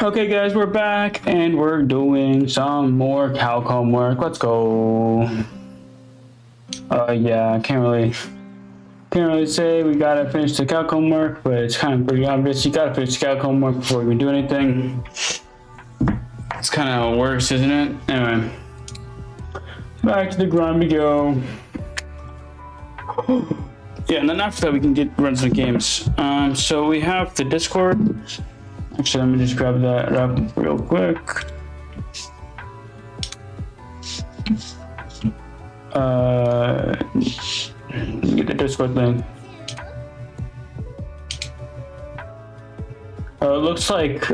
Okay, guys, we're back and we're doing some more calc homework. Let's go. Yeah, can't really say we gotta finish the calc homework, but it's kind of pretty obvious. You gotta finish the calc homework before you can do anything. It's kind of how it works, isn't it? Anyway, back to the grind we go. Yeah, and then after that we can run some games. So we have the Discord. Actually, let me just grab that up real quick. Get the Discord link. It looks like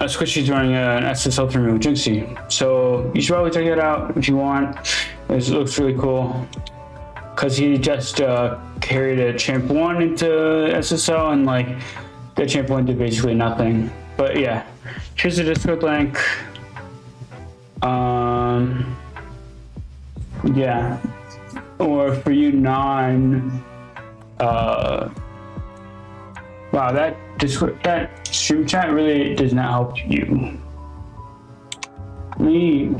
Squishy's running an SSL tournament with Jinxie, so you should probably check it out if you want. It looks really cool because he just carried a champ 1 into SSL and like the champ 1 did basically nothing. But yeah, here's the Discord link. Yeah, or for you wow, that stream chat really does not help you. Me.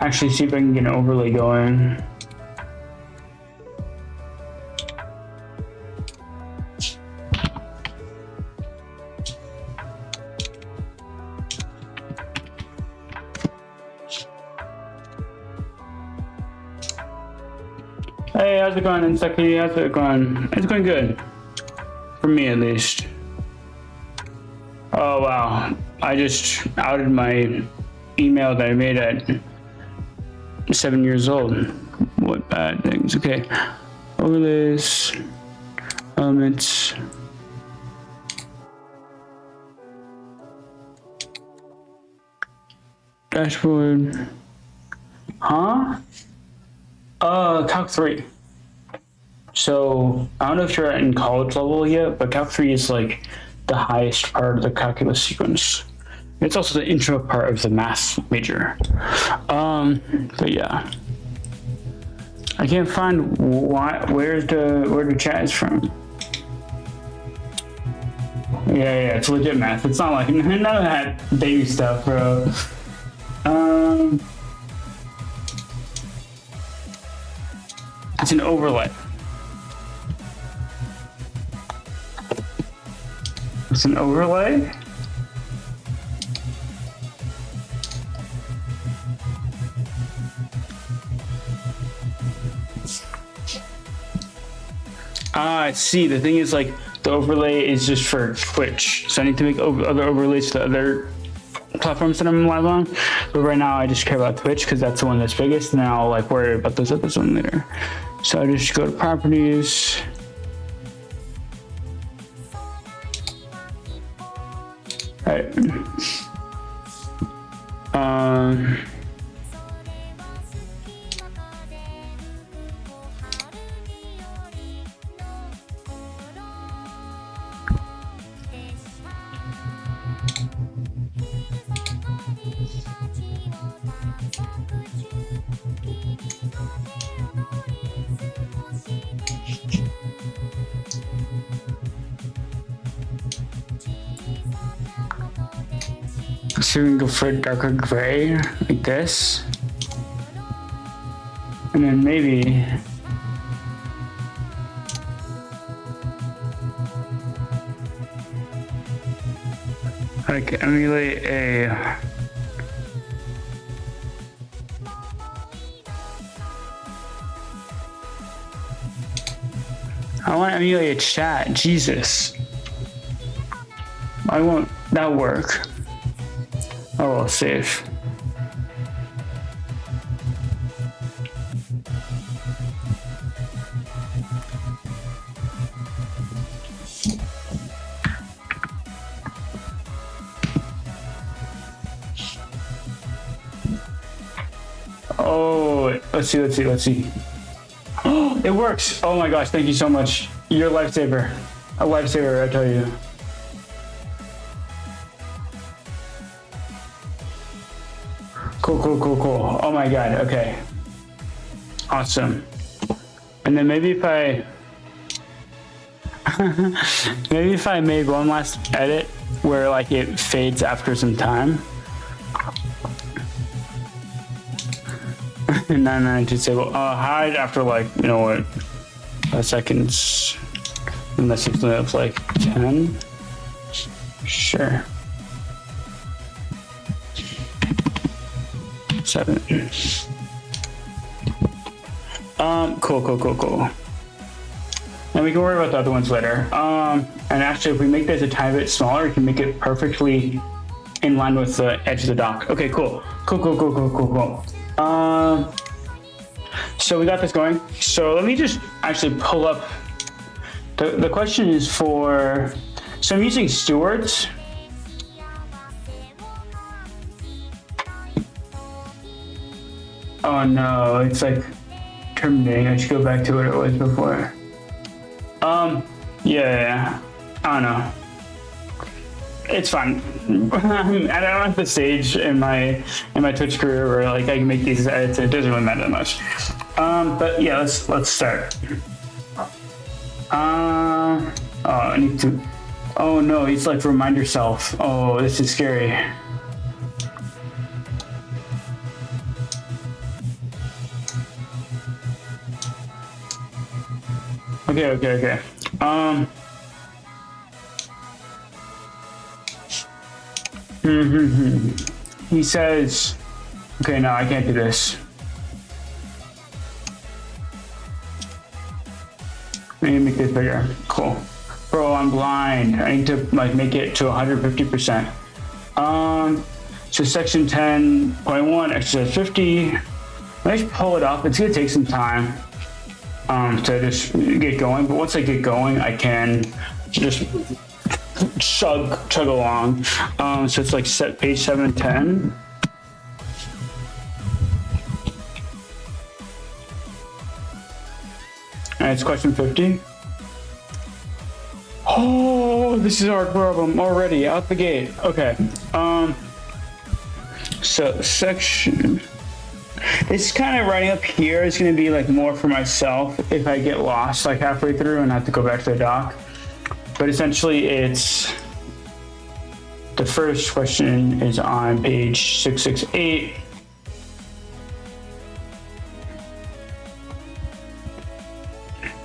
Actually, see if I can get an overlay going. Hey, how's it going, Inseki? How's it going? It's going good. For me, at least. Oh, wow. I just outed my email that I made at 7 years old. What bad things? Okay. Overlays. Elements. Dashboard. Huh? Calc 3. So, I don't know if you're in college level yet, but Calc 3 is like the highest part of the calculus sequence. It's also the intro part of the math major. But yeah. I can't find where the chat is from. Yeah, it's legit math. It's not like none of that baby stuff, bro. It's an overlay. It's an overlay? I see. The thing is, like, the overlay is just for Twitch. So I need to make other overlays to other platforms that I'm live on. But right now, I just care about Twitch because that's the one that's biggest, and then I'll like worry about those others one later. So I just go to properties. All right. So we can go for darker gray, like this. And then maybe like emulate a I want to emulate a chat. Jesus. Why won't that work? Oh, well, save. Oh, let's see. Oh, it works. Oh my gosh, thank you so much. You're a lifesaver. A lifesaver, I tell you. Cool, cool, cool, cool. Oh my god, okay. Awesome. And then maybe if I maybe if I made one last edit where like it fades after some time. 99 disable. Hide after like, you know what, 5 seconds. Unless it's up like 10. Sure. 7. Cool, cool, cool, cool. And we can worry about the other ones later. And actually, if we make this a tiny bit smaller, we can make it perfectly in line with the edge of the dock. Okay, cool. Cool, cool, cool, cool, cool, cool. So we got this going. So let me just actually pull up. The question is for, so I'm using Stewart's. Oh no, it's like terminating. I should go back to what it was before. Yeah, I don't know. It's fine. I don't have the stage in my Twitch career where like I can make these edits. It doesn't really matter that much. But yeah, let's start. Oh, I need to. Oh no, it's like remind yourself. Oh, this is scary. Okay. He says, okay, no, I can't do this. I need to make this bigger. Cool. Bro, I'm blind. I need to like make it to 150%. So section 10.1, exercise 50. Let's pull it up. It's gonna take some time to just get going. But once I get going, I can just chug along. So it's like set page 710. And it's question 50. Oh, this is our problem already out the gate. Okay. So section. This kind of writing up here is going to be like more for myself if I get lost like halfway through and have to go back to the doc. But essentially, it's the first question is on page 668.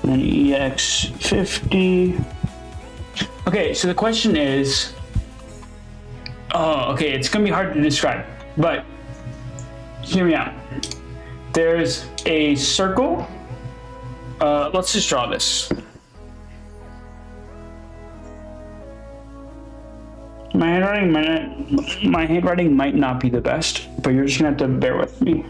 And then EX50. Okay, so the question is, oh, okay, it's gonna be hard to describe, but hear me out. There's a circle. Let's just draw this. My handwriting might not be the best, but you're just gonna have to bear with me.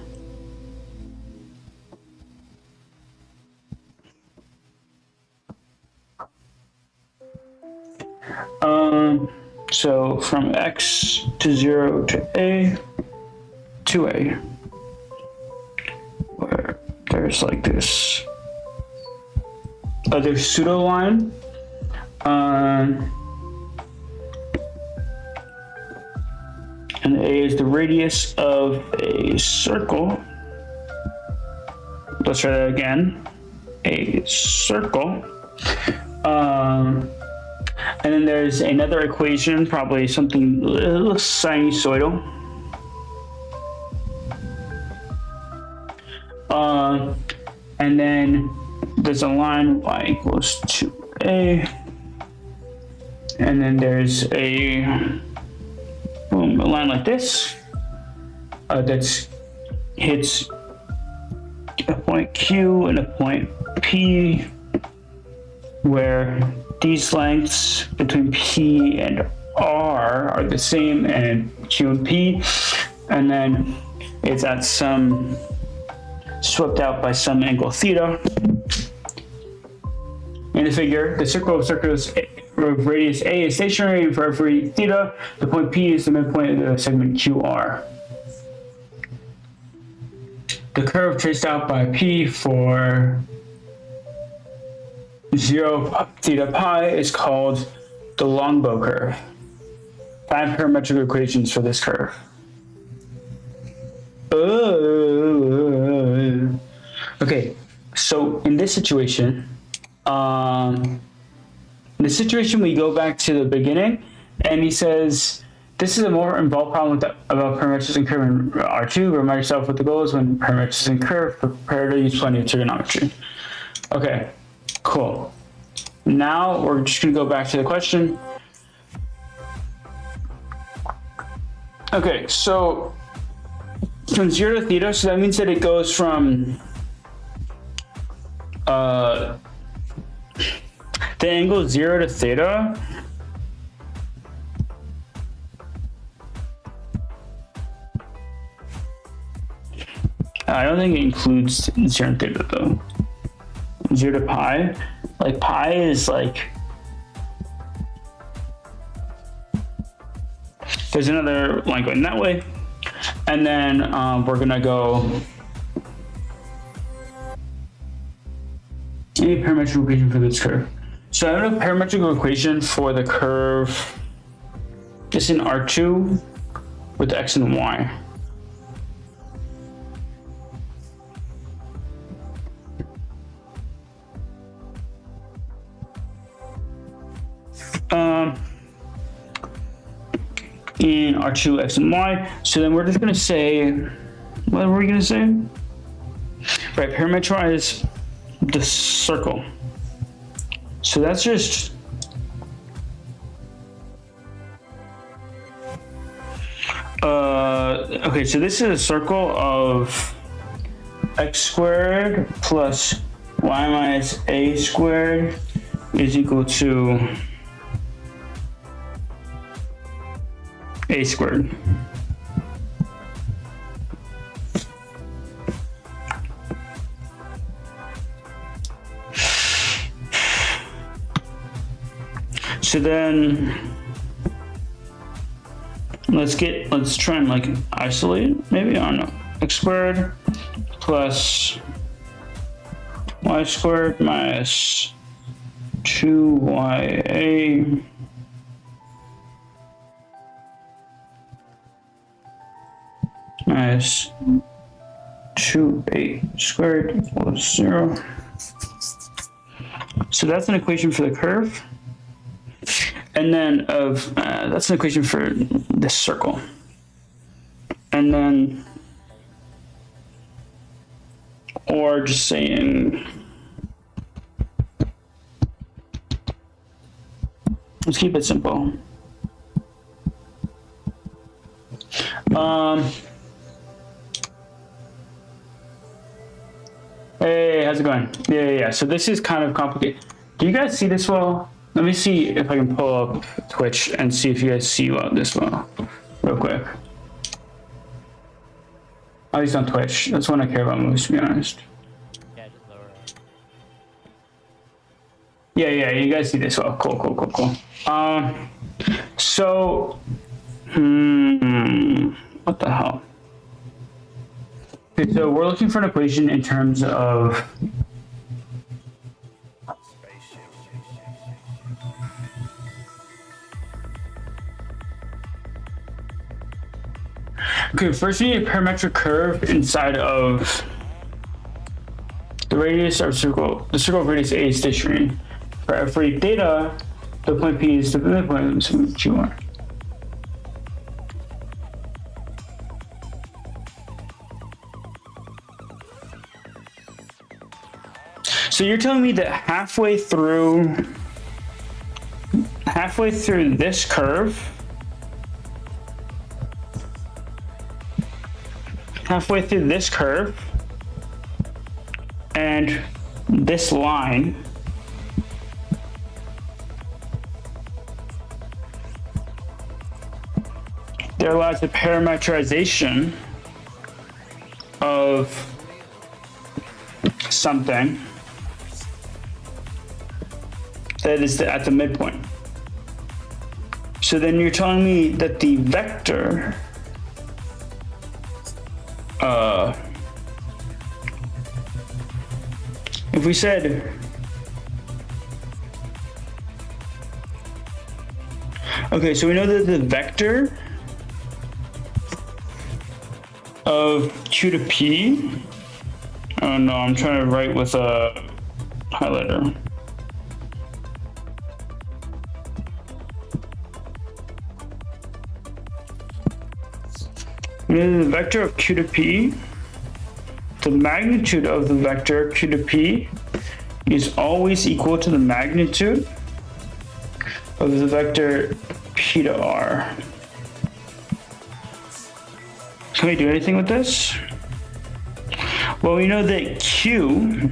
So from X to 0 to A, where there's like this other pseudo line. And A is the radius of a circle. Let's try that again. A circle. And then there's another equation, probably something sinusoidal. And then there's a line y equals 2a. And then there's a line like this that hits a point Q and a point P, where these lengths between P and R are the same, and Q and P, and then it's at some swept out by some angle theta. In the figure, the circle of circles of radius A is stationary for every theta. The point P is the midpoint of the segment QR. The curve traced out by P for 0 theta pi is called the Longbow curve. 5 parametric equations for this curve. Okay, so in this situation, we go back to the beginning, and he says, this is a more involved problem about parametrics and curve in R2. Remind yourself what the goal is when parametrics and curve. Prepare to use plenty of trigonometry. Okay, cool. Now we're just going to go back to the question. Okay, so from 0 to theta, so that means that it goes from the angle 0 to theta. I don't think it includes 0 and theta though. 0 to pi, like pi is like, there's another line going that way, and then we're gonna go any parametric equation for this curve. So I have a parametric equation for the curve just in R2 with x and y. In R2, x, and y. So then we're just going to say, what were we going to say? Right, parameterize the circle. So that's just, okay, so this is a circle of x squared plus y minus a squared is equal to a squared. So then let's try and like isolate it, maybe, I don't know. X squared plus y squared minus 2ya minus 2a squared equals 0. So that's an equation for the curve. And then that's an equation for this circle. And then, or just saying, let's keep it simple. Hey, how's it going? Yeah. So this is kind of complicated. Do you guys see this well? Let me see if I can pull up Twitch and see if you guys see this well, real quick. At least on Twitch. That's one I care about most, to be honest. Yeah, just lower it. Yeah, you guys see this well. Cool. So, what the hell? Okay, so we're looking for an equation in terms of okay, first we need a parametric curve inside of the radius of circle. The circle of radius A is stationary. For every theta, the point P is the midpoint of Q1. So you're telling me that halfway through this curve, and this line, there lies a parametrization of something that is at the midpoint. So then you're telling me that the vector if we said okay, so we know that the vector of q to p. Oh no, I'm trying to write with a highlighter. The vector of q to p, the magnitude of the vector q to p is always equal to the magnitude of the vector p to r. Can we do anything with this? Well, we know that q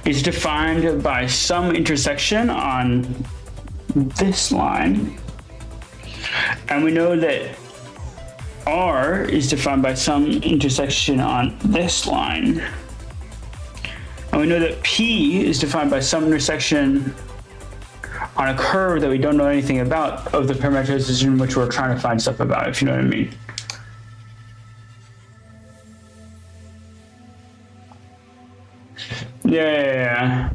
is defined by some intersection on this line, and we know that r is defined by some intersection on this line. And we know that p is defined by some intersection on a curve that we don't know anything about of the parameterization which we're trying to find stuff about, if you know what I mean. Yeah.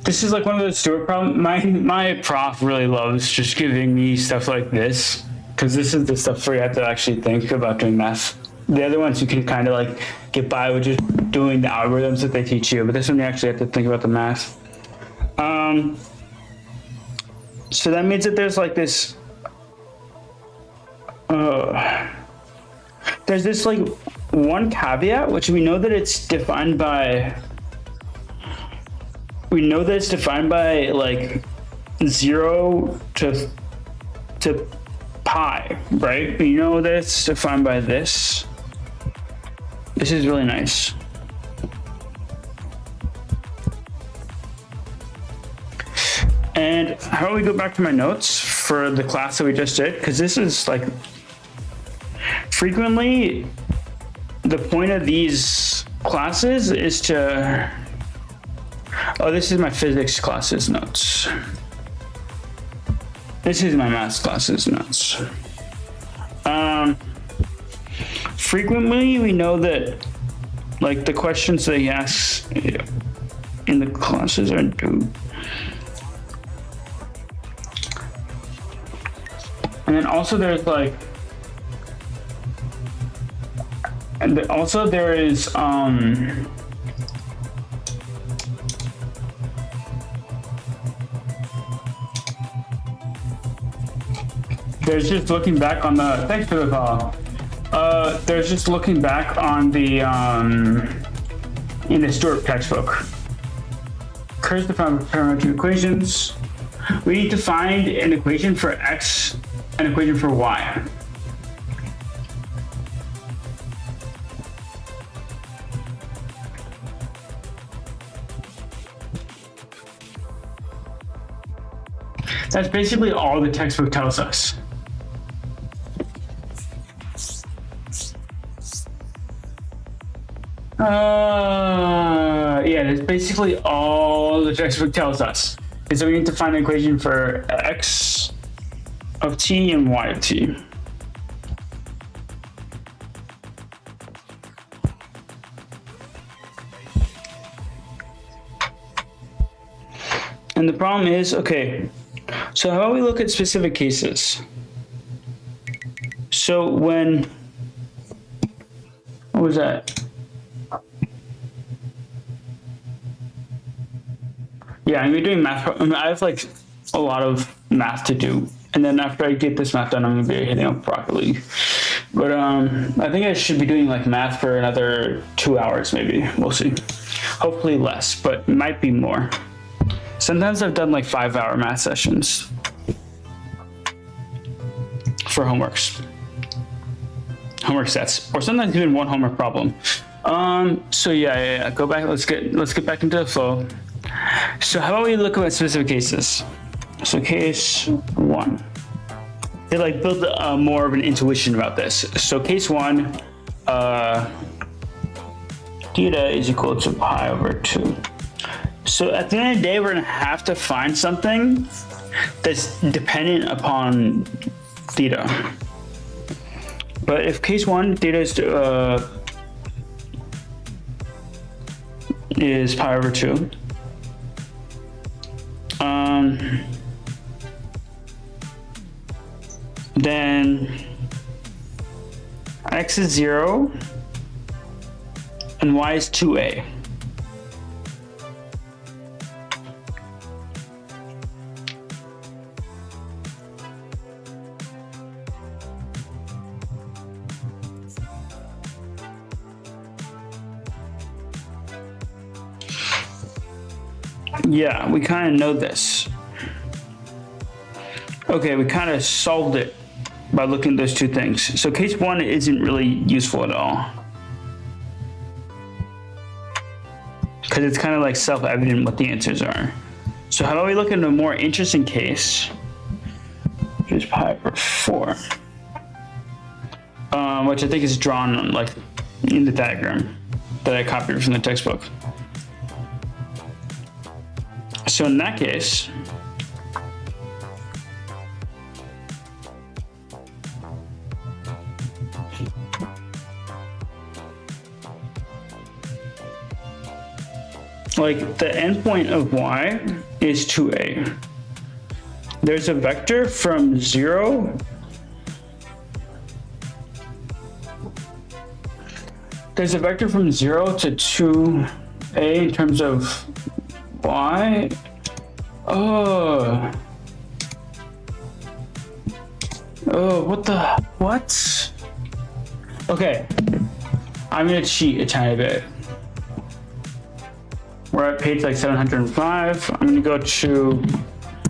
This is like one of those Stewart problems. My prof really loves just giving me stuff like this, because this is the stuff where you have to actually think about doing math. The other ones you can kind of like get by with just doing the algorithms that they teach you, but this one you actually have to think about the math. So that means that there's like this, there's this like one caveat, which we know that it's defined by, like 0 to pi, right? We know that it's defined by this. This is really nice. And how do we go back to my notes for the class that we just did? Because this is like, frequently the point of these classes is to, oh, this is my physics classes notes. This is my math classes notes. Frequently we know that like the questions that he asks in the classes are due. And then also there's like, and also there is there's just looking back on the, thanks for the call. There's just looking back on the in the Stewart textbook. Curves defined parametric equations. We need to find an equation for x, an equation for y. That's basically all the textbook tells us. Yeah, that's basically all the textbook tells us. Is that we need to find an equation for x of t and y of t. And the problem is, okay, so how about we look at specific cases? So when, what was that? Yeah, I'm gonna be doing math. I have like a lot of math to do. And then after I get this math done, I'm gonna be hitting up broccoli. But I think I should be doing like math for another 2 hours, maybe. We'll see. Hopefully less, but might be more. Sometimes I've done like 5-hour math sessions for homework sets, or sometimes even one homework problem. So yeah, go back. Let's get back into the flow. So how about we look at specific cases? So case 1. They like build more of an intuition about this. So case 1, theta is equal to pi over 2. So at the end of the day, we're gonna have to find something that's dependent upon theta. But if case 1, theta is pi over 2. then x is 0 and y is 2a. Yeah, we kind of know this. Okay, we kind of solved it by looking at those two things. So case 1 isn't really useful at all, because it's kind of like self-evident what the answers are. So how about we look at a more interesting case, which is pi over 4, which I think is drawn like in the diagram that I copied from the textbook. So in that case, like the endpoint of y is 2a. There's a vector from 0 to 2a in terms of y. Oh, what? Okay, I'm gonna cheat a tiny bit. We're at page like 705. I'm gonna go to,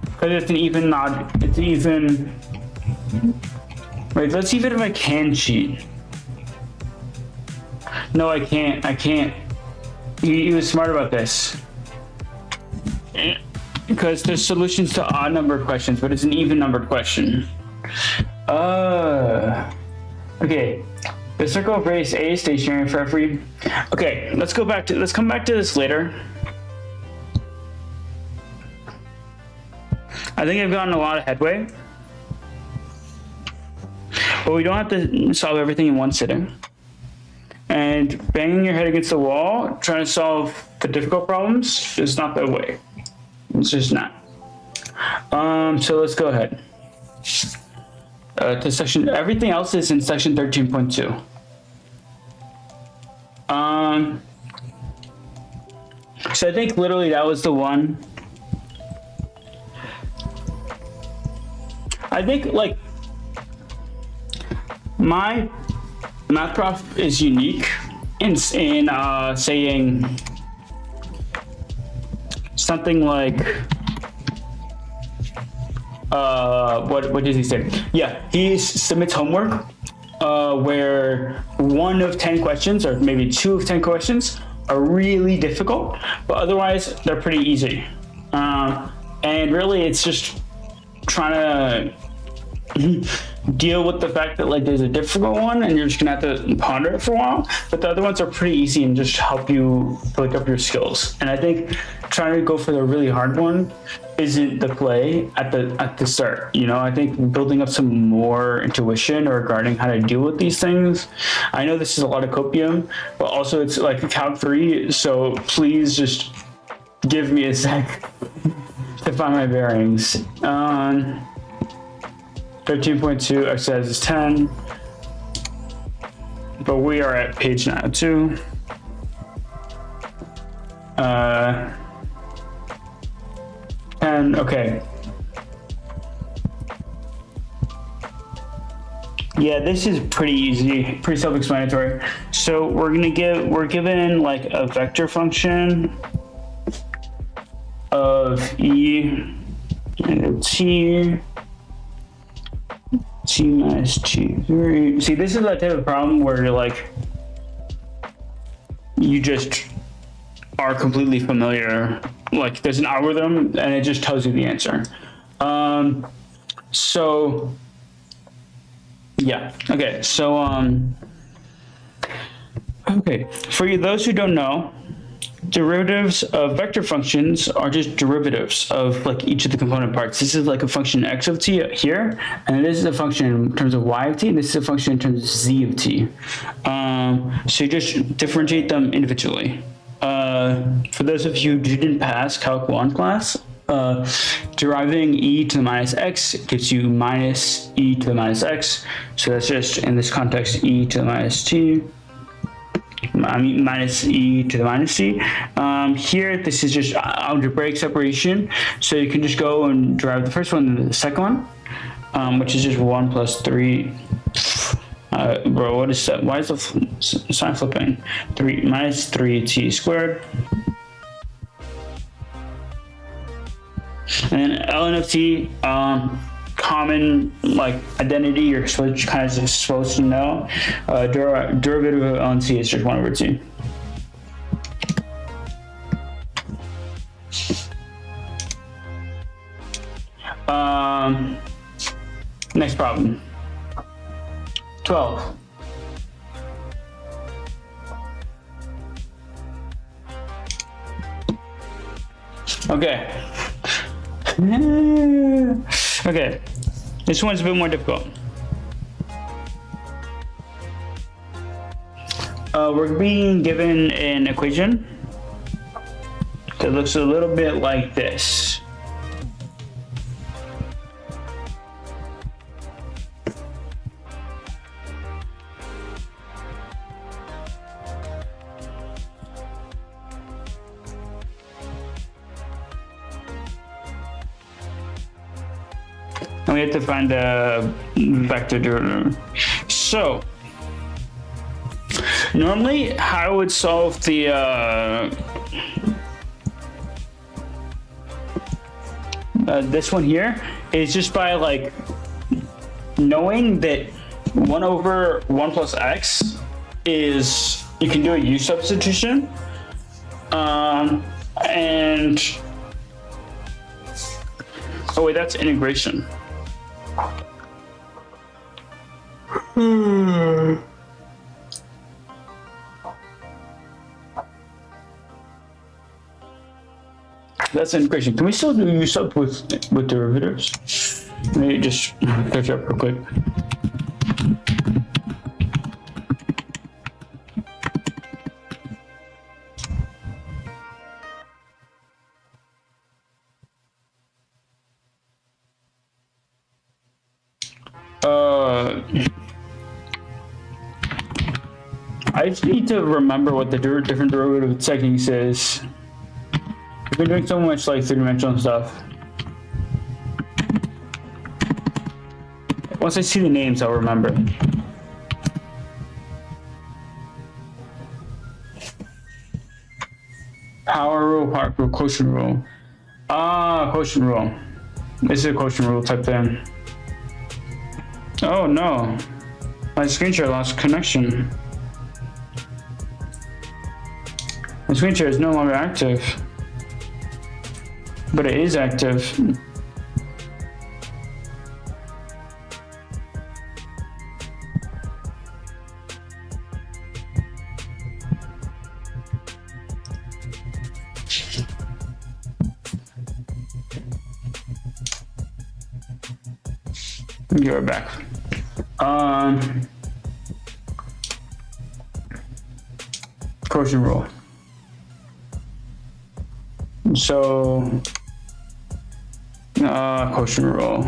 because it's an even odd, it's even, wait, let's see if I can cheat. No, I can't. He was smart about this. Because there's solutions to odd numbered questions, but it's an even numbered question. Okay. The circle of radius A is stationary for every. Okay, let's come back to this later. I think I've gotten a lot of headway, but we don't have to solve everything in one sitting. And banging your head against the wall, trying to solve the difficult problems is not the way. It's just not. So let's go ahead. To section, everything else is in section 13.2. So I think literally that was the one. I think like my math prof is unique in saying something like, what does he say? Yeah, he submits homework where 1 of 10 questions, or maybe 2 of 10 questions, are really difficult, but otherwise they're pretty easy. And really, it's just trying to deal with the fact that like there's a difficult one and you're just gonna have to ponder it for a while, but the other ones are pretty easy and just help you pick up your skills. And I think trying to go for the really hard one isn't the play at the start. You know, I think building up some more intuition regarding how to deal with these things. I know this is a lot of copium, but also it's like Calc 3, so please just give me a sec to find my bearings. 13.2 exercise is 10, but we are at page 902. 10, okay. Yeah, this is pretty easy, pretty self-explanatory. So we're given like a vector function of e and t minus t3. See, this is that type of problem where you're like, you just are completely familiar. Like there's an algorithm and it just tells you the answer. So yeah, okay. So okay, for those who don't know, derivatives of vector functions are just derivatives of like each of the component parts. This is like a function x of t here, and this is a function in terms of y of t, and this is a function in terms of z of t. So you just differentiate them individually. For those of you who didn't pass Calc 1 class, Deriving e to the minus x gives you minus e to the minus x. So that's just, in this context, e to the minus t. Minus e to the minus c. Here, this is just algebraic separation. So you can just go and derive the first one and the second one, which is just 1 plus 3. Bro, what is that? Why is the sign flipping? 3 minus 3t squared. And then ln of t, common like identity you're kind of supposed to know. Derivative of ln t is just 1 over t. Next problem. 12. Okay. Okay. This one's a bit more difficult. We're being given an equation that looks a little bit like this. And we have to find the vector derivative. So, normally, how I would solve the this one here is just by like knowing that 1 over 1 plus x is, you can do a u substitution, and oh wait, that's integration. That's integration. Can we still do u sub with derivatives? Let me just catch up real quick. I just need to remember what the different derivative techniques is. I've been doing so much like three-dimensional stuff. Once I see the names, I'll remember. Power rule, quotient rule. Quotient rule. This is a quotient rule type thing. Oh no, my screen share lost connection. My screen share is no longer active, but it is active. You're back. Quotient rule. So, quotient rule.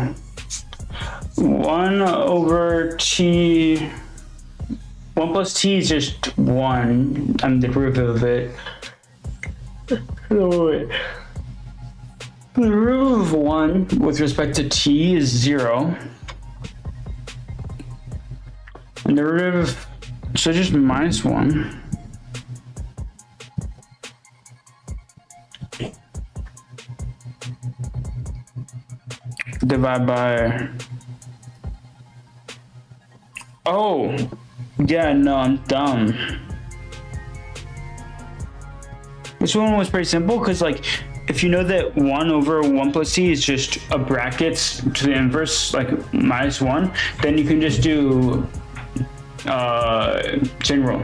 1 over t, 1 plus t is just 1. I'm the derivative of it. The derivative of 1 with respect to t is 0. And the derivative, so just minus 1. Divide by, oh, yeah, no, I'm dumb. This one was pretty simple because, like, if you know that 1 over 1 plus t is just a brackets to the inverse, like minus 1, then you can just do chain rule.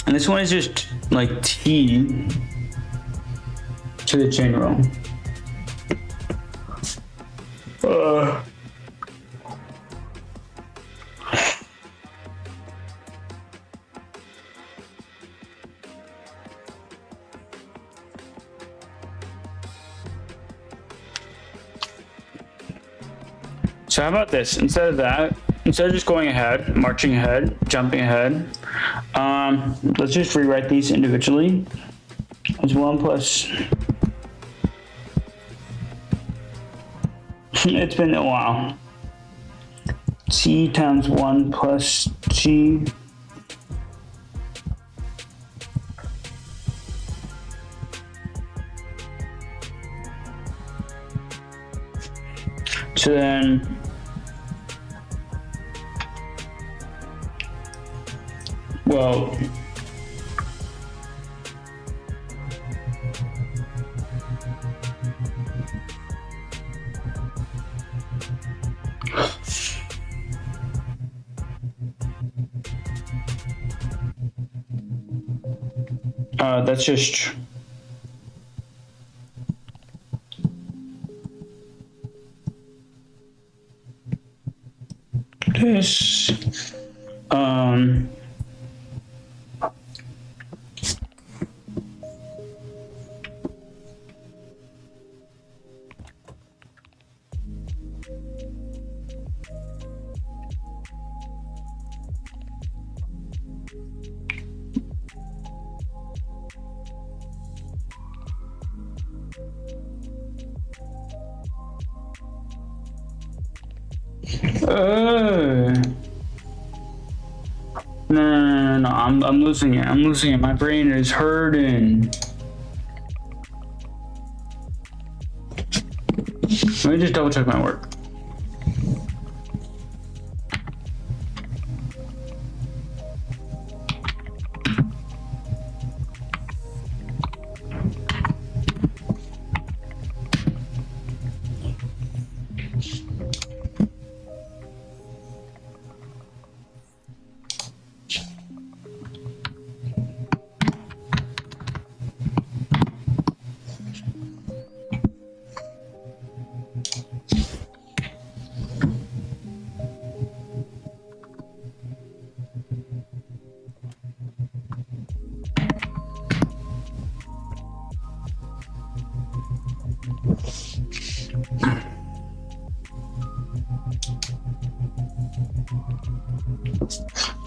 And this one is just like t to the chain rule. So how about this? Instead of that, instead of just going ahead, marching ahead, jumping ahead, let's just rewrite these individually as 1 plus. It's been a while. T times 1 plus G. So then, well, that's just this. No. I'm losing it. I'm losing it. My brain is hurting. Let me just double check my work.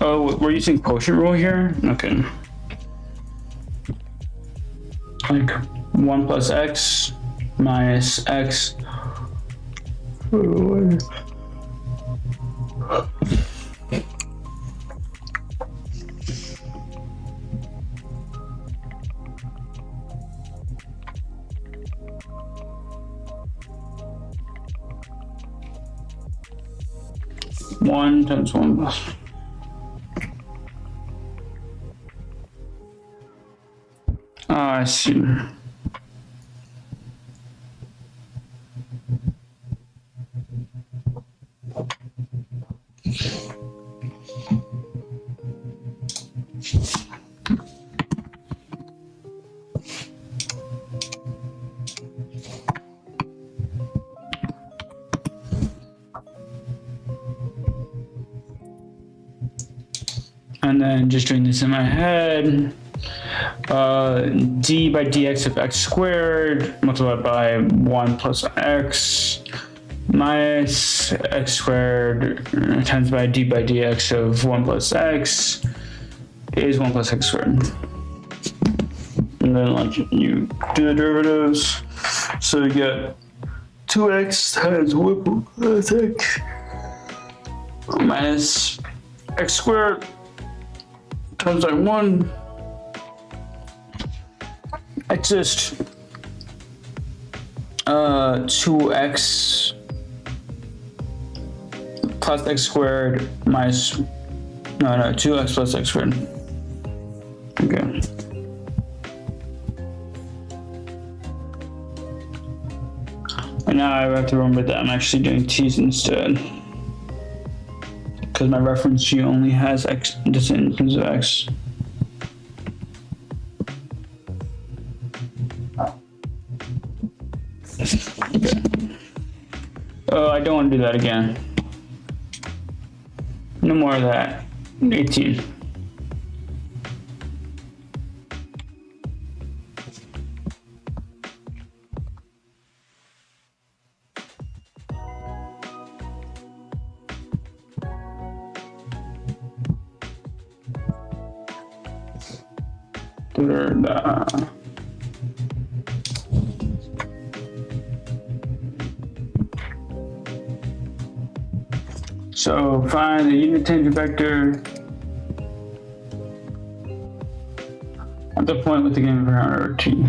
Oh, we're using quotient rule here? Okay. Like 1 plus x minus x. One times 1 plus. I see. And then just doing this in my head. D by dx of x squared multiplied by 1 plus x minus x squared times by dx of 1 plus x is 1 plus x squared. And then like you do the derivatives, so you get 2x times 1 plus x minus x squared times by 1. It's just 2x plus x squared minus 2x plus x squared. Okay. And now I have to remember that I'm actually doing t's instead, because my reference G only has x, just in terms of x. Okay. Oh, I don't want to do that again. No more of that. 18. includer. So find the unit tangent vector at the point with the given parameter t.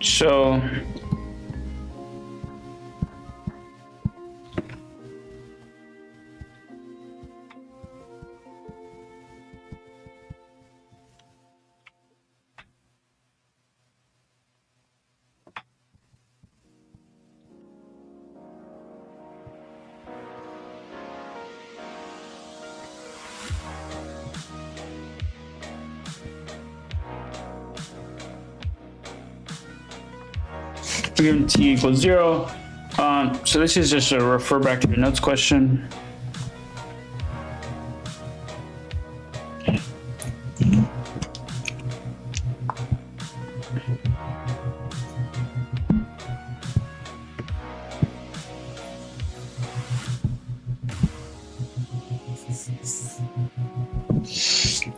So we're given t equals 0. So this is just a refer back to your notes question.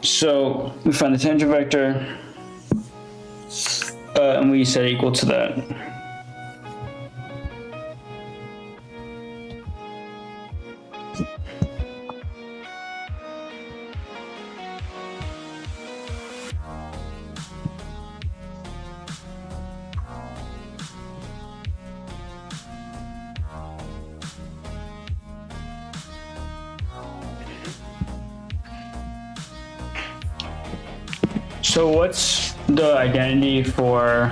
So we find the tangent vector, and we set equal to that. So what's the identity for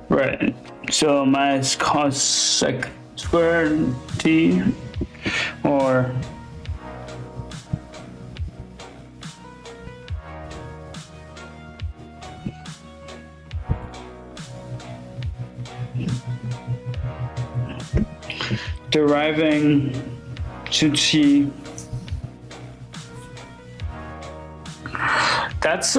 right? So minus cos sec squared t, or deriving 2t. That's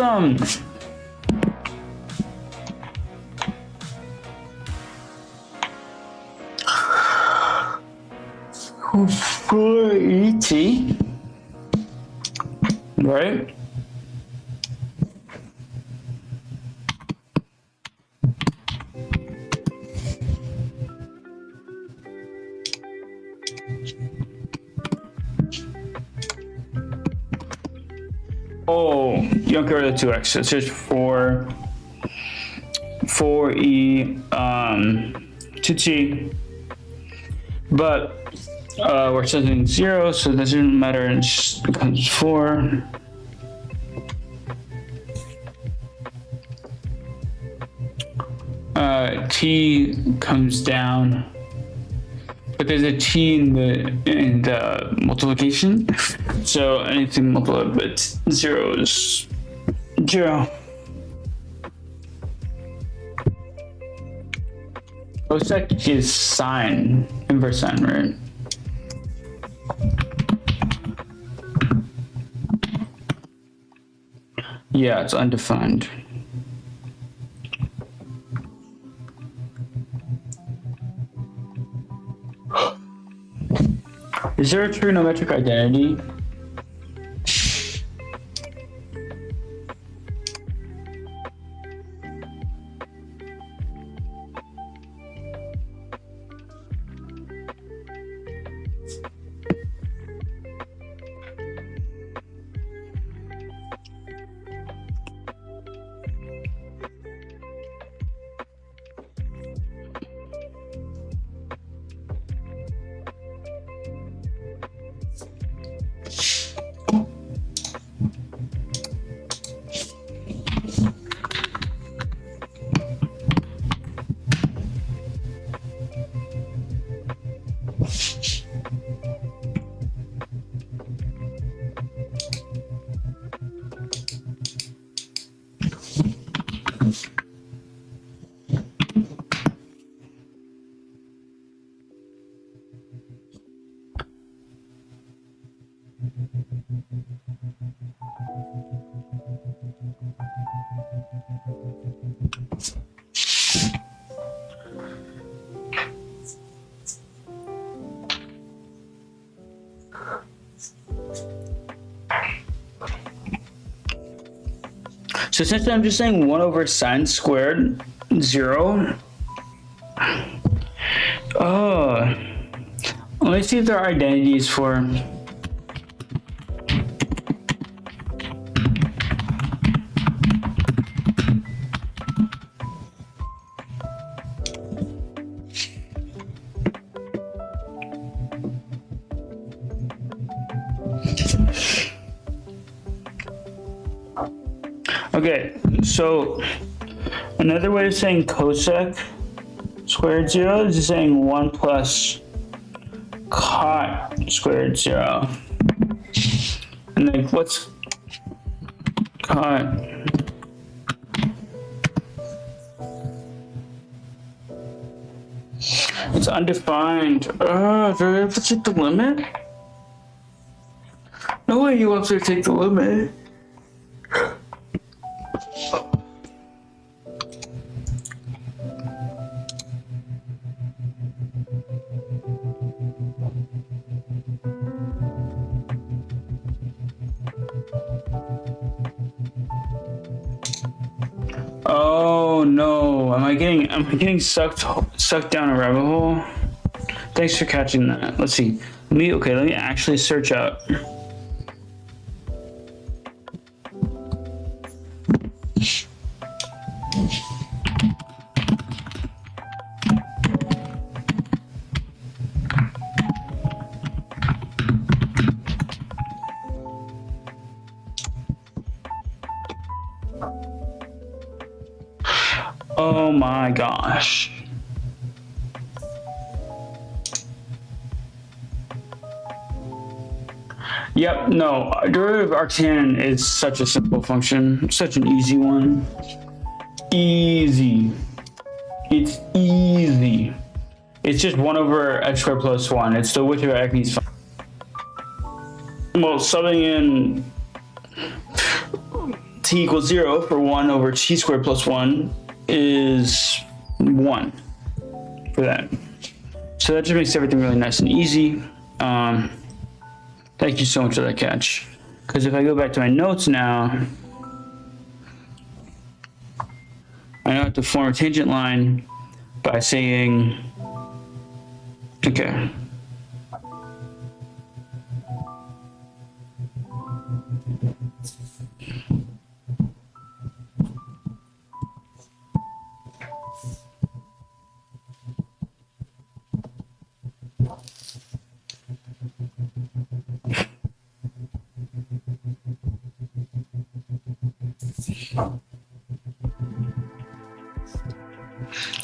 for et, right? Oh, you don't get rid of 2x. It's just 4e 2t. But we're setting 0, so it doesn't matter. It just becomes 4. T comes down, but there's a t in the multiplication, so anything multiplied by 0 is 0. Cosec is sine, inverse sine, right? Yeah, it's undefined. Is there a trigonometric identity? So essentially I'm just saying 1 over sine squared 0. Oh, let me see if there are identities for. Okay, so another way of saying cosec squared 0 is saying 1 plus cot squared 0. And like, what's cot? It's undefined. Oh, do I have to take the limit? No way you have to take the limit. Oh no, am I getting sucked down a rabbit hole? Thanks for catching that. Let's see. Let me actually search out. Oh my gosh. Yep, no, derivative of arctan is such a simple function, such an easy one. Easy. It's easy. It's just 1 over x squared plus 1. It's the Witcher-Acme's function. Well, subbing in t equals 0 for 1 over t squared plus 1 is 1 for that. So that just makes everything really nice and easy. Thank you so much for that catch. Because if I go back to my notes now, I know how to form a tangent line by saying, okay.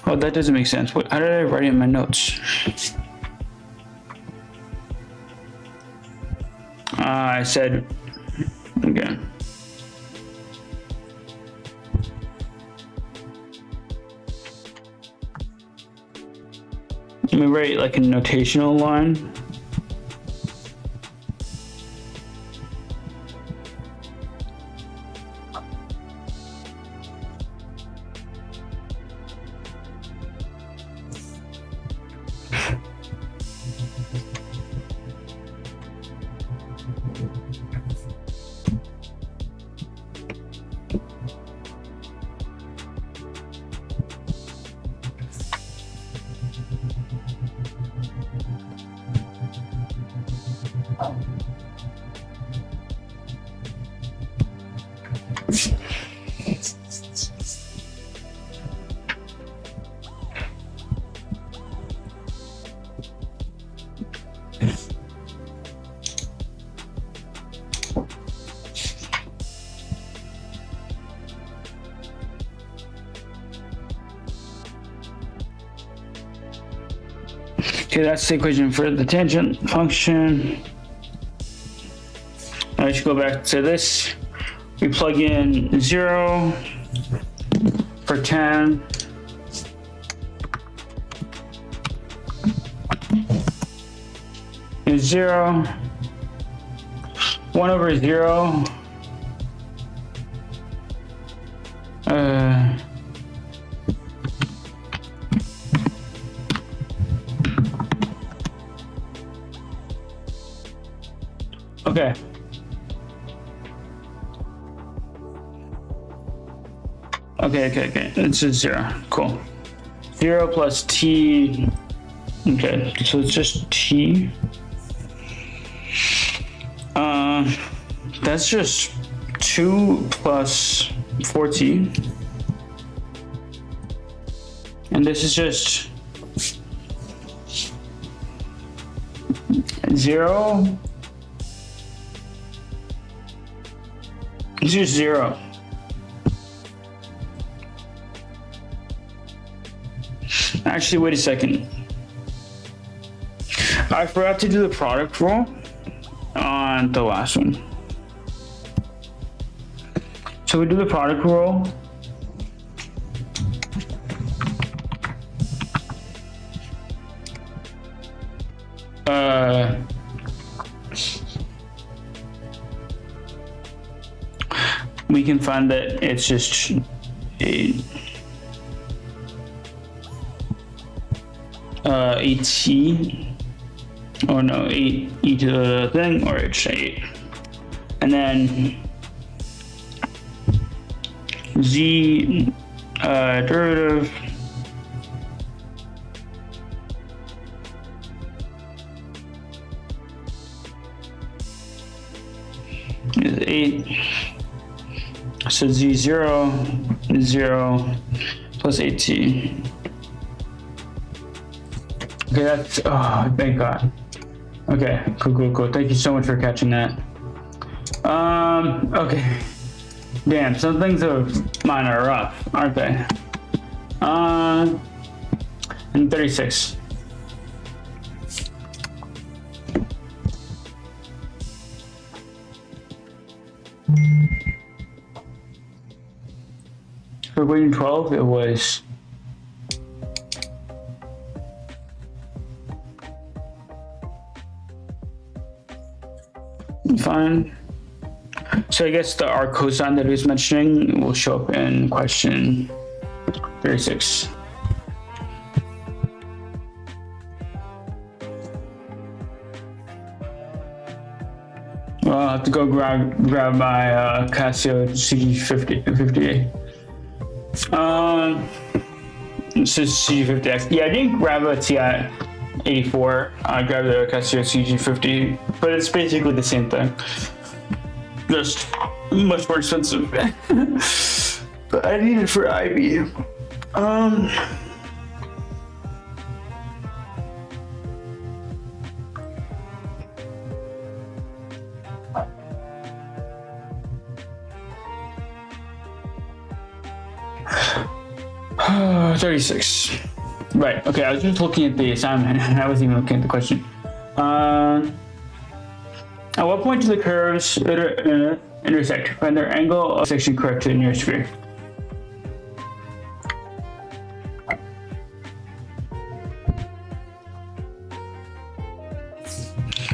Oh, that doesn't make sense. How did I write it in my notes? I said, okay. Let me write like a notational line. Okay, that's the equation for the tangent function. Now we should go back to this. We plug in 0 for 10. And 0. 1 over 0. Okay. Okay. It's a 0. Cool. 0 plus t. Okay, so it's just t. That's just 2 plus 4t. And this is just 0. It's just 0. Actually, wait a second. I forgot to do the product rule on the last one. So we do the product rule. We can find that it's just 8t. Oh no, 8 e to the thing, or it's 8. And then z derivative is 8. So z0 is 0 plus 8t. Okay, that's, oh, thank God. Okay, cool. Thank you so much for catching that. Okay. Damn, some things of mine are rough, aren't they? And 36. For equation 12, it was fine. So I guess the arc cosine that he was mentioning will show up in question 36. Well, I'll have to go grab my Casio CG58. This is CG50X. Yeah, I didn't grab a TI-84. I grabbed the Casio CG50, but it's basically the same thing. Just much more expensive. But I need it for IB. 36. Right, okay, I was just looking at the assignment and I wasn't even looking at the question. At what point do the curves intersect? Find their angle of section correct in your sphere.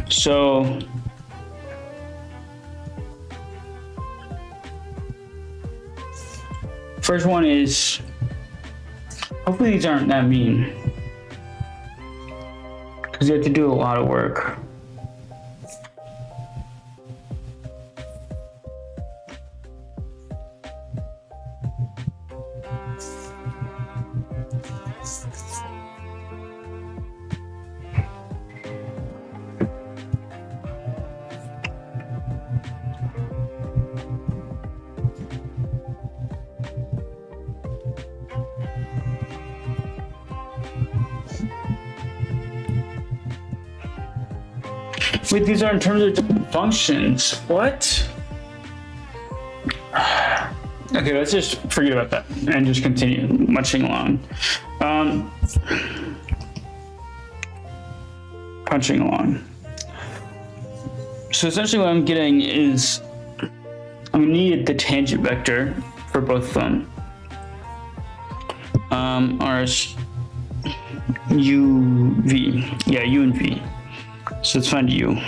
So first one is, hopefully these aren't that mean, because you have to do a lot of work. Wait, these are in terms of different functions. What? Okay, let's just forget about that and just continue munching along. Punching along. So essentially what I'm getting is I'm gonna need the tangent vector for both of them. Ours u, v. Yeah, u and v. So let's find u.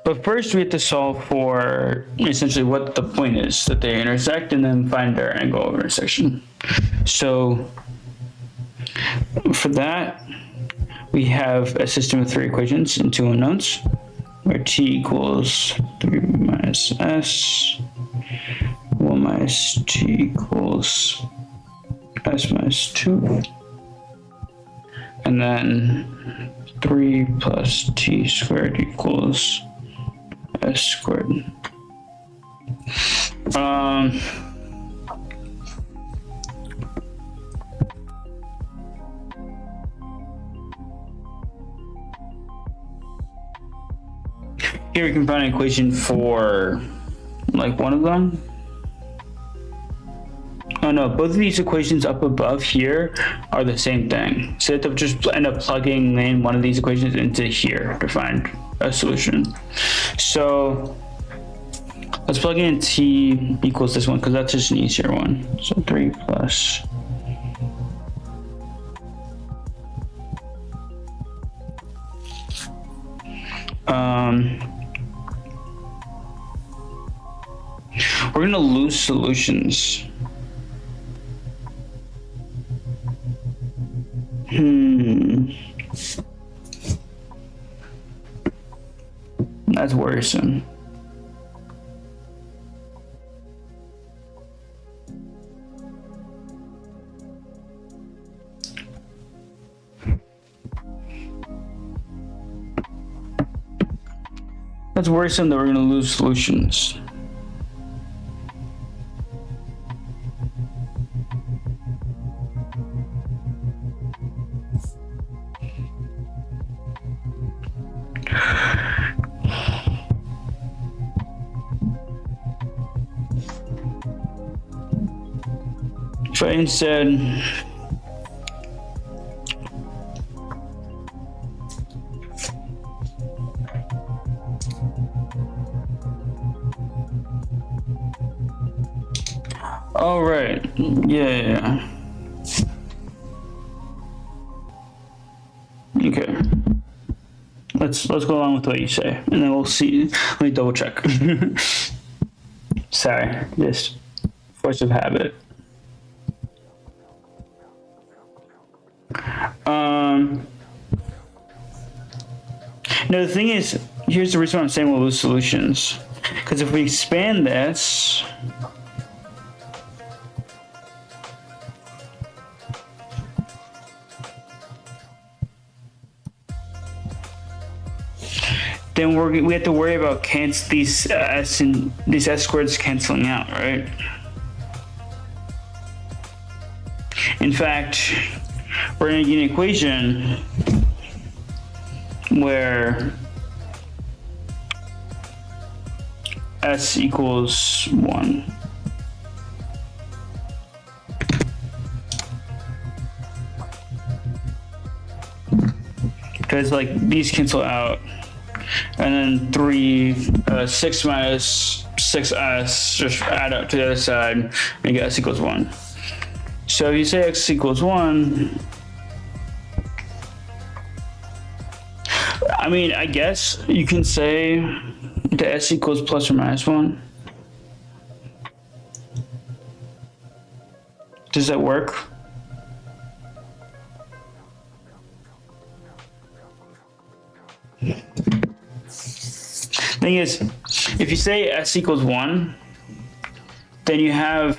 But first we have to solve for essentially what the point is that they intersect and then find their angle of intersection. So for that, we have a system of 3 equations and 2 unknowns. where t equals 3 minus s, 1 minus t equals s minus 2, and then 3 plus t squared equals s squared. Here we can find an equation for like one of them. Oh no, both of these equations up above here are the same thing. So you have to just end up plugging in one of these equations into here to find a solution. So let's plug in t equals this one because that's just an easier one. So 3 plus we're gonna lose solutions. That's worrisome. That's worrisome that we're gonna lose solutions. If I instead all right, yeah. Okay. Let's go along with what you say, and then we'll see. Let me double check. Sorry, just force of habit. No, the thing is, here's the reason why I'm saying we'll lose solutions. Because if we expand this, then we have to worry about these s and these s squareds canceling out, right? In fact, we're going to get an equation where s equals 1. Because like these cancel out, and then 6 minus 6s just add up to the other side and get s equals 1. So if you say x equals 1, I mean, I guess you can say the s equals plus or minus 1. Does that work? Thing is, if you say s equals 1, then you have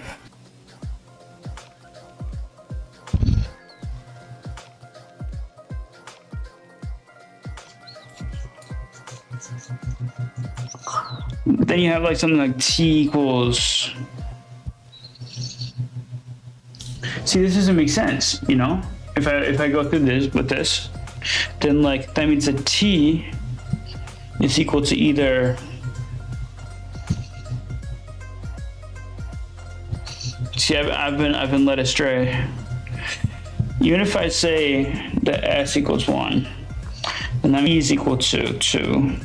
like something like t equals. See, this doesn't make sense, you know? If I go through this with this, then like that means that t is equal to either see I've been led astray. Even if I say that s equals 1, and then e is equal to 2.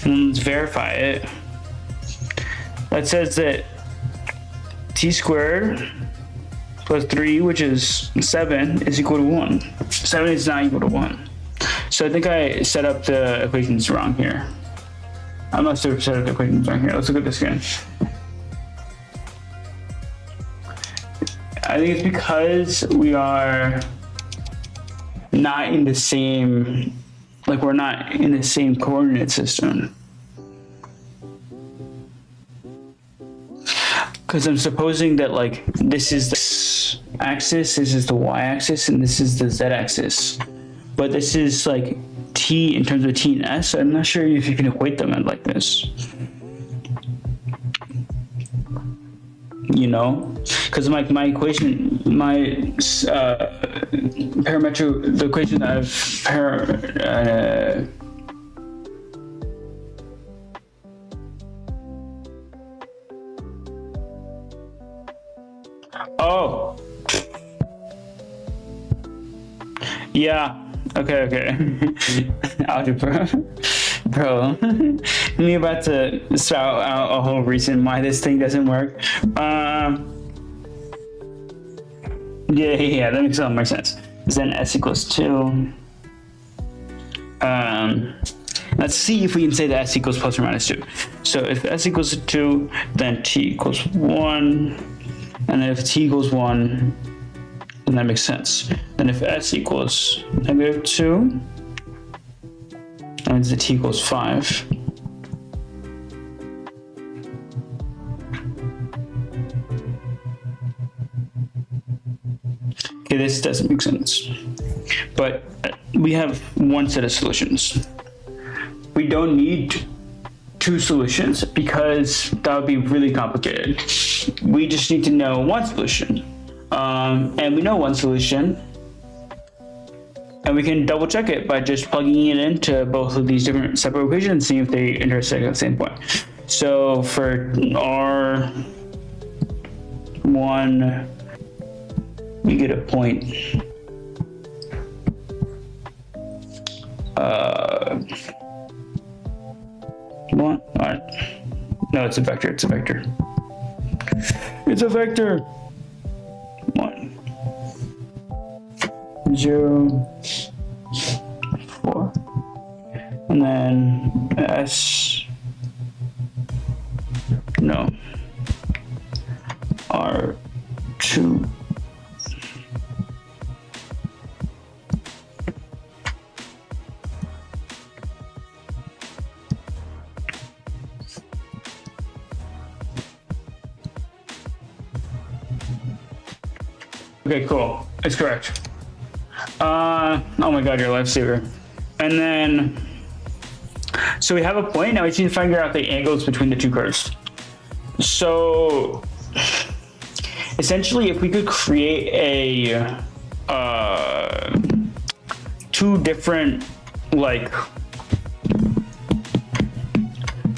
And let's verify it. That says that t squared plus 3, which is 7, is equal to 1. 7 is not equal to 1. So I think I set up the equations wrong here. I must have set up the equations wrong here. Let's look at this again. I think it's because we are not in the same Like we're not in the same coordinate system. Because I'm supposing that like this is the axis, this is the y-axis, and this is the z-axis. But this is like t in terms of t and s. I'm not sure if you can equate them like this. You know, because like my equation, my parametric, the equation of oh, yeah, okay. Algebra. Bro, me about to spout out a whole reason why this thing doesn't work. Yeah, that makes a lot more sense. Then s equals 2. Let's see if we can say that s equals plus or minus 2. So if s equals 2, then t equals 1. And then if t equals 1, then that makes sense. Then if s equals negative 2, that means that t equals 5. Okay, this doesn't make sense. But we have one set of solutions. We don't need two solutions because that would be really complicated. We just need to know one solution. And we know one solution. And we can double check it by just plugging it into both of these different separate equations and seeing if they intersect at the same point. So for R1, we get a point. What? All right. No, it's a vector. It's a vector. It's a vector. 1, 0, 4, and then S. No. R2. Okay, cool. It's correct. Oh my god, you're a lifesaver. And then, so we have a point. Now we need to figure out the angles between the two curves. So, essentially, if we could create a two different like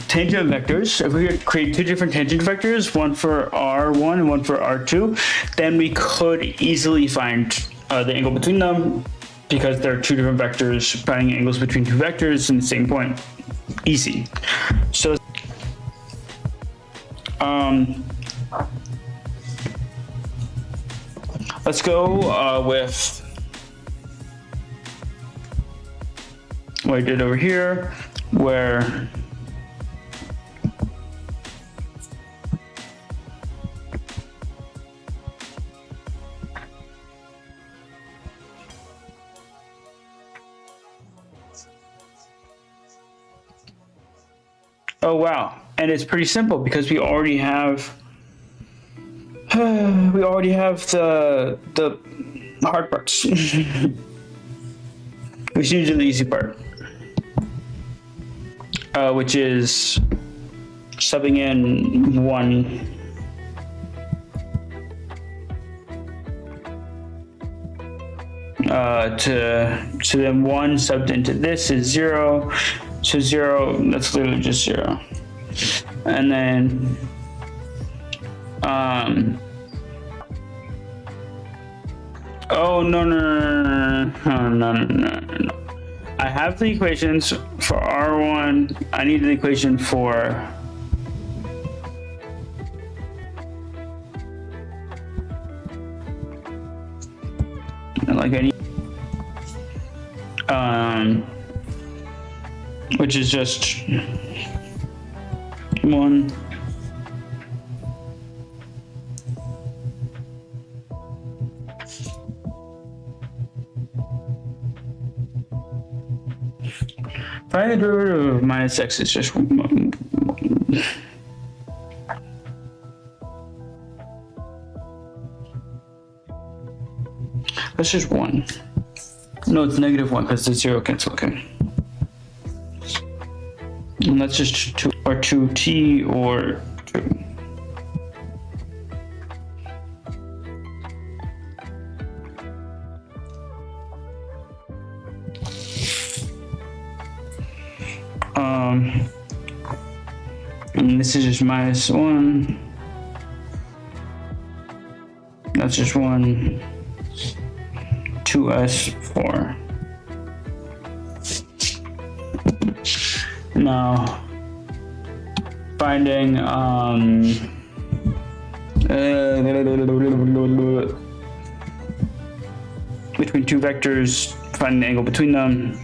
tangent vectors, if we could create two different tangent vectors, one for R1 and one for R2, then we could easily find the angle between them because there are two different vectors finding angles between two vectors in the same point. Easy. So let's go with what I did over here, where oh wow, and it's pretty simple because we already have the hard parts. We should do the easy part, which is subbing in 1 to then 1 subbed into this is 0. So 0, that's literally just 0. And then oh no. I have the equations for R1. I need the equation for like I need which is just 1. Find the derivative of minus x is just that's just 1. No, it's -1 because the 0 cancel. Okay. And that's just 2 or 2t or 2. And this is just -1. That's just 1. 2s4. Now, finding between two vectors, finding the angle between them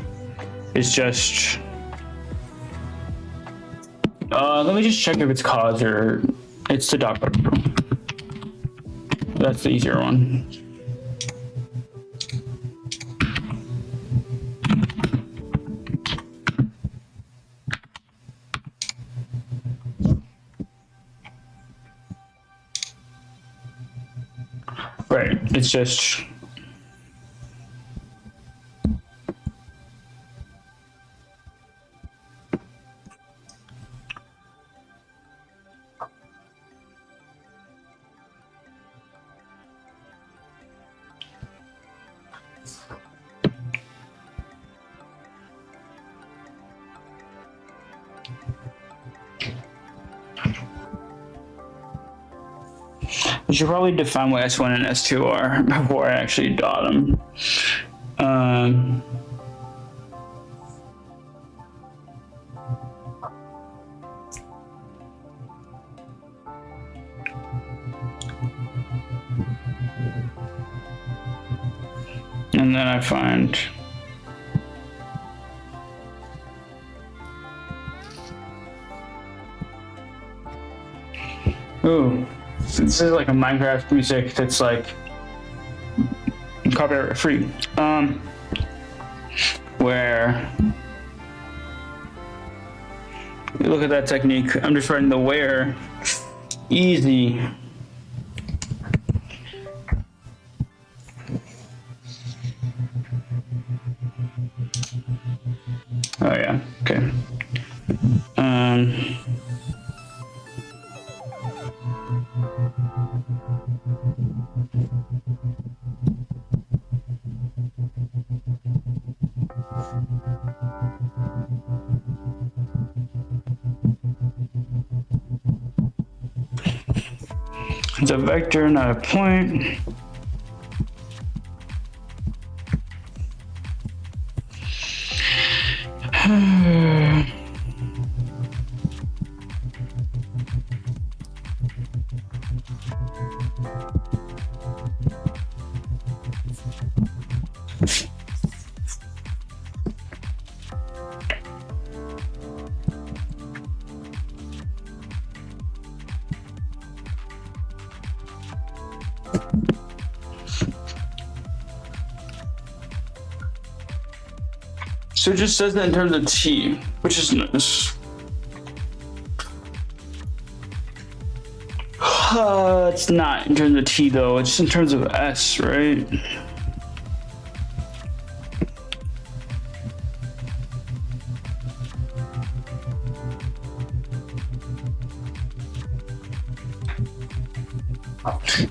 is just. Let me just check if it's cos or it's the dot product rule. That's the easier one. Right, it's just. I should probably define what S1 and S2 are before I actually dot them. And then I find ooh. This is like a Minecraft music that's like copyright free. Where you look at that technique, I'm just writing the where easy. Oh yeah, okay. It's a vector, not a point. So it just says that in terms of t, which is nice. It's not in terms of t though, it's in terms of s, right?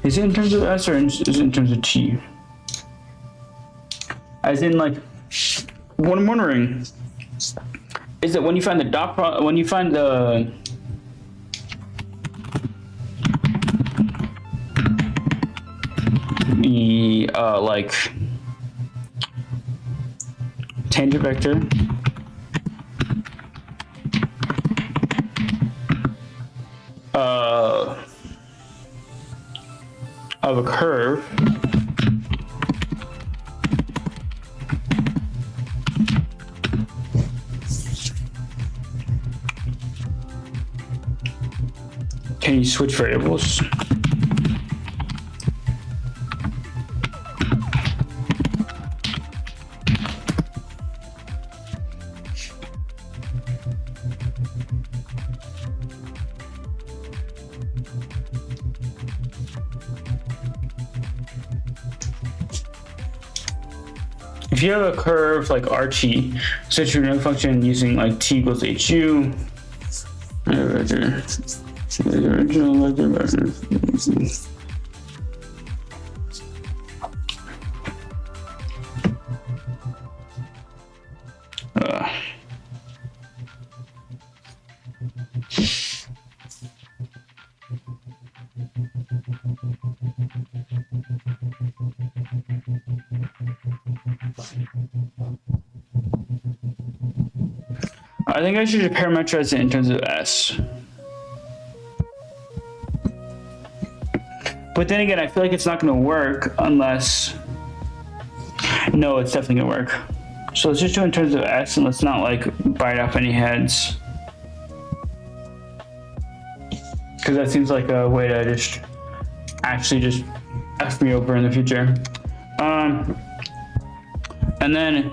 Is it in terms of s or is it in terms of t? As in like, what I'm wondering is that when you find the dot when you find the like tangent vector of a curve, can you switch variables? if you have a curve like RT, set your new function using like t equals hu. I think I should parameterize it in terms of S. But then again, I feel like it's not going to work unless... No, it's definitely going to work. So let's just do it in terms of S and let's not like bite off any heads. Because that seems like a way to just actually just F me over in the future. And then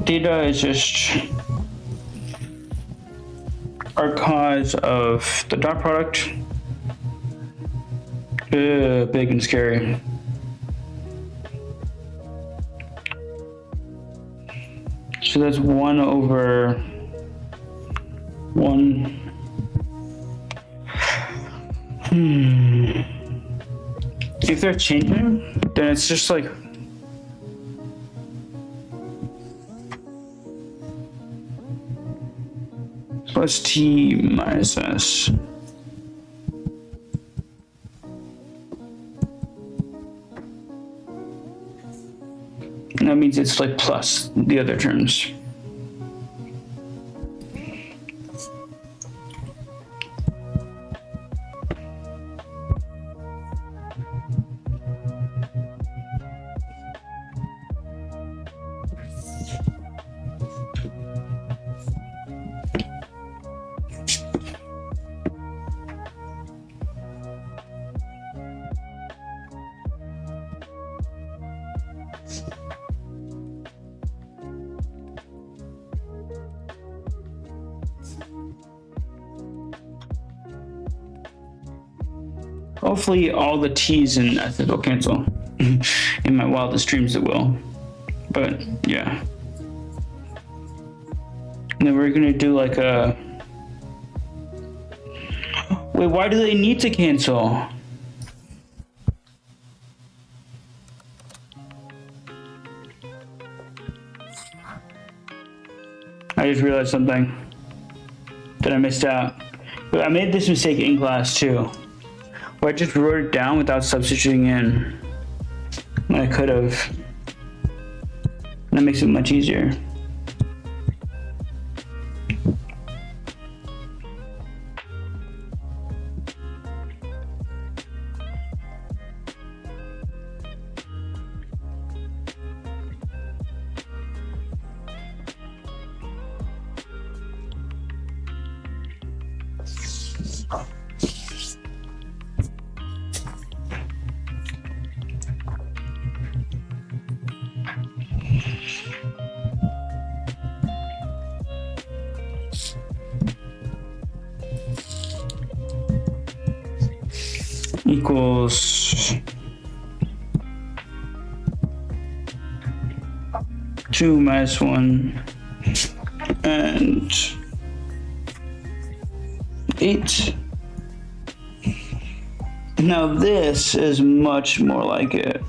theta is just our cause of the dot product. Big and scary. So that's 1 over 1. If they're changing, then it's just like plus t minus s. And that means it's like plus the other terms. Hopefully all the T's and S's will cancel. In my wildest dreams it will. But yeah. And then we're gonna do like a... Wait, why do they need to cancel? I just realized something that I missed out. But I made this mistake in class too. Where I just wrote it down without substituting in. I could have. That makes it much easier. Equals 2 minus 1 and 8. Now this is much more like it.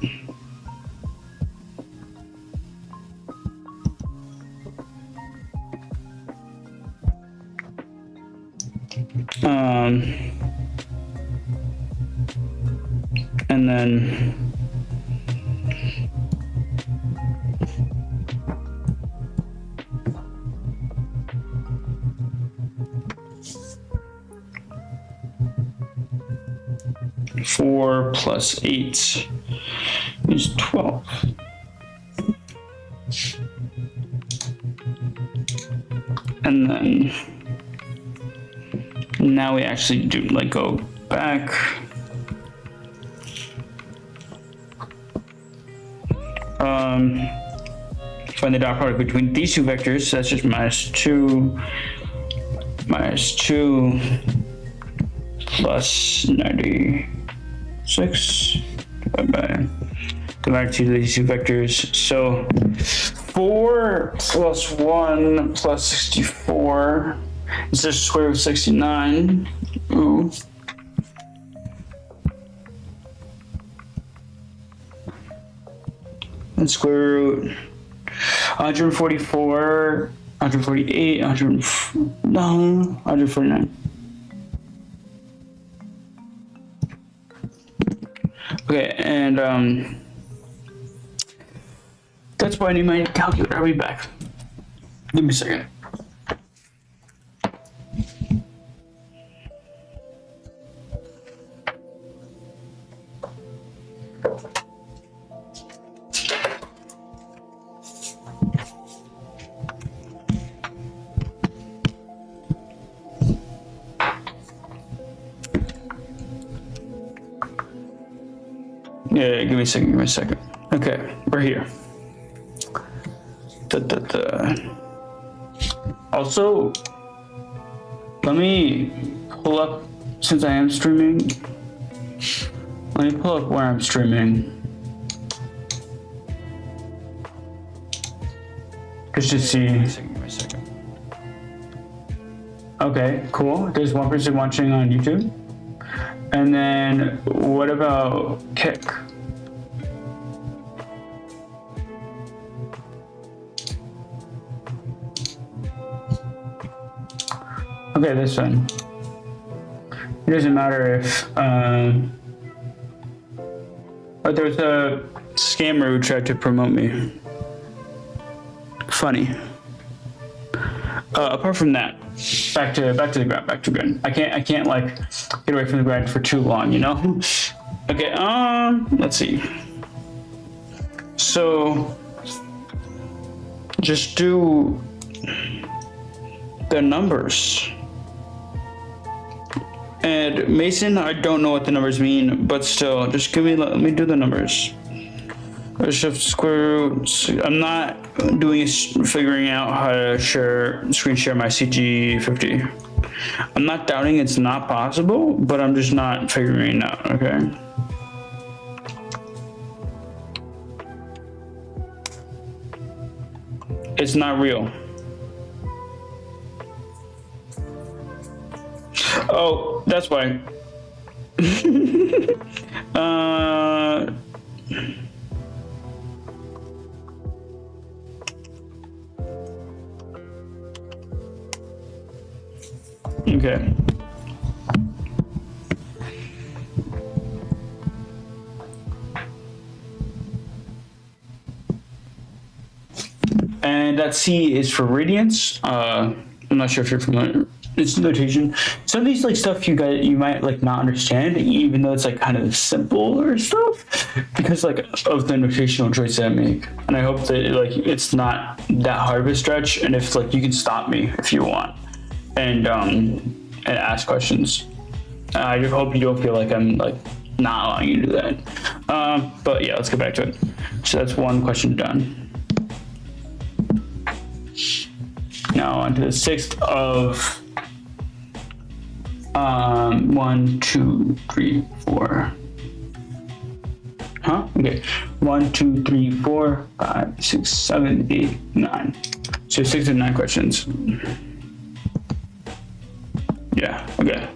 And then four plus 8 is 12. And then now we actually do like go back. Find the dot product between these two vectors. So that's just minus 2 plus 96 divided by the magnitude of these two vectors. So 4 plus 1 plus 64 is the square root of 69. Ooh. And square root 144, 148, 149. Okay, and that's why I need my calculator. I'll be back. Give me a second. Yeah, give me a second. Okay, we're here. Also, let me pull up, since I am streaming, let me pull up where I'm streaming. Just to see. Give me a second. Okay, cool. There's one person watching on YouTube. And then what about Kick? Okay, this one. It doesn't matter if, but there was a scammer who tried to promote me. Funny. Apart from that, back to the grind. I can't like get away from the grind for too long, you know? Okay, let's see. So just do the numbers. And Mason, I don't know what the numbers mean, but still, just let me do the numbers. Shift square root. I'm not figuring out how to screen share my CG50. I'm not doubting it's not possible, but I'm just not figuring it out, okay? It's not real. Oh, that's why. Okay. And that C is for radians. I'm not sure if you're familiar. It's notation. Some of these like stuff you might like not understand, even though it's like kind of simple or stuff, because like of the notational choice I make. And I hope that like it's not that hard of a stretch. And if like you can stop me if you want, and ask questions. I just hope you don't feel like I'm like not allowing you to do that. But yeah, let's get back to it. So that's one question done. Now on to the sixth of 1, 2, 3, 4. Huh? Okay. 1, 2, 3, 4, 5, 6, 7, 8, 9. So 6 of 9 questions. Yeah, okay.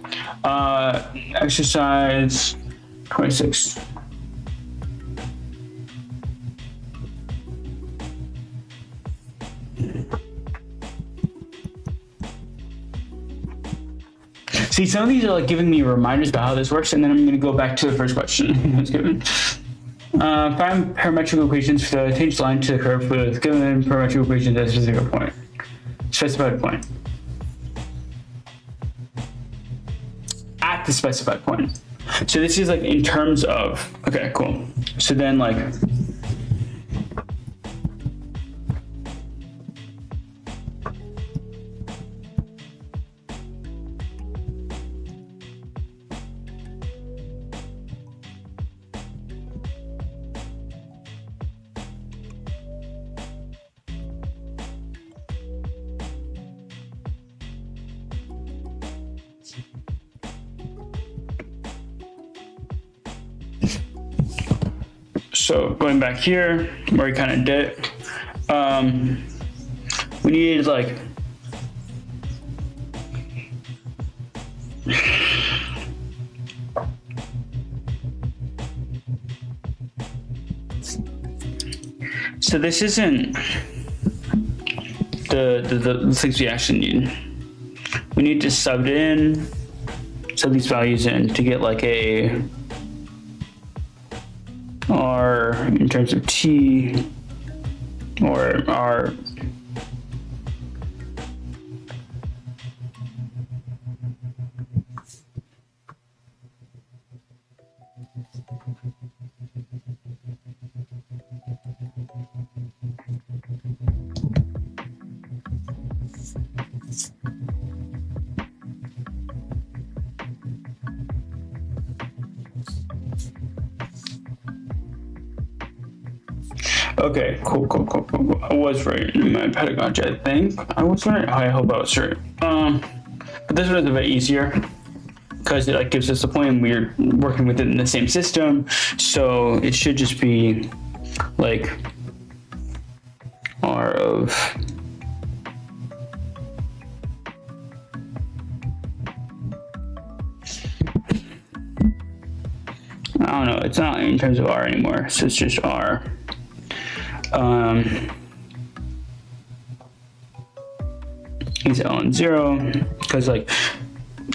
Exercise 26. See, some of these are like giving me reminders about how this works, and then I'm going to go back to the first question I was given. Find parametric equations for the tangent line to the curve with given parametric equations at a specific point. Specified point. At the specified point. So this is like in terms of, okay, cool. So then like, so going back here where we kind of did it, we needed like so this isn't the things we actually need. We need to sub these values in to get like a R in terms of T or R. Okay, cool. I was right in my pedagogy, I think. I was right. I hope I was right. But this was a bit easier because it like gives us a point and we're working within the same system. So it should just be like R of I don't know, it's not in terms of R anymore, so it's just R. Is ln 0 because like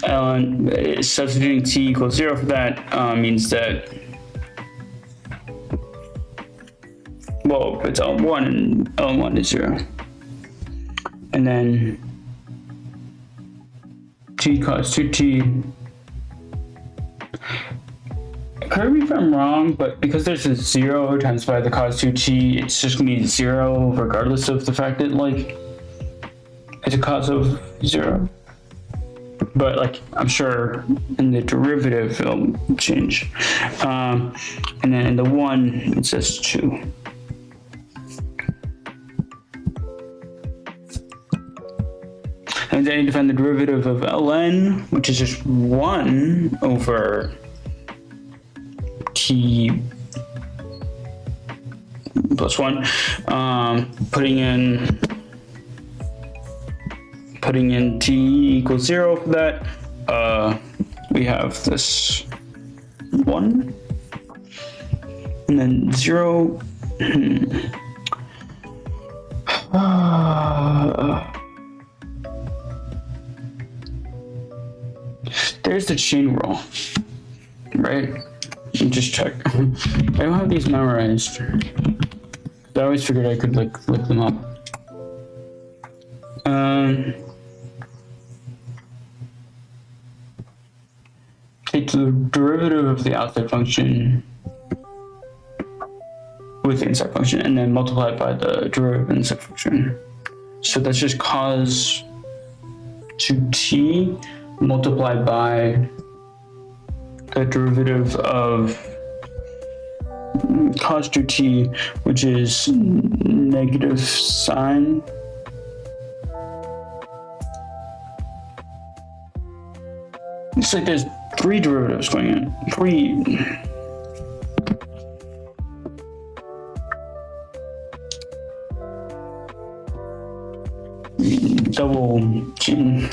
ln substituting t equals 0 for that means that well it's ln1 and ln1 is 0 and then t cos 2t. Correct me if I'm wrong, but because there's a 0 times by the cos 2t, it's just gonna be 0 regardless of the fact that like it's a cos of 0. But like I'm sure in the derivative it'll change. And then in the 1 it says 2. And then you define the derivative of ln, which is just 1 over t plus 1, putting in t equals 0 for that, we have this 1 and then 0. There's the chain rule, right? Just check. I don't have these memorized. I always figured I could like look them up. Take the derivative of the outside function with the inside function and then multiply it by the derivative of the inside function. So that's just cos 2t multiplied by the derivative of cos 2t, which is negative sine. It's like there's 3 derivatives going in. 3. Double chain.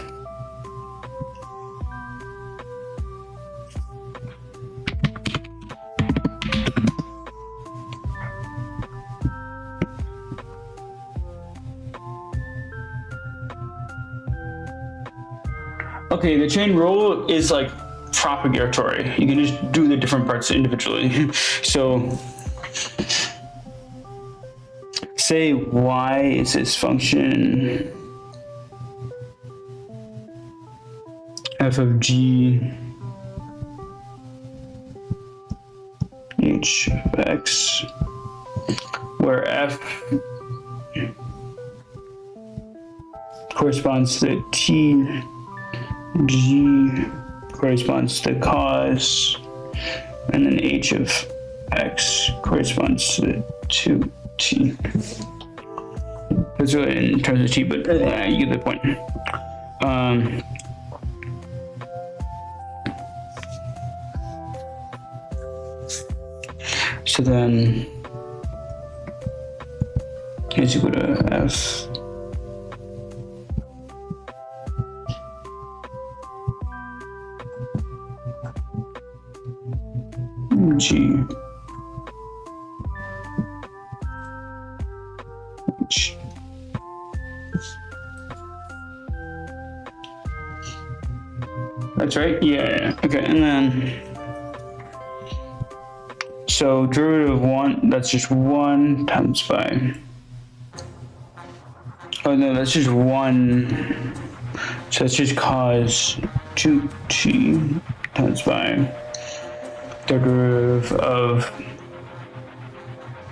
Okay, the chain rule is like propagatory. You can just do the different parts individually. So say y is this function f of g h of x, where f corresponds to t, g corresponds to cos, and then h of x corresponds to 2t. That's really in terms of t, but you get the point. So then is equal to F. G. H. That's right? Yeah. Okay, and then so derivative of 1, that's just 1 times by, oh no, that's just 1, so that's just cos 2t times by the derivative of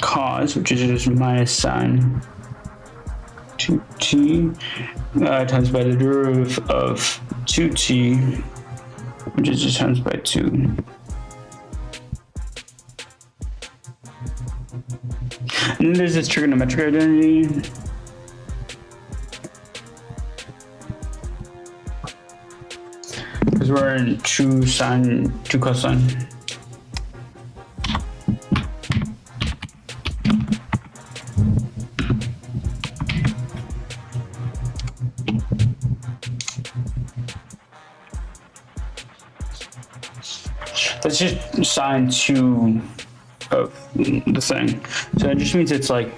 cos, which is just minus sine 2t times by the derivative of 2t, which is just times by 2. And then there's this trigonometric identity. Because we're in 2 sine, 2 cosine. That's just sine 2 of the thing. So it just means it's like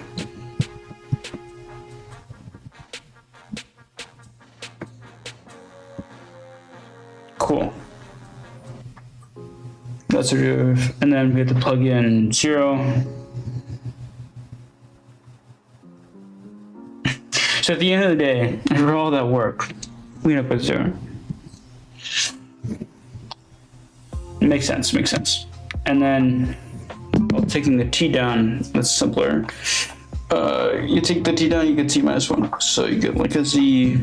cool. That's a derivative. And then we have to plug in 0. So at the end of the day, after all that work, we end up with 0. Makes sense, makes sense. And then, well, taking the t down, that's simpler. You take the t down, you get t minus 1. So you get like a z.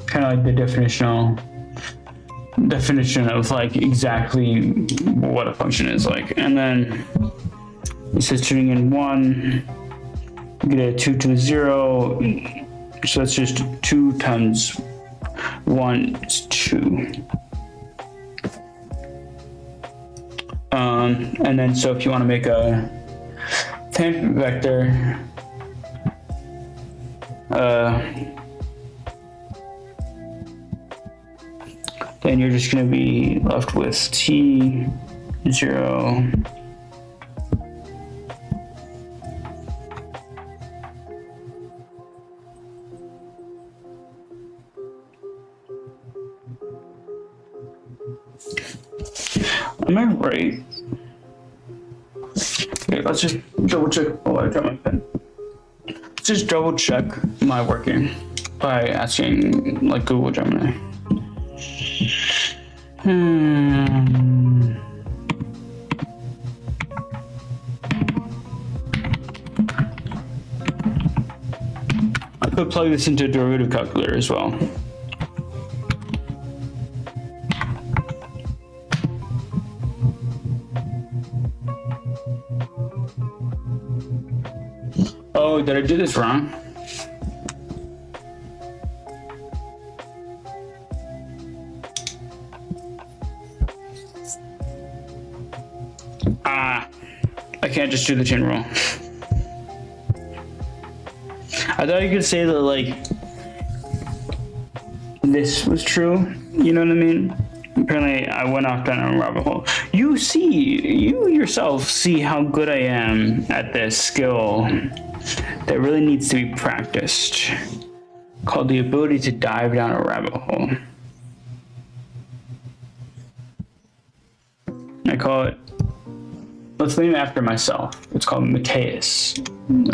Kind of like the definition of like exactly what a function is like. And then it says tuning in 1. You get a 2 to a 0, so that's just 2 times 1 is 2. And then so if you want to make a tangent vector, then you're just going to be left with t 0. Am I right? Okay, let's just double check. Oh, I got my pen. Let's just double check my working by asking like Google Gemini. I could plug this into a derivative calculator as well. Oh, did I do this wrong? I can't just do the chain rule. I thought you could say that like this was true, you know what I mean? Apparently I went off down a rabbit hole. You yourself see how good I am at this skill that really needs to be practiced, called the ability to dive down a rabbit hole. I call it, let's name it after myself. It's called Mateus. You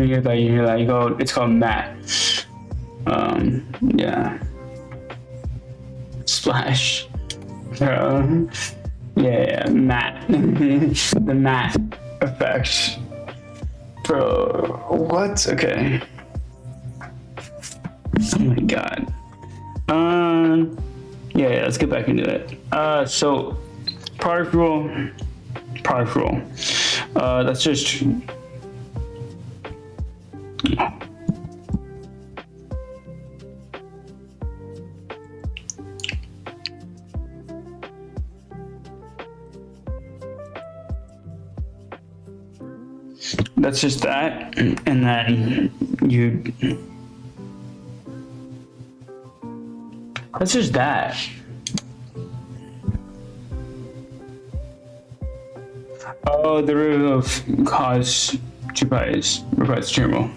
hear that, you go, it's called Matt. Yeah. Splash. Yeah, Matt. The Matt effect. Bro, what? Okay. Oh my god. Yeah, let's get back into it. So product rule. That's just That's just that, and then you. That's just that. Oh, the derivative of cos 2 pi is provides general.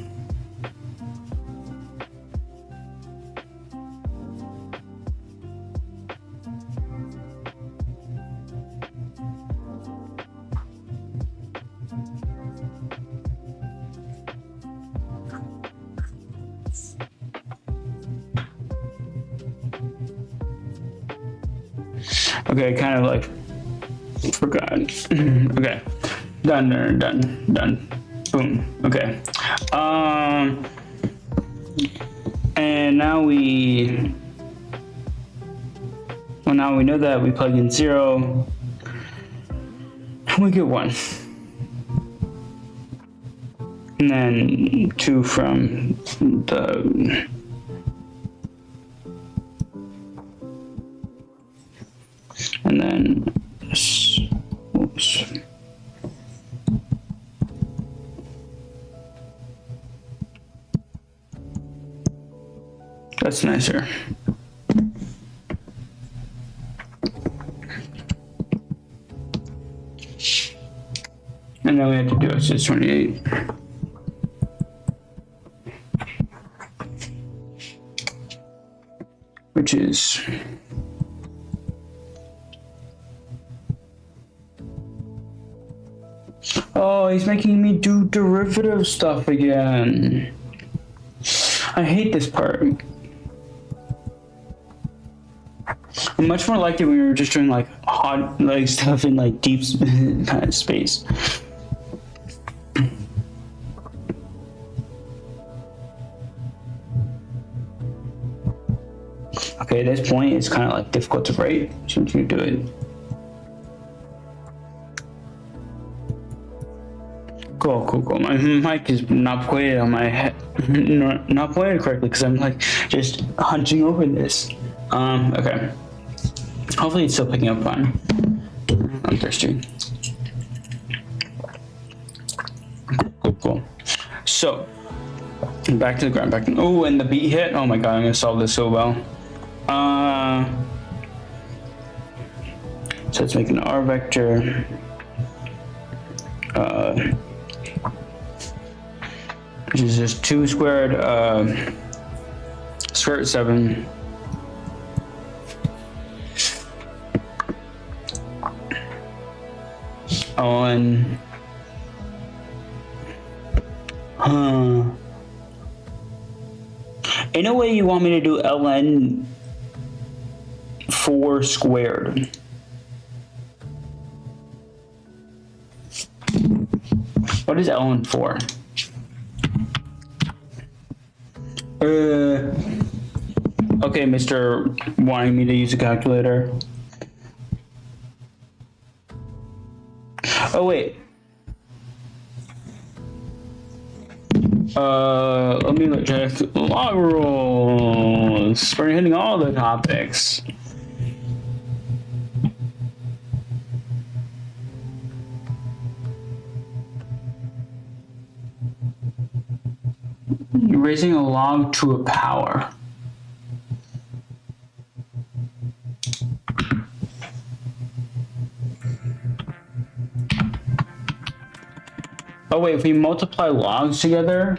Okay, kind of like forgot. Okay, done. Boom. Okay. And now we know that we plug in 0 and we get 1. And then 2 from the and then oops. That's nicer. And then we have to do SS28. Which is oh, he's making me do derivative stuff again. I hate this part. I much more liked it when we were just doing like hot like stuff in like deep space. Okay, at this point it's kind of like difficult to write since you do it. Cool. My mic is not pointed on my head, not pointed correctly because I'm like just hunching over this. Okay. Hopefully it's still picking up fine. I'm thirsty. Cool. So, back to the ground. Oh, and the beat hit. Oh my god, I'm gonna solve this so well. So let's make an R vector. Which is just 2 squared square root 7 on in a way you want me to do ln 4 squared. What is ln 4? Okay, Mr. wanting me to use a calculator. Oh wait. Let me check log rules. We're hitting all the topics. You're raising a log to a power. Oh wait, if we multiply logs together.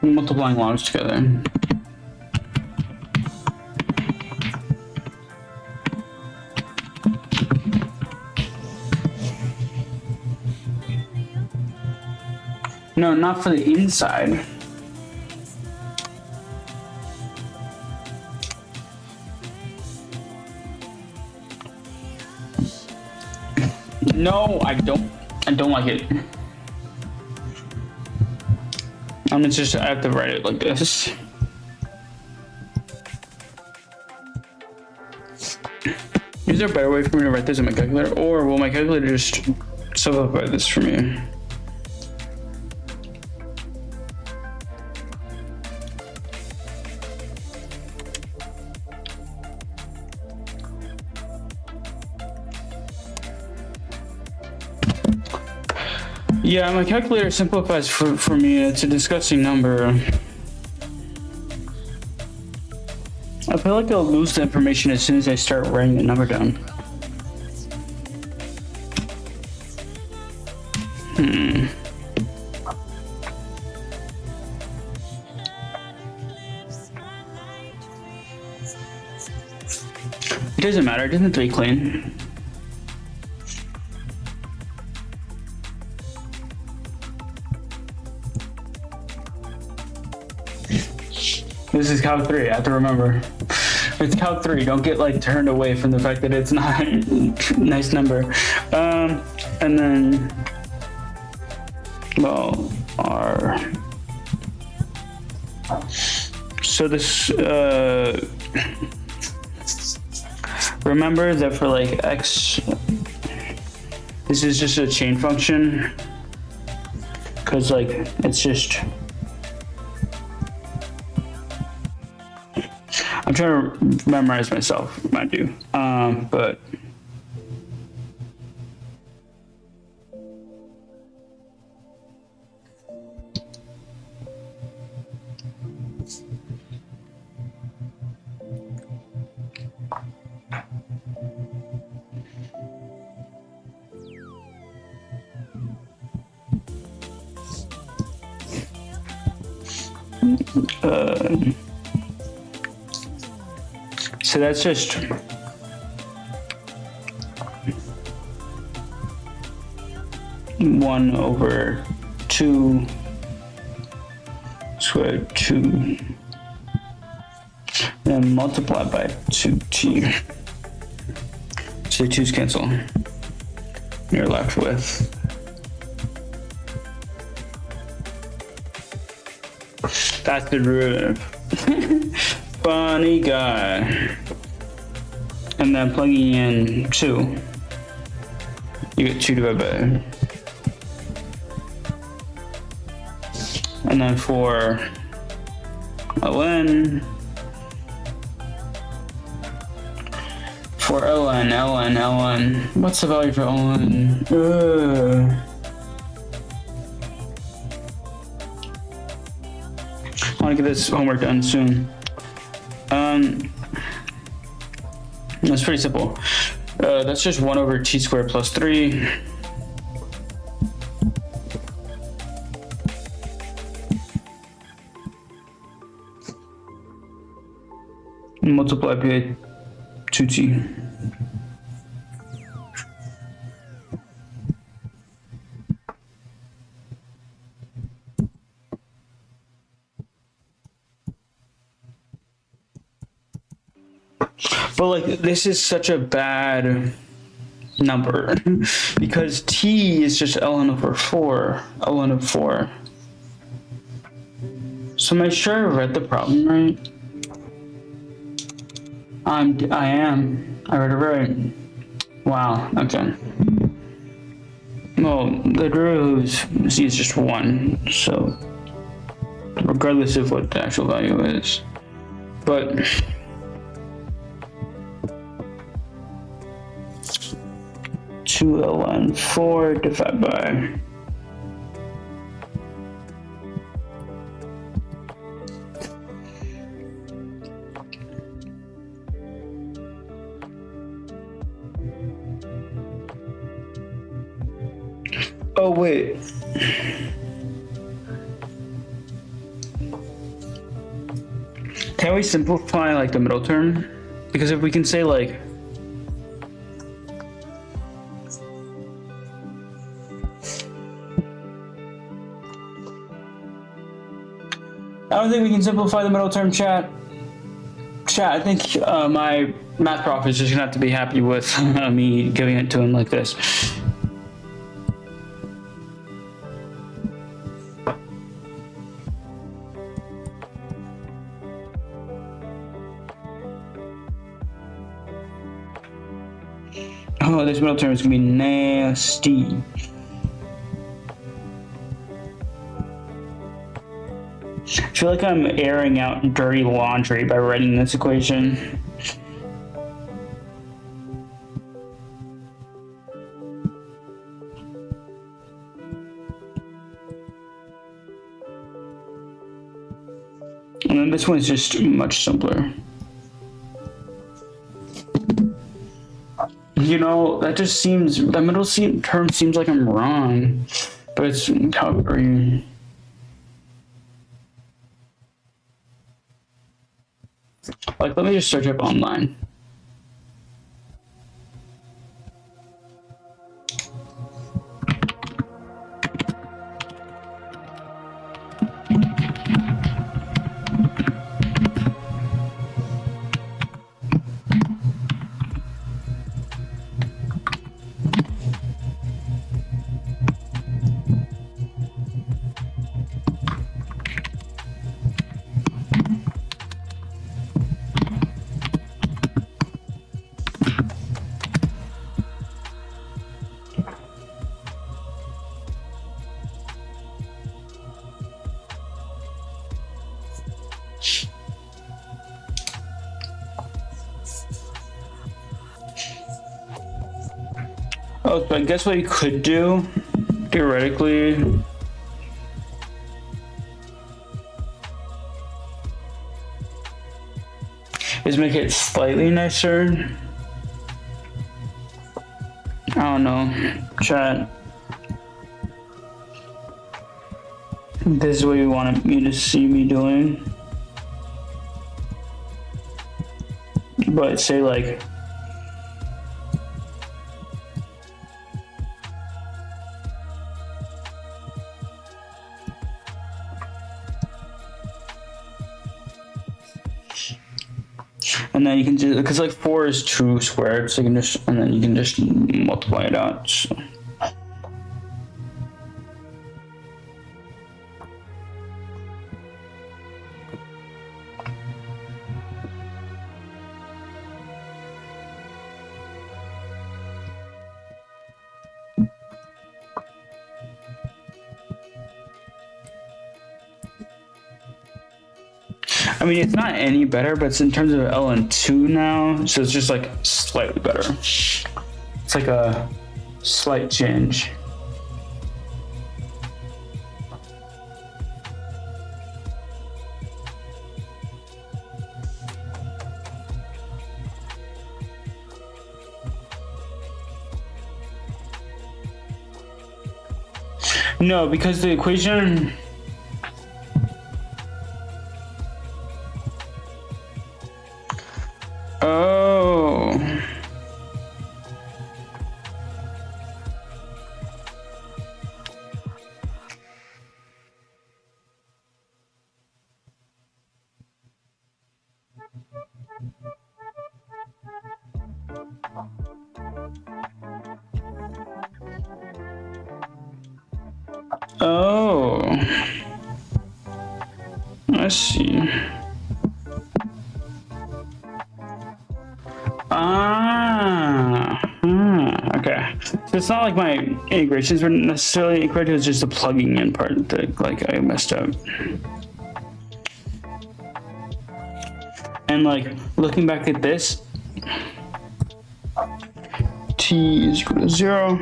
Multiplying logs together. No, not for the inside. No, I don't like it. I have to write it like this. Is there a better way for me to write this in my calculator, or will my calculator just simplify this for me? Yeah, my calculator simplifies for me. It's a disgusting number. I feel like I'll lose the information as soon as I start writing the number down. It doesn't matter, it doesn't have to be clean. This is Calc 3, I have to remember. It's Calc 3, don't get like turned away from the fact that it's not a nice number. And then, well, R. So this, remember that for like X, this is just a chain function. Cause like, it's just, I'm trying to memorize myself, mind you. But so that's just one over 2 squared 2, then multiply by 2t. So 2's cancel. You're left with that's the derivative. Funny guy. And then plugging in 2, you get 2 divided by. And then for ln, what's the value for ln? I want to get this homework done soon. That's pretty simple. That's just 1 over t squared plus 3. Multiply by 2t. But like, this is such a bad number because t is just ln over 4, ln of 4. So am I sure I read the problem right? I am. I read it right. Wow, okay. Well, the derivative of z is just 1, so regardless of what the actual value is. But two ln 4 divided by oh wait. Can we simplify like the middle term? Because if we can say like I don't think we can simplify the middle term, chat. I think my math prof is just gonna have to be happy with me giving it to him like this. Oh, this middle term is gonna be nasty. I feel like I'm airing out dirty laundry by writing this equation. And then this one's just much simpler. You know, that just seems, that middle term seems like I'm wrong, but it's Calgary. Like, let me just search up online. Oh, but I guess what you could do, theoretically, is make it slightly nicer. I don't know, chat. This is what you wanted me to see me doing. But say like, and then you can just, because like 4 is 2 squared, so you can just, and then you can just multiply it out. So. I mean, it's not any better, but it's in terms of ln2 now, so it's just like slightly better. It's like a slight change. No, because the equation. Oh, I see. Okay. So it's not like my integrations were necessarily incorrect, it was just the plugging in part that like I messed up. And like looking back at this, t is equal to 0.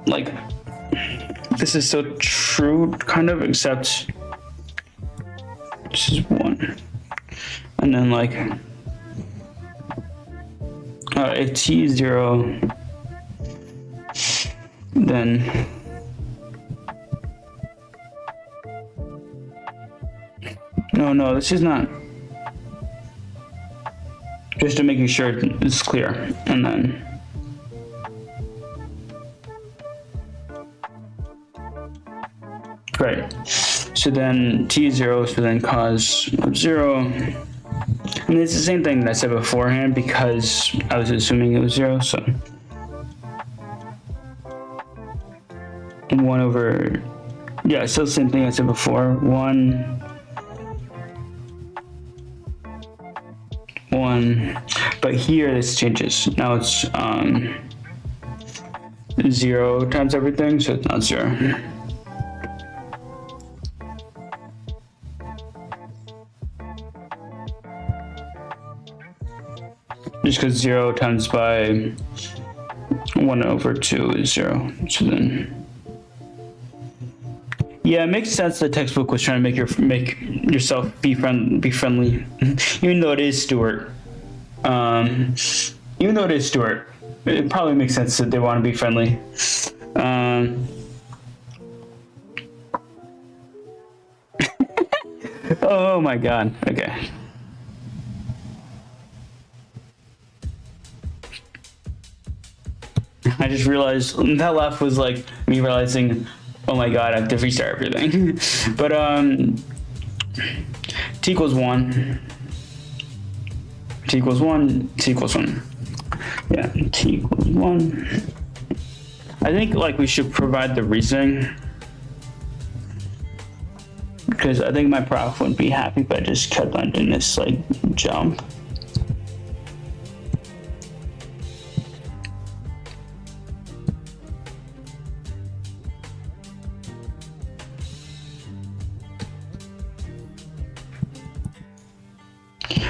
Like this is still true, kind of, except this is 1, and then like if t is 0, then no, this is not. Just to making sure it's clear, and then. Right. So then t is 0, so then cos of 0. And it's the same thing that I said beforehand because I was assuming it was 0, so 1 over, yeah, still the same thing I said before. 1, but here this changes. Now it's 0 times everything, so it's not 0. Just because 0 times by 1 over 2 is 0. So then Yeah, it makes sense. The textbook was trying to make yourself be friendly, even though it is Stuart. Um, Even though it is Stuart, it probably makes sense that they want to be friendly. Um, oh my god. Okay. I just realized that laugh was like me realizing, oh my god, I have to restart everything. But t equals 1. T equals 1. T equals 1. Yeah, t equals 1. I think like we should provide the reasoning, because I think my prof wouldn't be happy if I just kept on doing this like jump.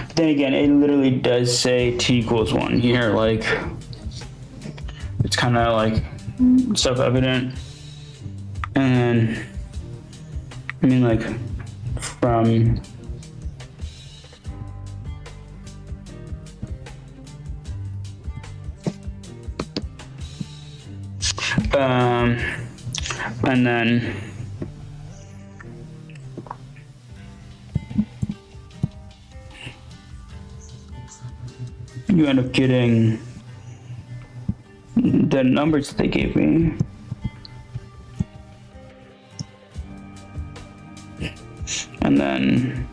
But then again, it literally does say t equals 1 here. Like, it's kind of like self-evident. And I mean, like, from and then you end up getting the numbers that they gave me. And then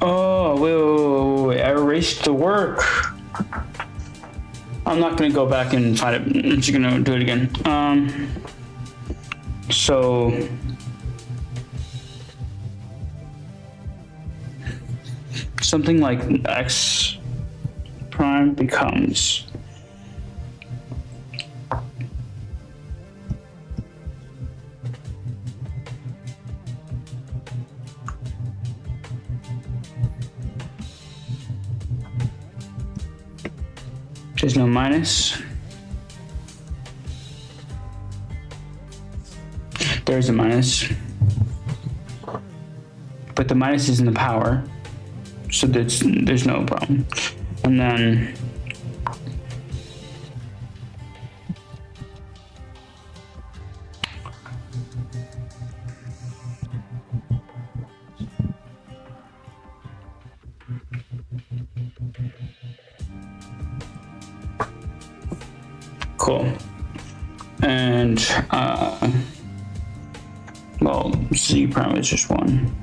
oh, wait, I erased the work. I'm not gonna go back and find it. I'm just gonna do it again. So something like x prime becomes there's no minus. There's a minus, but the minus is in the power, so there's no problem. And then cool. And well, z prime is just 1.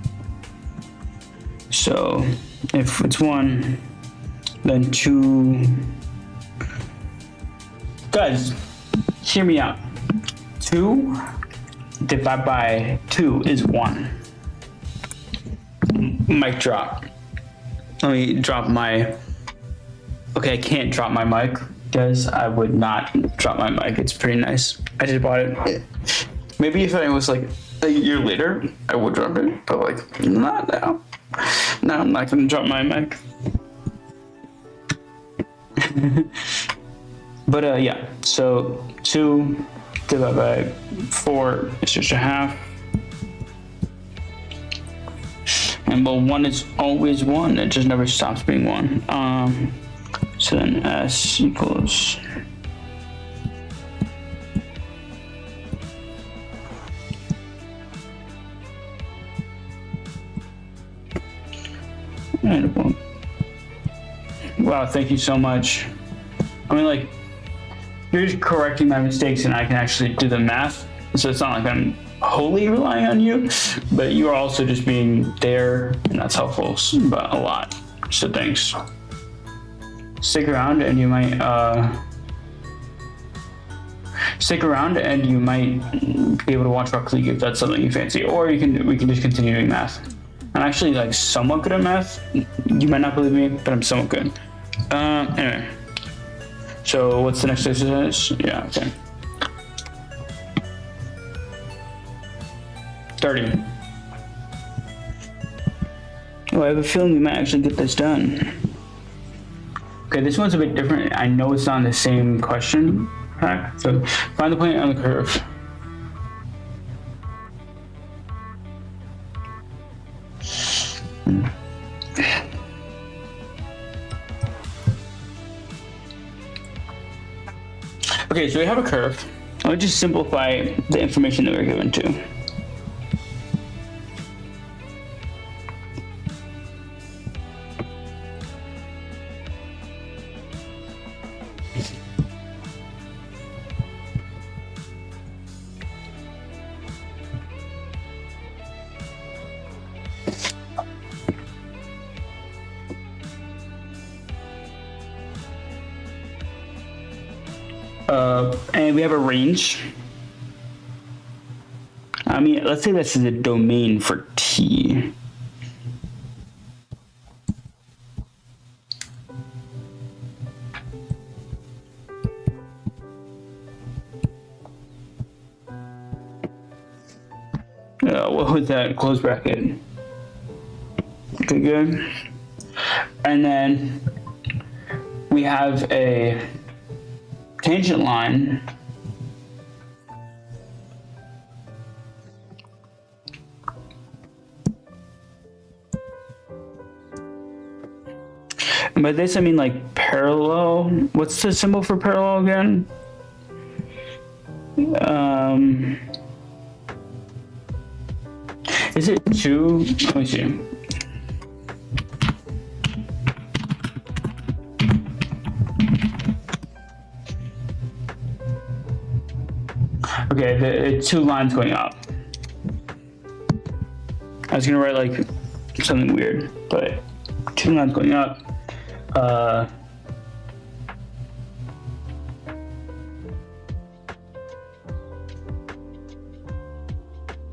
So if it's 1, then 2. Guys, hear me out. 2 divided by 2 is 1. Mic drop. Let me drop my. Okay, I can't drop my mic, guys. I would not drop my mic. It's pretty nice. I just bought it. Maybe if it was like a year later, I would drop it, but like not now. Now I'm not gonna drop my mic. But yeah, so 2 divided by 4 is just a half. And well, 1 is always 1. It just never stops being 1. So then s equals and 1. Wow, thank you so much. I mean, like, you're just correcting my mistakes and I can actually do the math. So it's not like I'm wholly relying on you, but you are also just being there, and that's helpful, but a lot. So thanks. Stick around and you might be able to watch Rocket League if that's something you fancy, or we can just continue doing math. I'm actually like somewhat good at math. You might not believe me, but I'm somewhat good. Anyway, so what's the next exercise? Yeah, okay. 30. Oh, I have a feeling we might actually get this done. Okay, this one's a bit different. I know it's not the same question pack. So find the point on the curve. Okay, so we have a curve. Let's just simplify the information that we're given to. And we have a range. I mean, let's say this is a domain for t. What was that? Close bracket. Okay, good. And then we have a tangent line and by this I mean like parallel. What's the symbol for parallel again? Is it 2? Let me see. Okay, the 2 lines going up. I was gonna write like something weird, but 2 lines going up.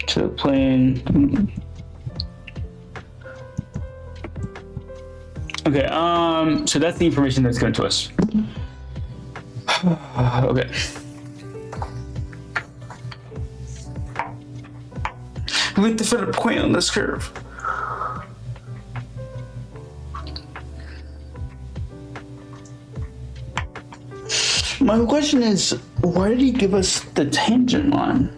To the plane. Okay, so that's the information that's given to us. Okay. We have to fit a point on this curve. My question is, why did he give us the tangent line?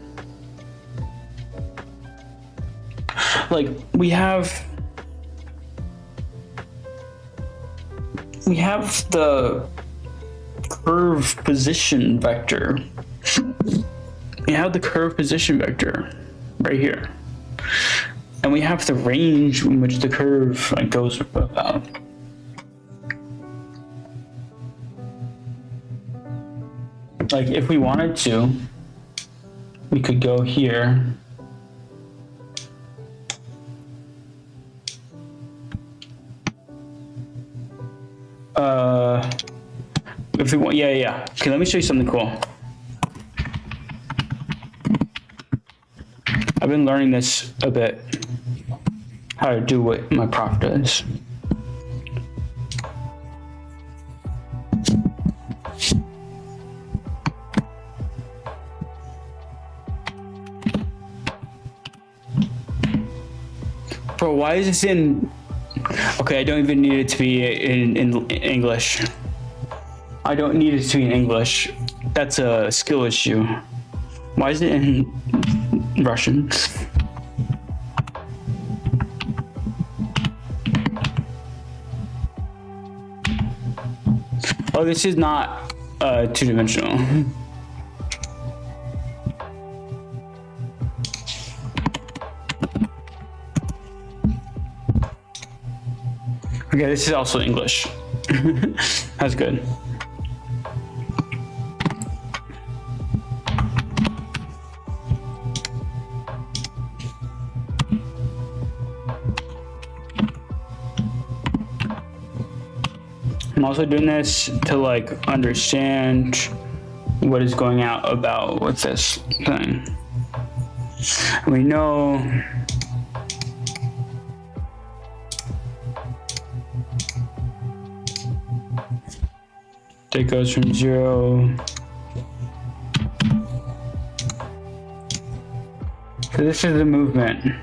Like, we have the curve position vector. We have the curve position vector right here. And we have the range in which the curve goes about. Like, if we wanted to, we could go here. If we want, yeah. Okay, let me show you something cool. I've been learning this a bit, how to do what my prof does. Bro, why is this in... Okay, I don't even need it to be in English. I don't need it to be in English. That's a skill issue. Why is it in Russian? Oh, this is not two-dimensional. Okay, this is also English. That's good. I'm also doing this to like understand what is going out about with this thing. We know it goes from 0. So this is the movement.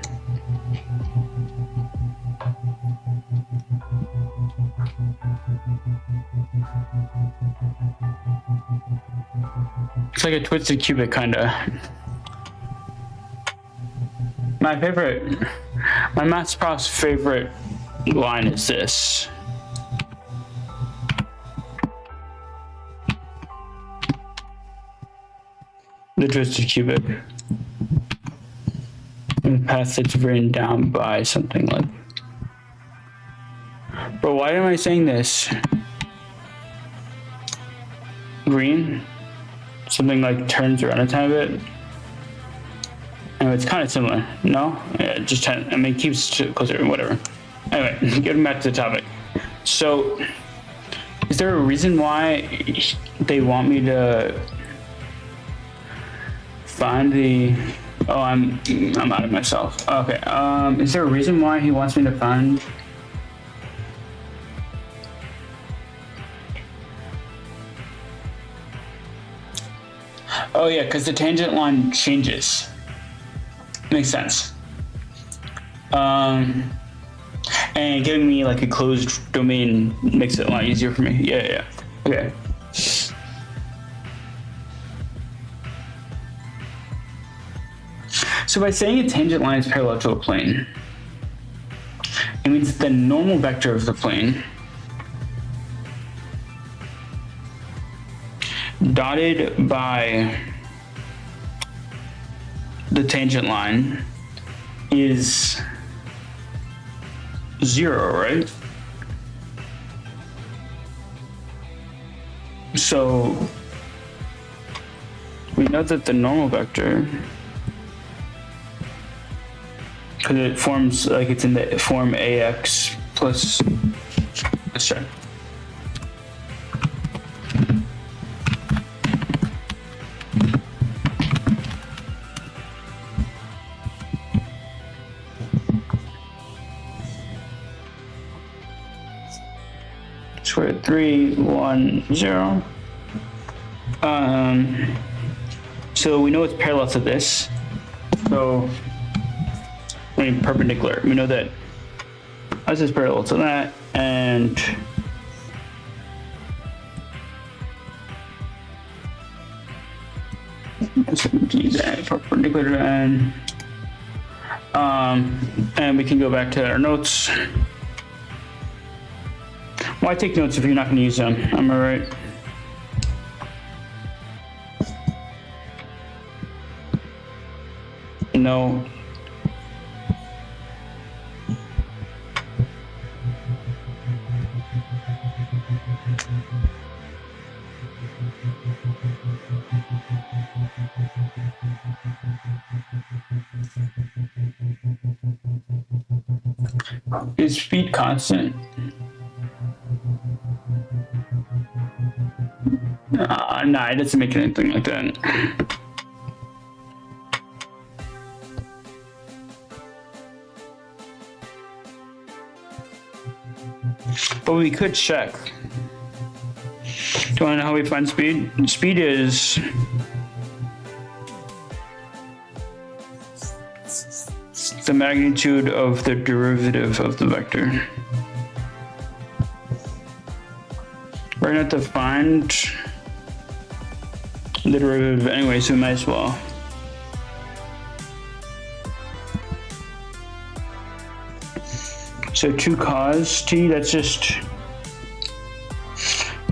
It's like a twisted cubic, kinda. My maths prof's favorite line is this. The twisted cubic. And path that's written down by something like. But why am I saying this? Green? Something like turns around a tiny bit. And it's kind of similar, no? Yeah, just it keeps closer, whatever. Anyway, getting back to the topic. So, is there a reason why they want me to find the? Oh, I'm out of myself. Okay. Is there a reason why he wants me to find? Oh yeah, because the tangent line changes. Makes sense. And giving me like a closed domain makes it a lot easier for me. Yeah. Okay. So by saying a tangent line is parallel to a plane, it means that the normal vector of the plane dotted by the tangent line is 0, right? So we know that the normal vector, because it forms like it's in the form ax plus, let's check. Square 3, 1, 0. So we know it's parallel to this. So perpendicular. We know that this is parallel to that, and let's do that perpendicular, and we can go back to our notes. Why take notes if you're not going to use them? Am I right? No. Is speed constant? Nah, it doesn't make anything like that. But we could check. Do you want to know how we find speed? Speed is the magnitude of the derivative of the vector. We're going to have to find the derivative anyway, so we might as well. So 2 cos t, that's just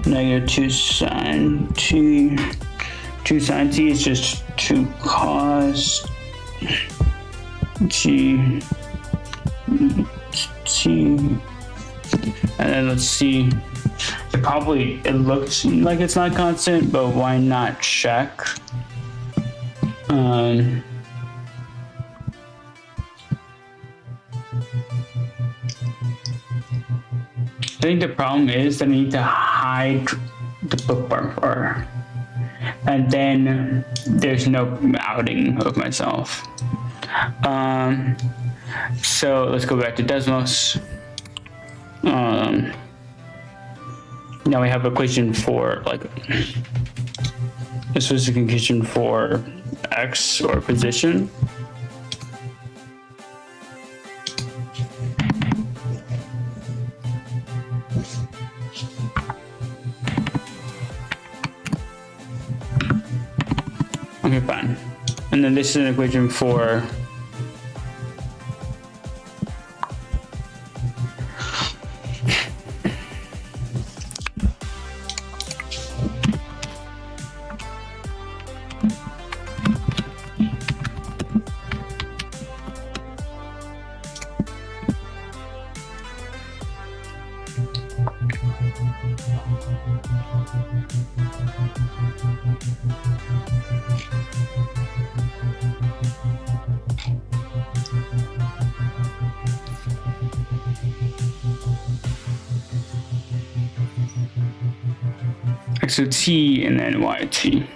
negative 2 sine t. 2 sine t is just 2 cos t. And then let's see. It looks like it's not constant, but why not check? I think the problem is that I need to hide the bookmark bar, and then there's no outing of myself. So let's go back to Desmos. Now we have equation for, like, this was a equation for x or position. Okay, fine. And then this is an equation for XOT and then YT.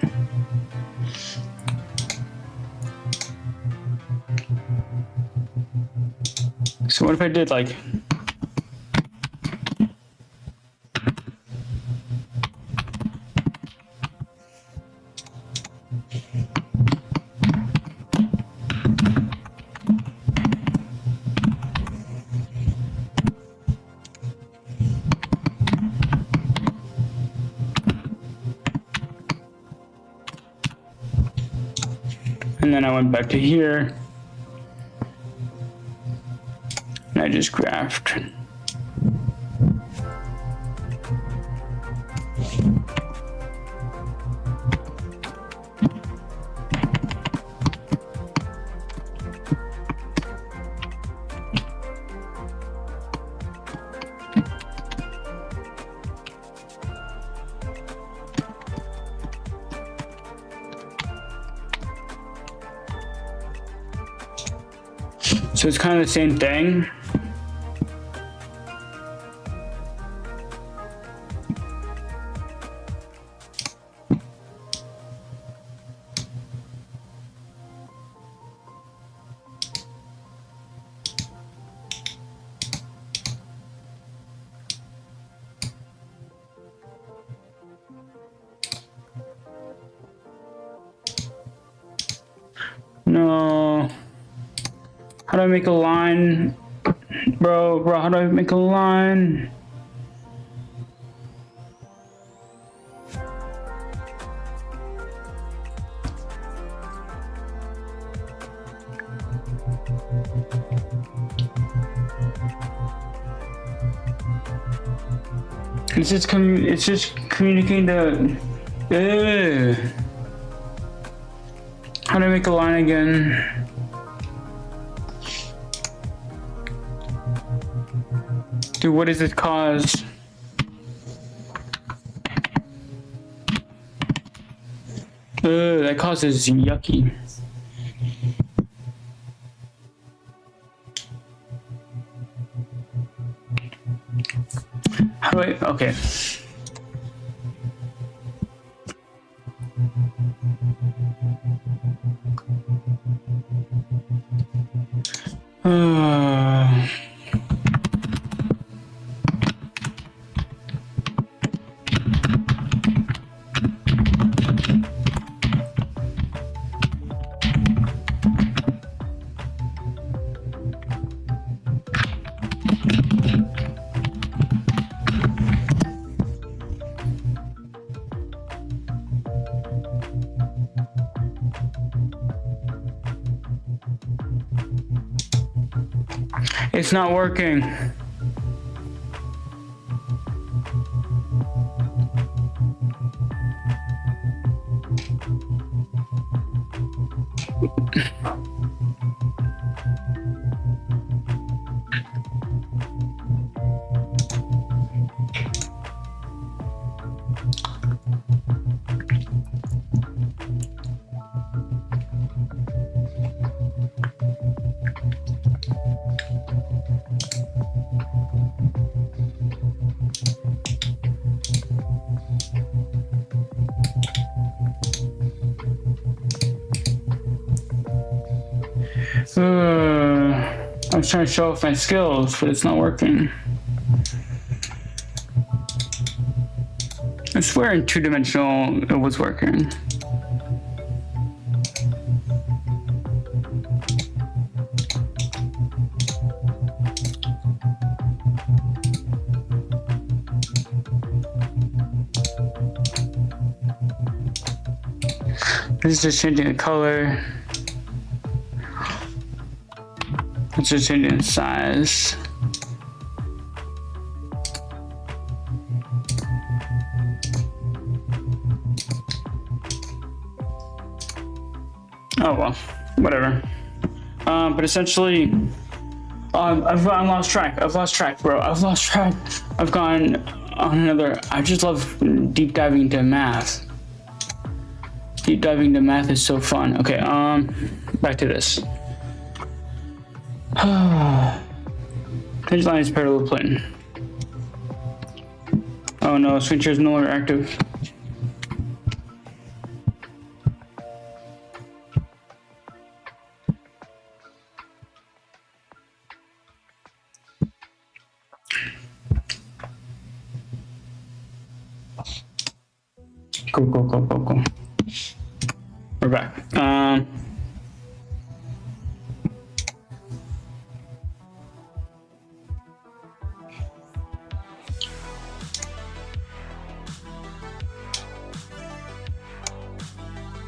So what if I did like and then I went back to here and I just graphed. So it's kind of the same thing. No. How do I make a line? Bro, how do I make a line? It's just communicating the. How do I make a line again? Dude, what does it cause? That causes yucky. How do I? Okay. It's not working. I was trying to show off my skills, but it's not working. I swear in two-dimensional it was working. It's just changing the color. It's just changing the size. Oh well, whatever. But essentially, I've lost track. Bro. I've lost track. I've gone on another. I just love deep diving into math. Deep diving into math is so fun. Okay, back to this. Hinge line is parallel plane. Oh no, screen share is no longer active. Cool. We're back.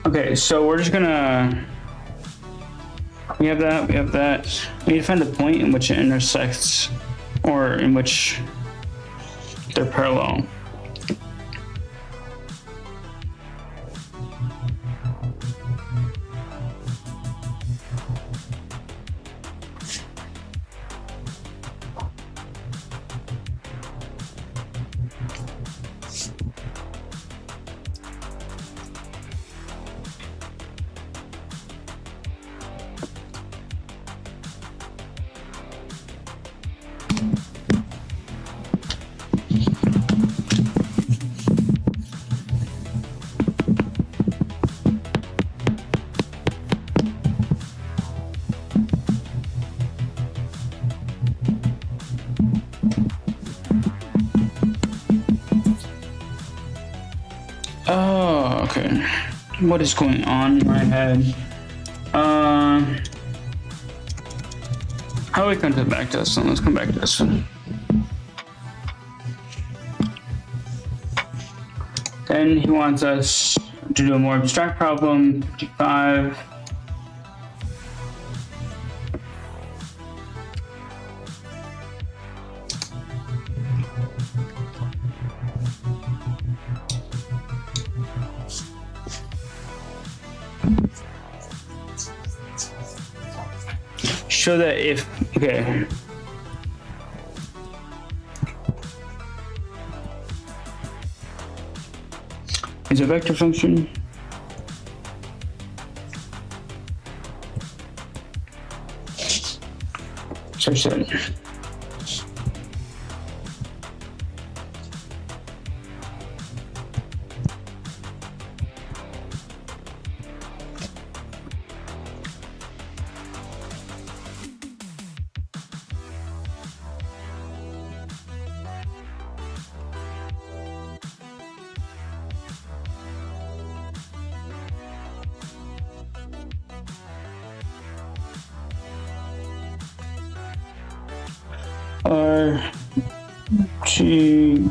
Okay, so we're just gonna. We have that. We need to find the point in which it intersects, or in which they're parallel. Oh, okay. What is going on in my head? How do we come back to this one? Let's come back to this one. Then he wants us to do a more abstract problem, 55. Show that if, okay. Is a vector function. Such that. G.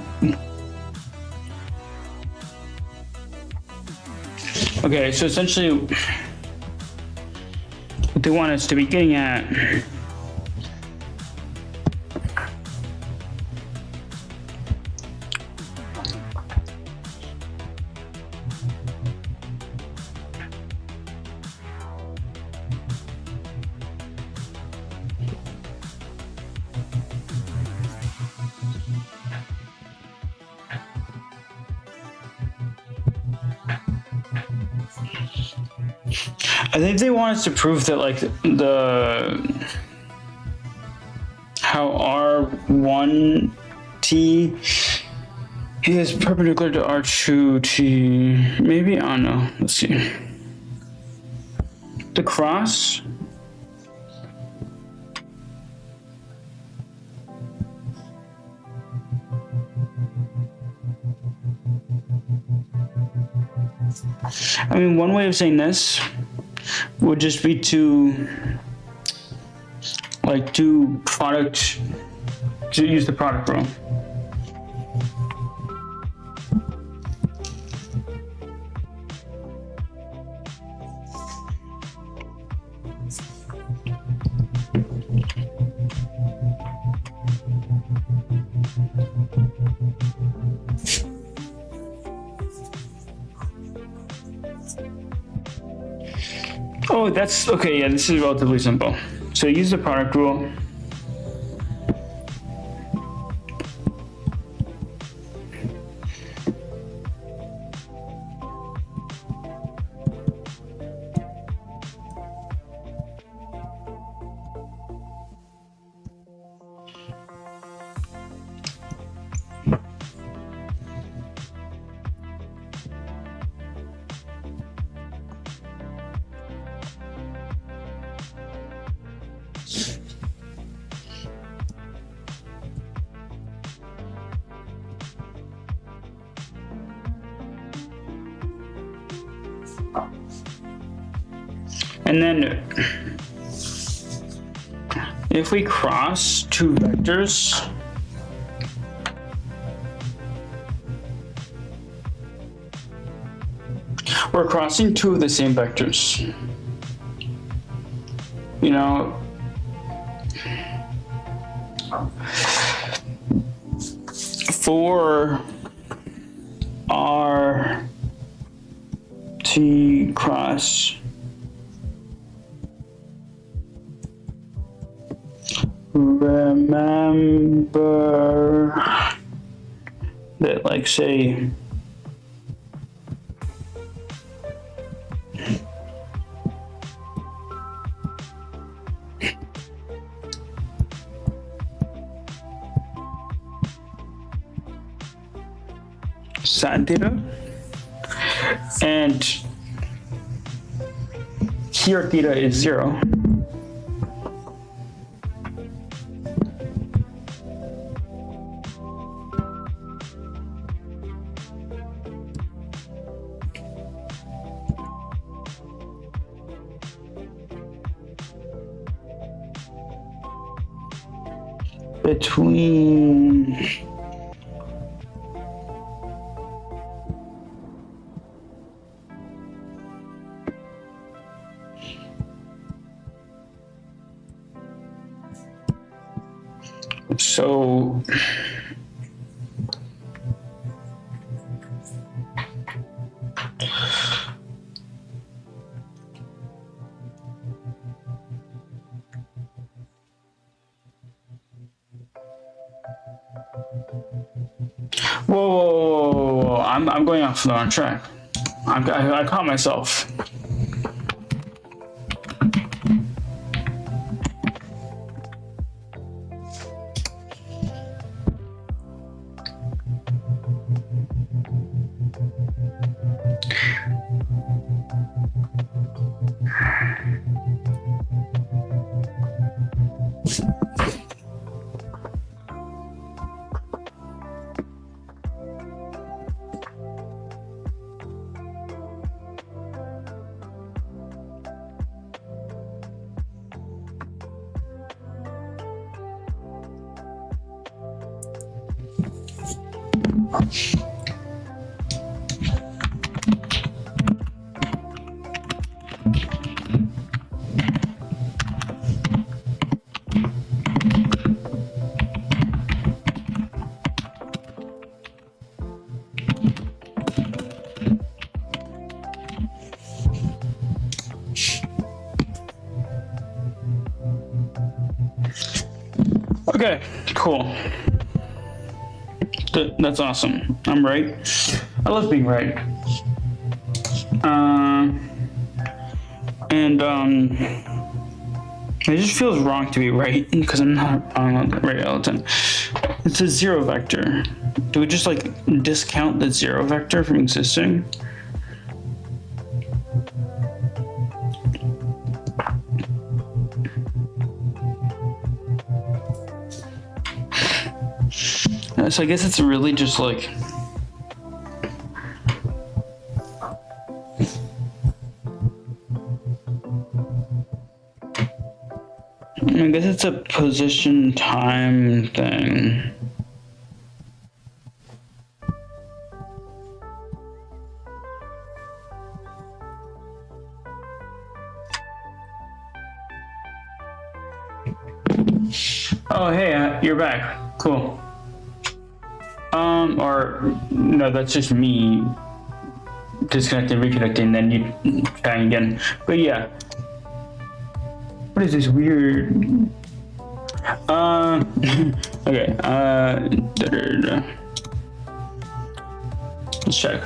Okay, so essentially what they want us to be getting at I think they want us to prove that like how R1T is perpendicular to R2T. Maybe, I don't know. Let's see. The cross. I mean, one way of saying this would just be to like do product, to use the product rule. Oh, that's okay. Yeah, this is relatively simple. So use the product rule. And then if we cross two vectors, we're crossing two of the same vectors. You know, for R T cross remember that, like, say sin theta, and here theta is 0. Between so whoa, I'm going off the wrong track. I caught myself. Okay, cool. That's awesome. I'm right. I love being right. It just feels wrong to be right because I'm not right all the time. It's a zero vector. Do we just like discount the zero vector from existing? So I guess it's really just like I guess it's a position time thing. Oh, hey, you're back. Cool. Or no, that's just me disconnecting, reconnecting, then you trying again. But yeah. What is this weird? Okay. Let's check.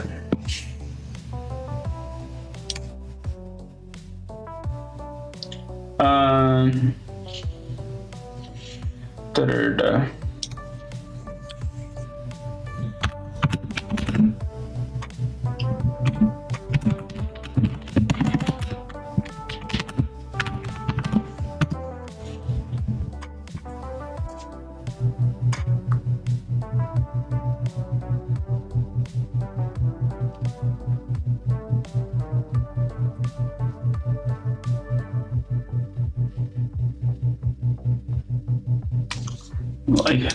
Like,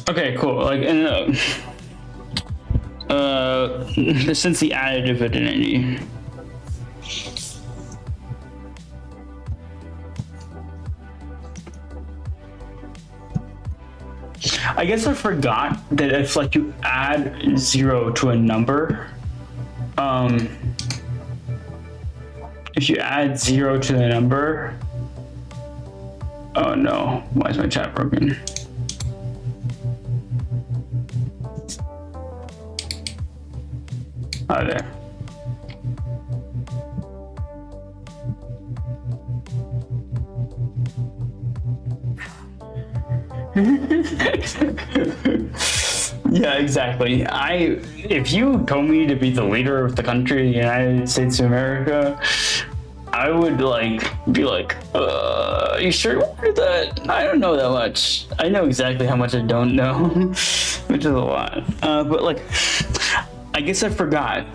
okay, cool. Like, and since the additive identity. I guess I forgot that if like you add 0 to a number, if you add 0 to the number, oh no, why is my chat broken? Oh, there. Yeah, exactly. If you told me to be the leader of the country, the United States of America, I would be like, you sure you want to do that? I don't know that much. I know exactly how much I don't know, which is a lot. But like, I guess I forgot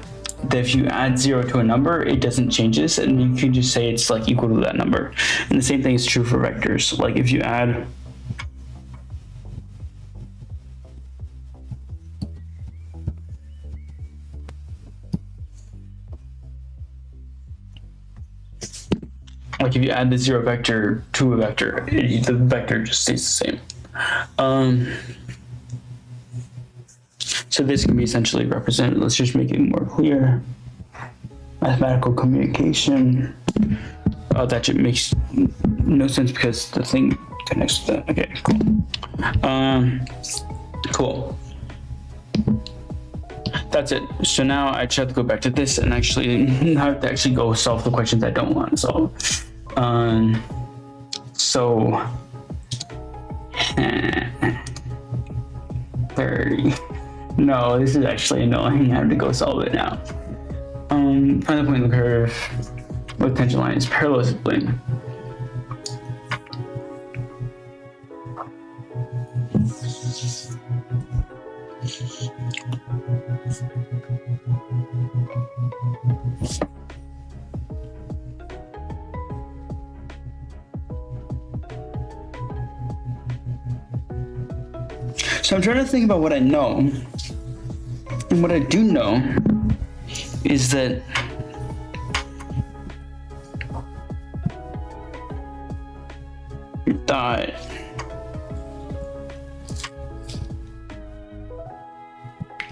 that if you add 0 to a number, it doesn't change this, and you can just say it's like equal to that number. And the same thing is true for vectors. Like if you add the 0 vector to a vector, the vector just stays the same. So this can be essentially represented. Let's just make it more clear. Mathematical communication. Oh, that just makes no sense because the thing connects to that. Okay, cool. Cool. That's it. So now I just have to go back to this and actually have to actually go solve the questions I don't want to solve. So 30. No, this is actually annoying. I have to go solve it now. Find the point of the curve with tangent line is parallel sibling. So I'm trying to think about what I know. And what I do know is that dot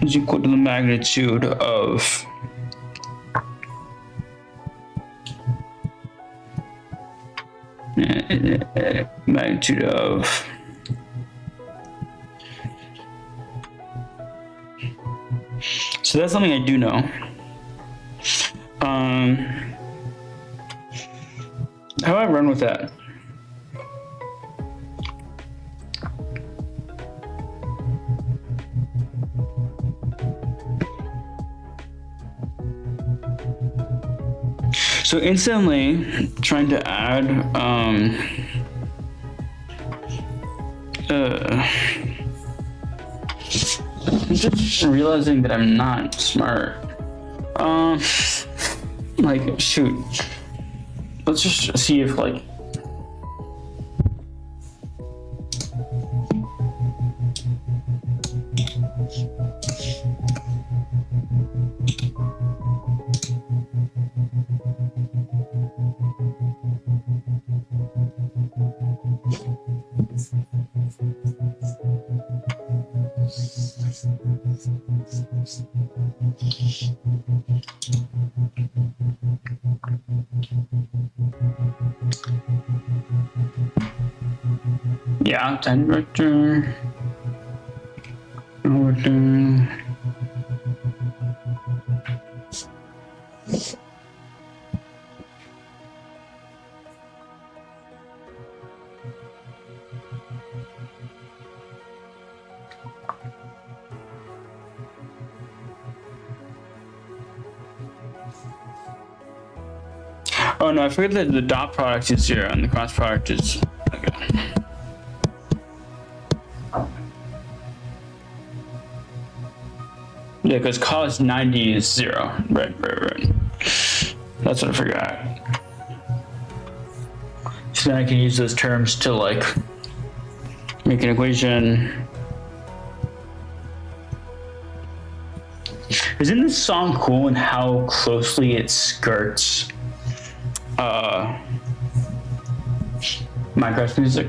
is equal to the magnitude of so that's something I do know. How do I run with that? So instantly trying to add I'm just realizing that I'm not smart. Like shoot. Let's just see if like Yeah, time director. We're doing. Oh no, I forget that the dot product is 0 and the cross product is. Okay. Yeah, because cos 90 is 0. Right. That's what I forgot. So then I can use those terms to like make an equation. Isn't this song cool in how closely it skirts Minecraft music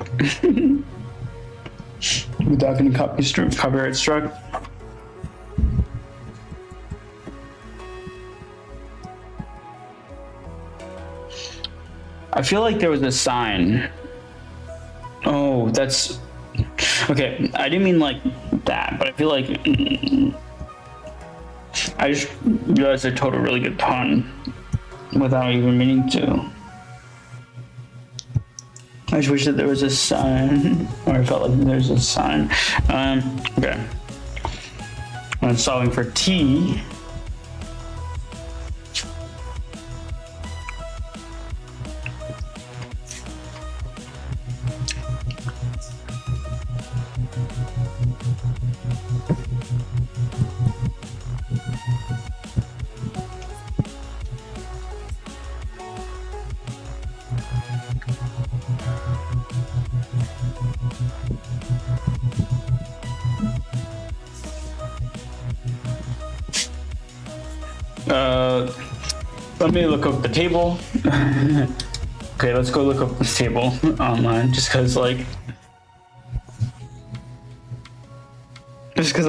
without getting copyright struck? I feel like there was a sign. Oh, that's okay. I didn't mean like that, but I feel like I just realized I told a really good pun without even meaning to. I just wish that there was a sign, or I felt like there's a sign. Okay. I'm solving for t. Let me look up the table. Okay, let's go look up this table online, just because I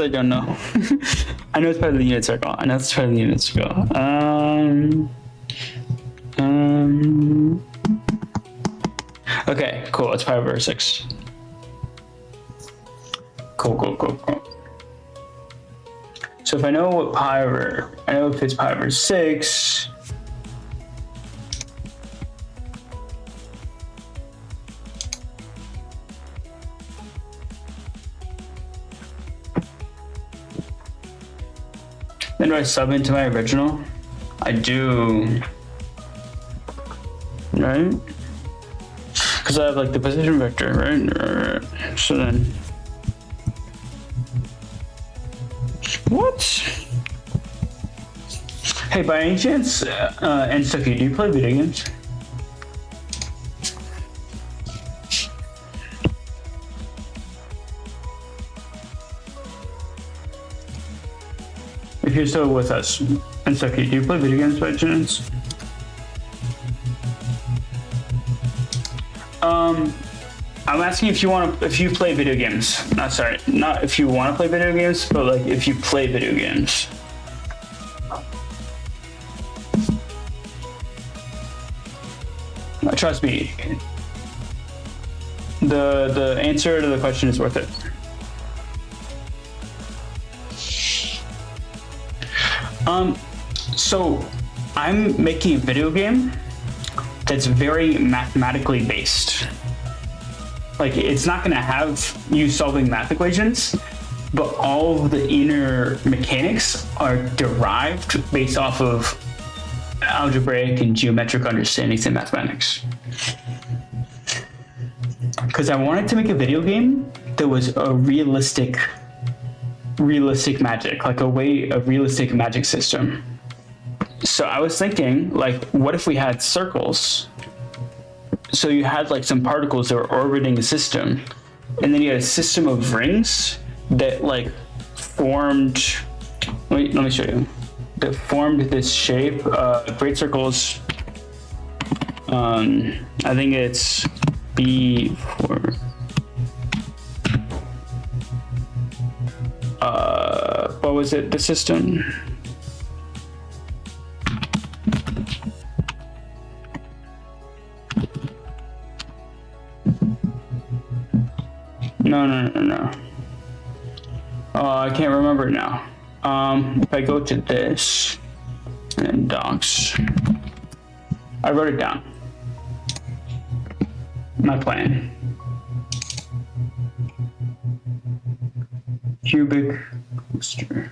don't know. I know it's part of the unit circle. Okay, cool. It's pi over 6. Cool. So if I know what I know if it's pi over 6. Then do I sub into my original? I do. Right? Because I have like the position vector, right? So then. What? Hey, by any chance, Enstucky, do you play video games? If you're still with us, Enstucky, do you play video games by chance? I'm asking if you play video games. Not if you want to play video games, but like if you play video games. Trust me, the answer to the question is worth it. So I'm making a video game that's very mathematically based. Like, it's not going to have you solving math equations, but all of the inner mechanics are derived based off of algebraic and geometric understandings in mathematics. Because I wanted to make a video game that was a realistic magic, like a realistic magic system. So I was thinking, like, what if we had circles? So you had like some particles that were orbiting a system, and then you had a system of rings that like formed. Wait, let me show you. That formed this shape. Great circles. I think it's B4. What was it? The system. No. I can't remember it now. If I go to this and then docs, I wrote it down. My plan. Cubic cluster.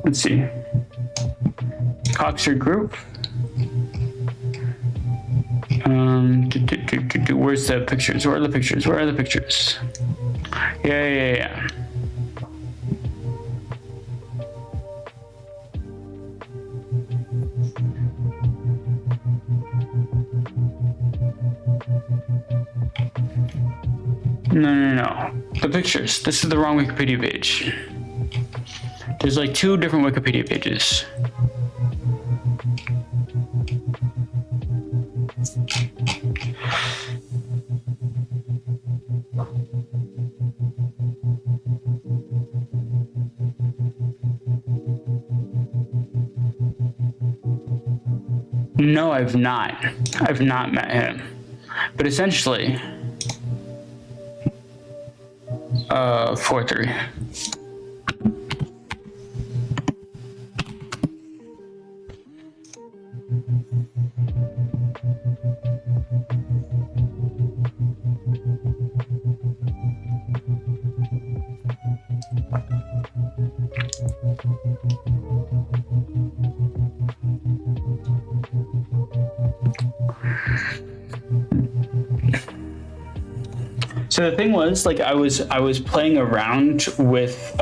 Let's see. Coxer group. Where's the pictures? Where are the pictures? Where are the pictures? Yeah. No. The pictures. This is the wrong Wikipedia page. There's like 2 different Wikipedia pages. No, I've not. I've not met him. But essentially, 4-3. So the thing was, like, I was playing around with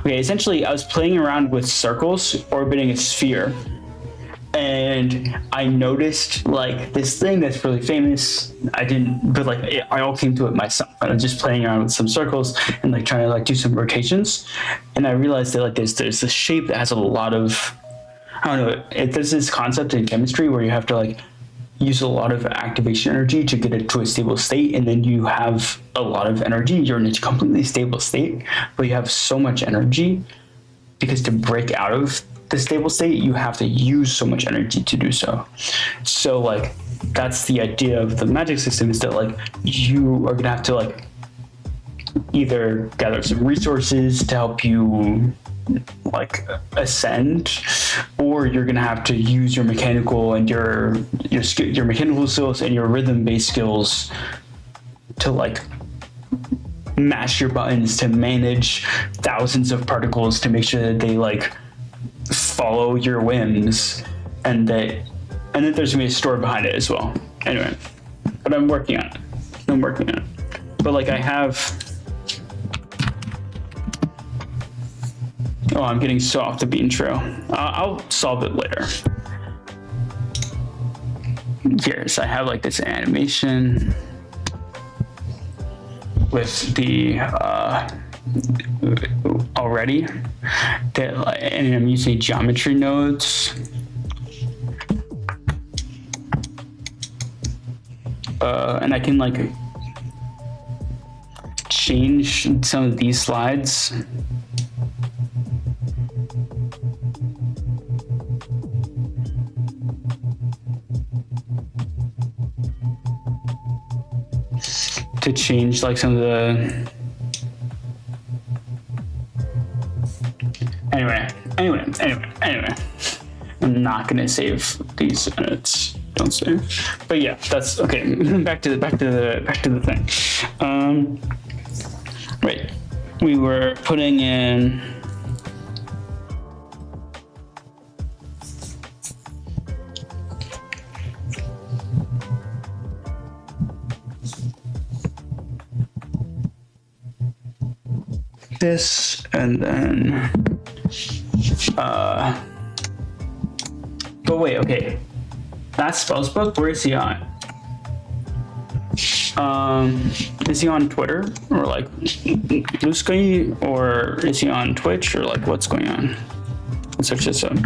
Okay, essentially I was playing around with circles orbiting a sphere. And I noticed like this thing that's really famous. I all came to it myself. I was just playing around with some circles and like trying to like do some rotations. And I realized that like there's this shape that has a lot of, I don't know, there's this concept in chemistry where you have to like use a lot of activation energy to get it to a stable state, and then you have a lot of energy. You're in a completely stable state, but you have so much energy because to break out of the stable state, you have to use so much energy to do so. So like that's the idea of the magic system, is that like you are gonna have to like either gather some resources to help you like ascend, or you're gonna have to use your mechanical and your mechanical skills and your rhythm-based skills to like mash your buttons to manage thousands of particles to make sure that they like follow your whims, and that there's gonna be a story behind it as well. Anyway, but I'm working on it. But like I have. Oh, I'm getting so off the beaten trail. I'll solve it later. Yes, I have like this animation with the already that, and I'm using geometry nodes. And I can like change some of these slides. To change like some of the anyway, I'm not gonna save these minutes. Don't save. But yeah, that's okay. Back to the thing. Right, we were putting in. this, and then but wait, okay, that's Spells Book. Where is he on? Is he on Twitter or like Blue Sky, or is he on Twitch, or like what's going on? Let's search this up.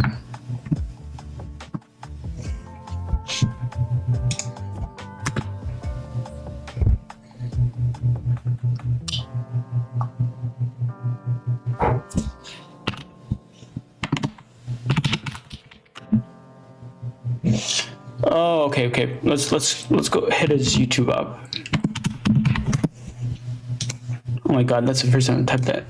Oh, okay. Let's go hit his YouTube up. Oh my god, that's the first time I typed that.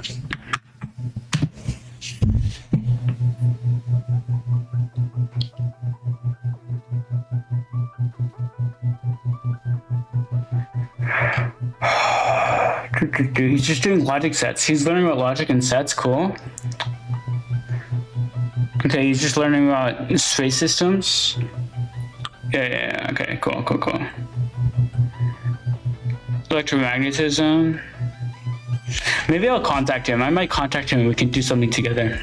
He's just doing logic sets. He's learning about logic and sets. Cool. Okay, he's just learning about space systems. Yeah. Okay, cool. Electromagnetism. Maybe I'll contact him. I might contact him and we can do something together.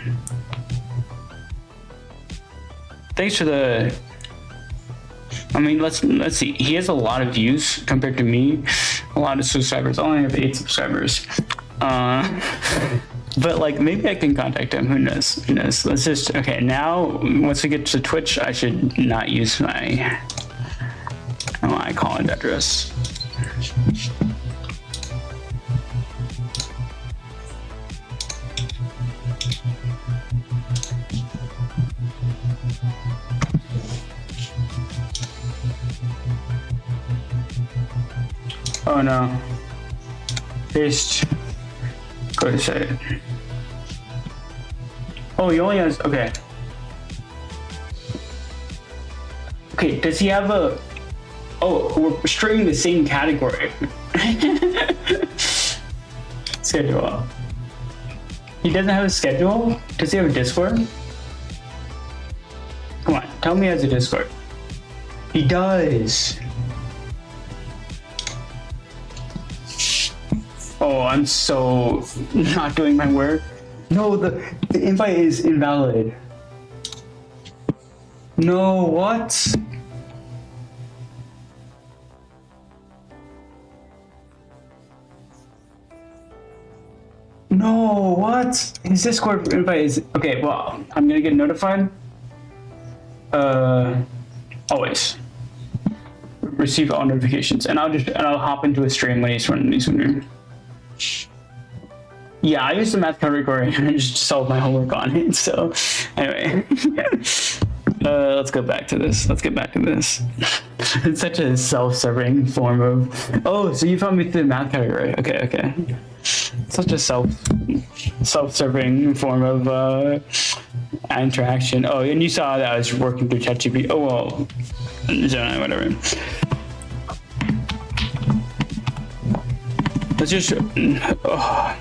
Thanks for the... I mean, let's see. He has a lot of views compared to me. A lot of subscribers. I only have 8 subscribers. But like, maybe I can contact him. Who knows? Let's just... Okay, now, once we get to Twitch, I should not use my call-in address. Oh no. Paste. Go to set it. Oh, he only has... Okay. Okay, does he have a... Oh, we're streaming the same category. Schedule. He doesn't have a schedule? Does he have a Discord? Come on, tell me he has a Discord. He does. Oh, I'm so not doing my work. No, the invite is invalid. No, what? No, what? His Discord invite is... Okay, well, I'm gonna get notified. Always. Receive all notifications. And I'll hop into a stream when he's running. Yeah, I used the math category and I just solved my homework on it. So, anyway, let's go back to this. It's such a self-serving form of. Oh, so you found me through the math category. Okay. Such a self-serving form of interaction. Oh, and you saw that I was working through ChatGPT. Oh well, Gemini, whatever. Let's just. Oh.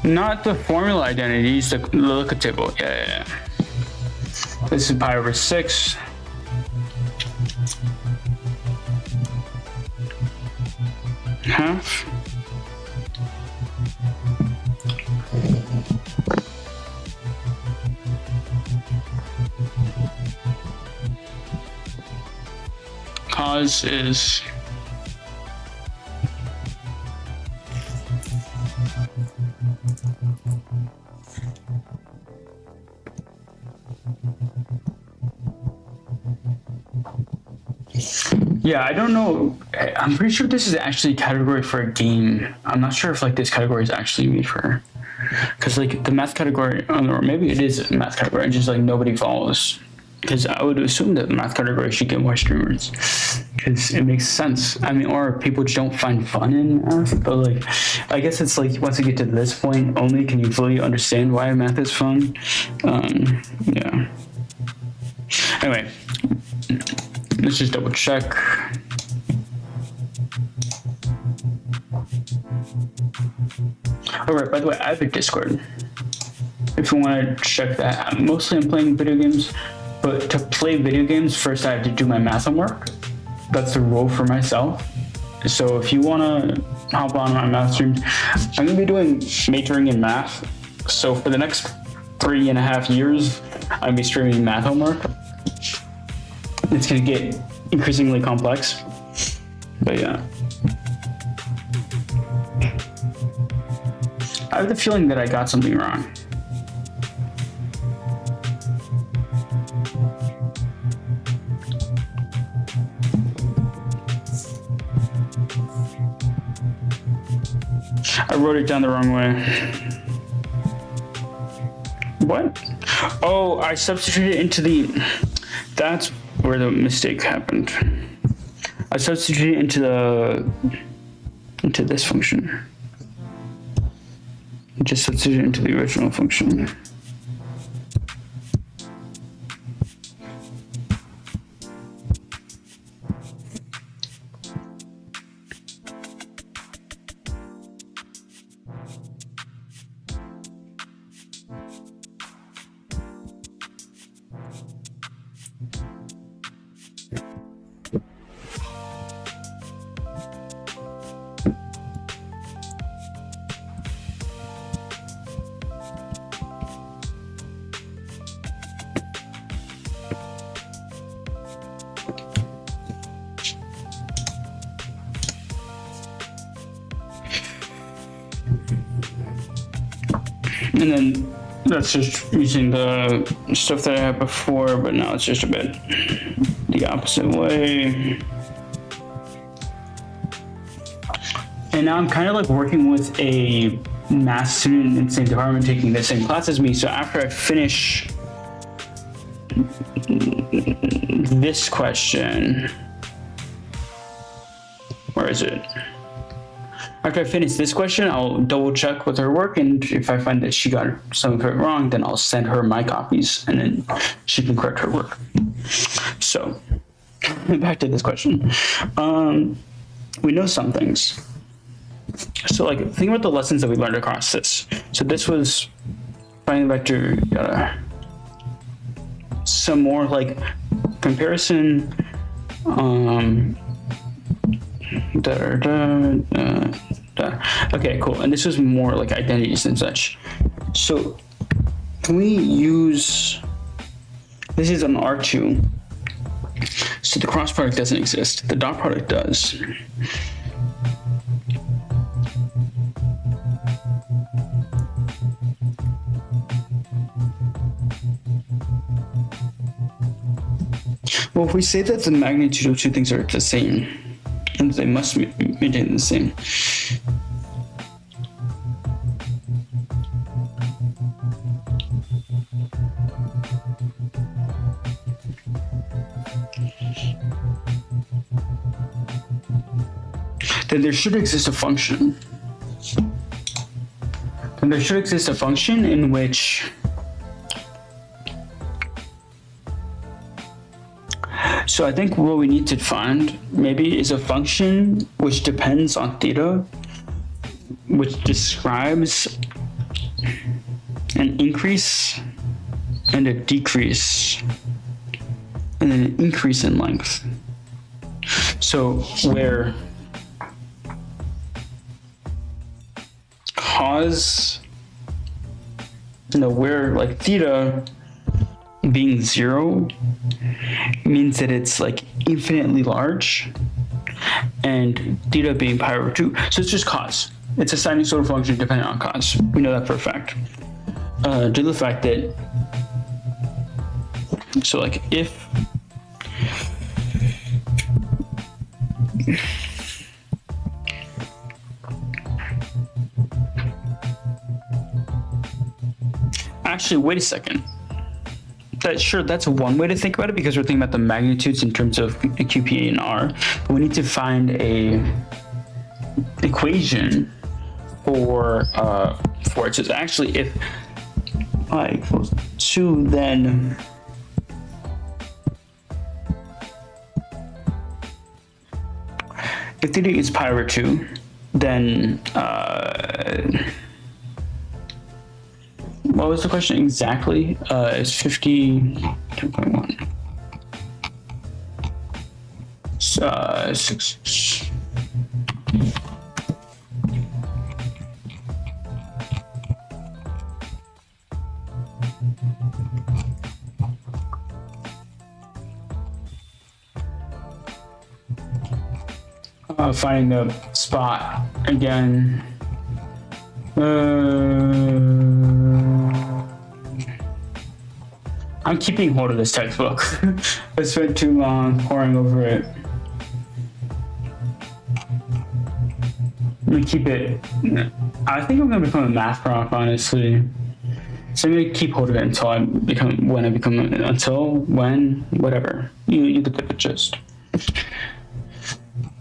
Not the formula identities, the lookup table. Yeah. This is pi over 6. Half. Cause is yeah, I don't know. I'm pretty sure this is actually a category for a game. I'm not sure if like this category is actually made for, because like the math category, or maybe it is a math category, and just like nobody follows. Because I would assume that the math category should get more streamers, because it makes sense. I mean, or people just don't find fun in math. But like, I guess it's like once you get to this point, only can you fully understand why math is fun. Yeah. Anyway, let's just double check. Alright, by the way, I have a Discord. If you want to check that. Mostly I'm playing video games, but to play video games, first I have to do my math homework. That's the rule for myself. So if you want to hop on my math streams, I'm going to be doing majoring in math. So for the next 3.5 years, I'm going to be streaming math homework. It's going to get increasingly complex. But yeah. I have the feeling that I got something wrong. I wrote it down the wrong way. What? Oh, I substituted into the... That's where the mistake happened. I substituted into this function. Just substitute into the original function. And then that's just using the stuff that I had before, but now it's just a bit the opposite way. And now I'm kind of like working with a math student in the same department taking the same class as me. So after I finish this question, where is it? After I finish this question, I'll double check with her work, and if I find that she got something wrong, then I'll send her my copies, and then she can correct her work. So, back to this question. We know some things. So, like, think about the lessons that we learned across this. So this was finding the vector, some more like comparison, Okay, cool. And this was more like identities and such. So can we use, this is an R2. So the cross product doesn't exist. The dot product does. Well, if we say that the magnitude of two things are the same, and they must maintain the same. Then there should exist a function. In which so I think what we need to find maybe is a function which depends on theta, which describes an increase and a decrease and then an increase in length. So where where like theta being 0 means that it's like infinitely large, and theta being pi over 2. So it's just cos. It's a sinusoidal function dependent on cos. We know that for a fact. Due to the fact that, so like if actually, wait a second. That's one way to think about it, because we're thinking about the magnitudes in terms of QP and R. But we need to find a equation for it. So it's actually if I equals 2, then if theta is pi over 2, then what was the question exactly? It's 10.1. 6. Finding the spot again. I'm keeping hold of this textbook. I spent too long poring over it. I'm gonna keep it. I think I'm gonna become a math prof, honestly. So I'm gonna keep hold of it until whatever. You get the gist.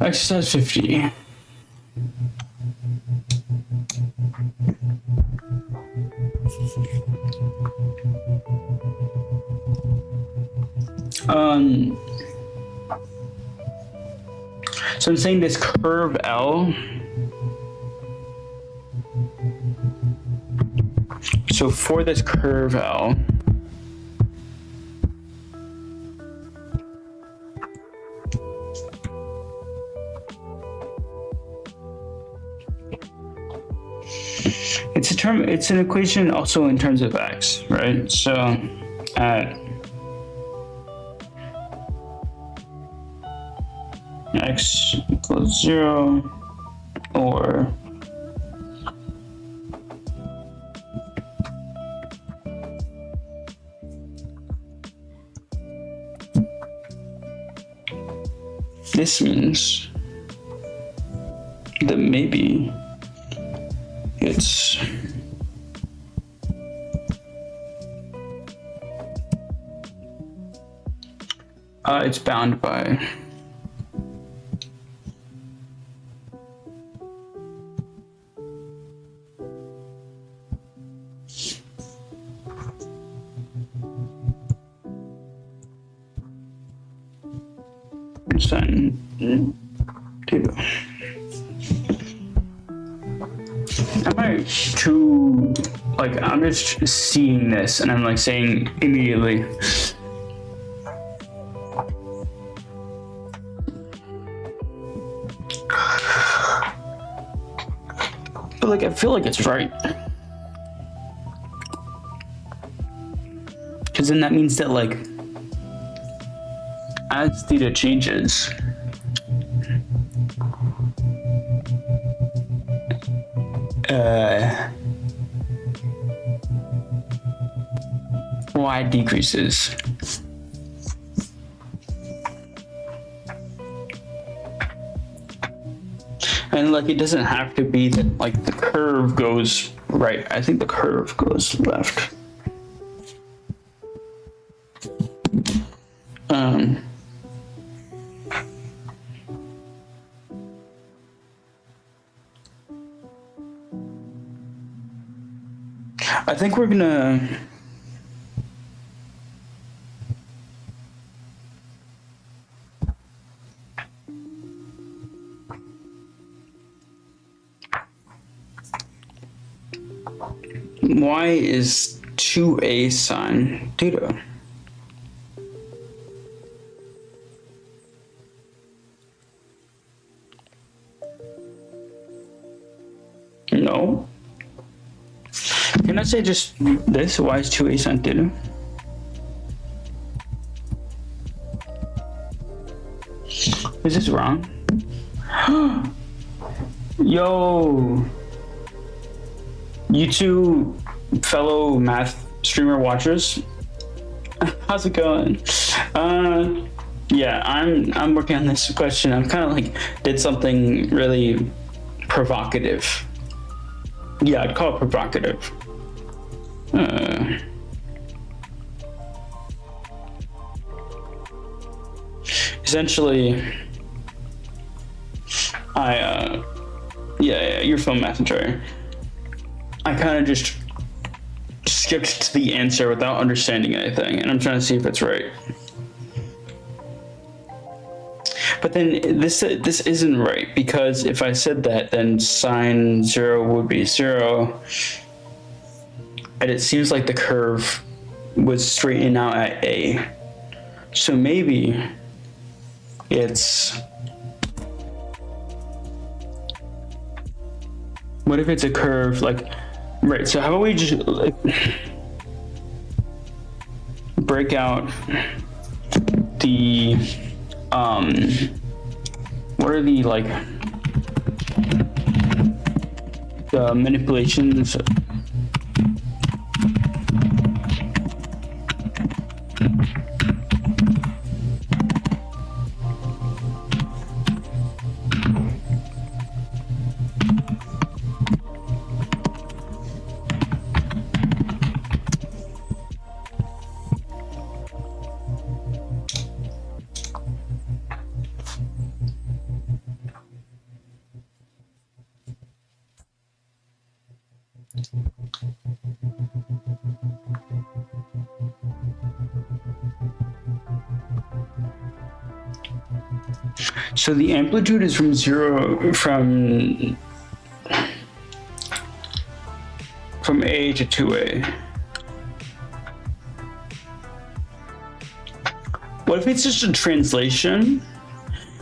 Exercise 50. So I'm saying this curve L. So for this curve L, it's an equation also in terms of x, right? So at x equals 0 or this means that maybe it's bound by sin theta. Am I too, like, I'm just seeing this and I'm like saying immediately, but like I feel like it's right, because then that means that like as theta changes, y decreases. And like it doesn't have to be that like the curve goes right. I think the curve goes left. I think we're gonna y is 2a sine theta. No. Can I say just this? Y is 2a sine theta? Is this wrong? Yo! You two fellow math streamer watchers, how's it going? Yeah, I'm working on this question. I'm kind of like did something really provocative. Yeah, I'd call it provocative. Essentially, yeah, you're film math teacher. I kind of just skipped to the answer without understanding anything, and I'm trying to see if it's right. But then this isn't right, because if I said that, then sine 0 would be 0. And it seems like the curve would straighten out at A. So maybe it's... What if it's a curve like... Right, so how about we just like, break out the... what are the, like, the manipulations? So the amplitude is from 0 from A to 2A. What if it's just a translation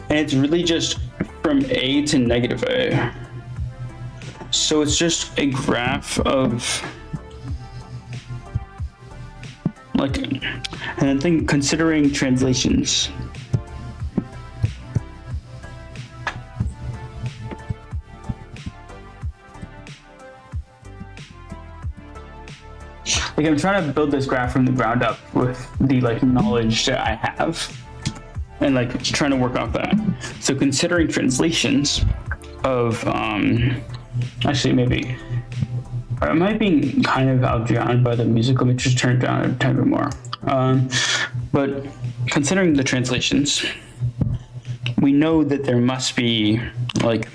and it's really just from A to negative A? So it's just a graph of like, and I think considering translations. Like, I'm trying to build this graph from the ground up with the like knowledge that I have, and like trying to work off that. So considering translations of actually maybe am I being kind of outdrowned by the music? Let me just turn it down a tiny bit more. But considering the translations, we know that there must be like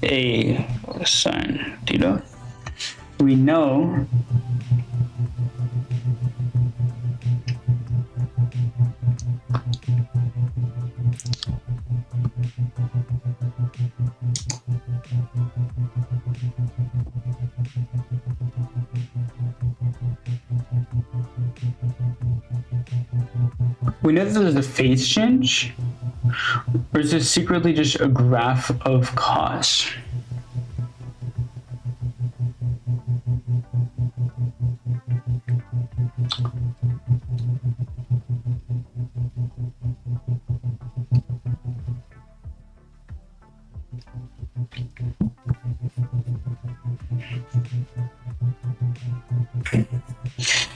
a sine theta. We know that there's a phase change, or is this secretly just a graph of cos?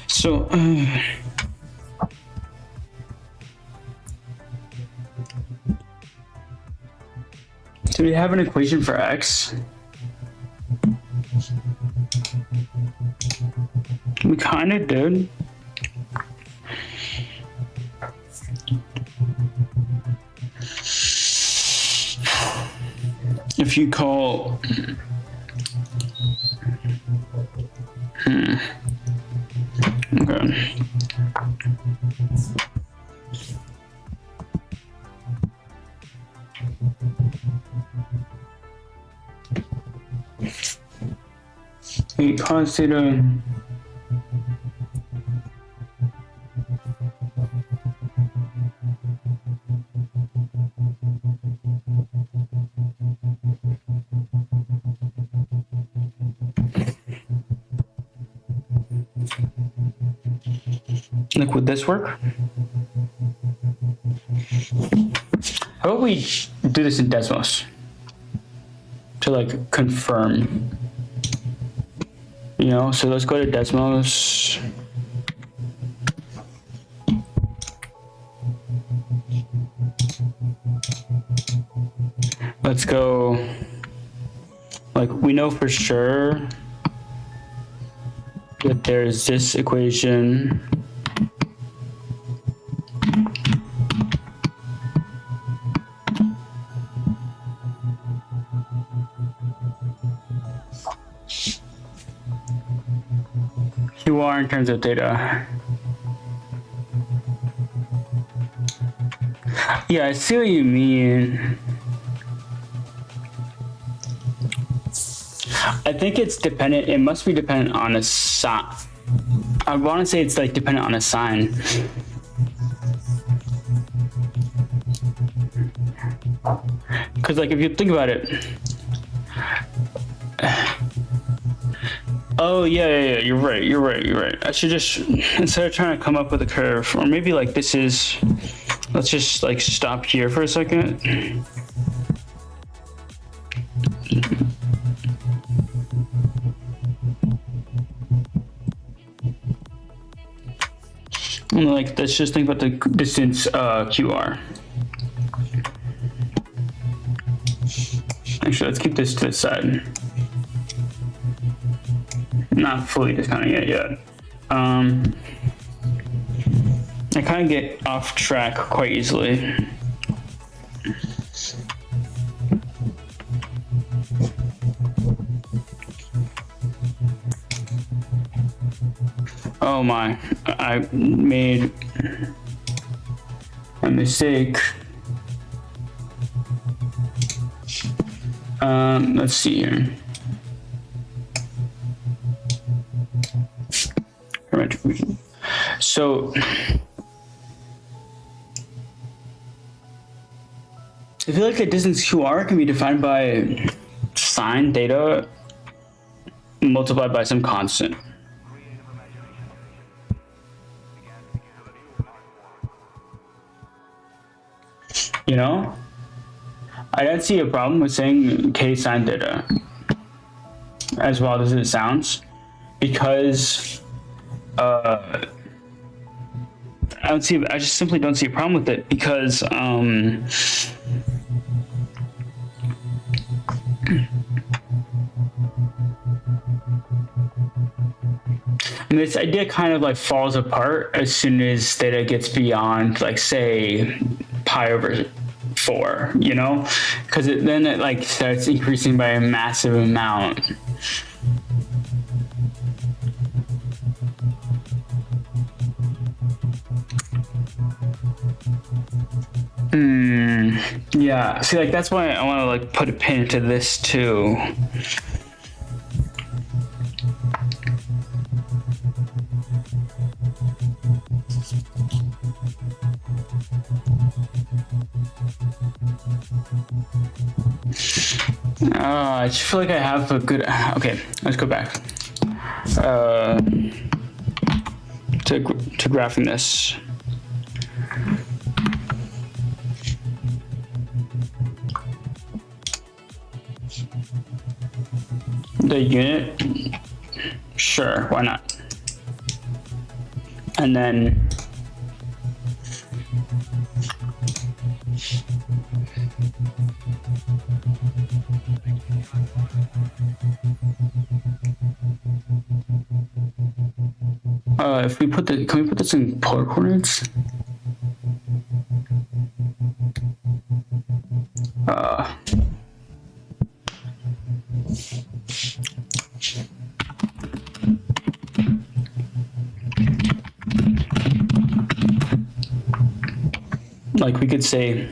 So, do we have an equation for x? We kind of did. If you call... Okay. Cos theta like, would this work? How about we do this in Desmos to like confirm? You know, so let's go to Desmos. Let's go, like, we know for sure that there's this equation. QR in terms of data. Yeah, I see what you mean. I think it's dependent. It must be dependent on a sign. I want to say it's like dependent on a sign. Because like if you think about it. Oh yeah. You're right. I should just, instead of trying to come up with a curve, or maybe like this is. Let's just like stop here for a second. And like, let's just think about the distance QR. Actually, let's keep this to the side. Not fully discounting it yet. I kind of get off track quite easily. Oh my, I made a mistake. Let's see here. So, I feel like the distance QR can be defined by sine theta multiplied by some constant. You know? I don't see a problem with saying k sine theta, as wild as it sounds, because I just simply don't see a problem with it, because and this idea kind of like falls apart as soon as theta gets beyond, like, say, pi over 4, you know, because then it like starts increasing by a massive amount. Yeah, see, like, that's why I want to like put a pin into this too. I just feel like I have a good. Okay, let's go back to graphing this. The unit, sure, why not? And then if we put can we put this in polar coordinates? Like, we could say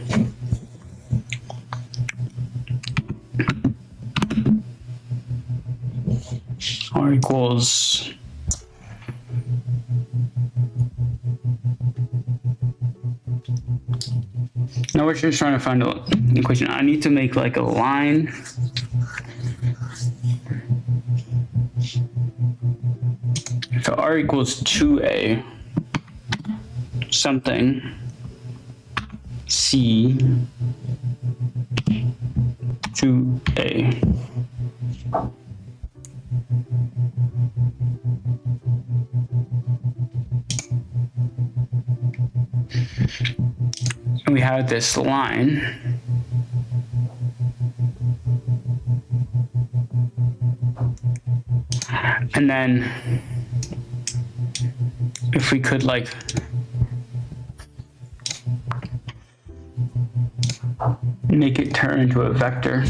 R equals now we're just trying to find an equation. I need to make like a line. So R equals 2A something C 2A. And we have this line. And then if we could like make it turn into a vector.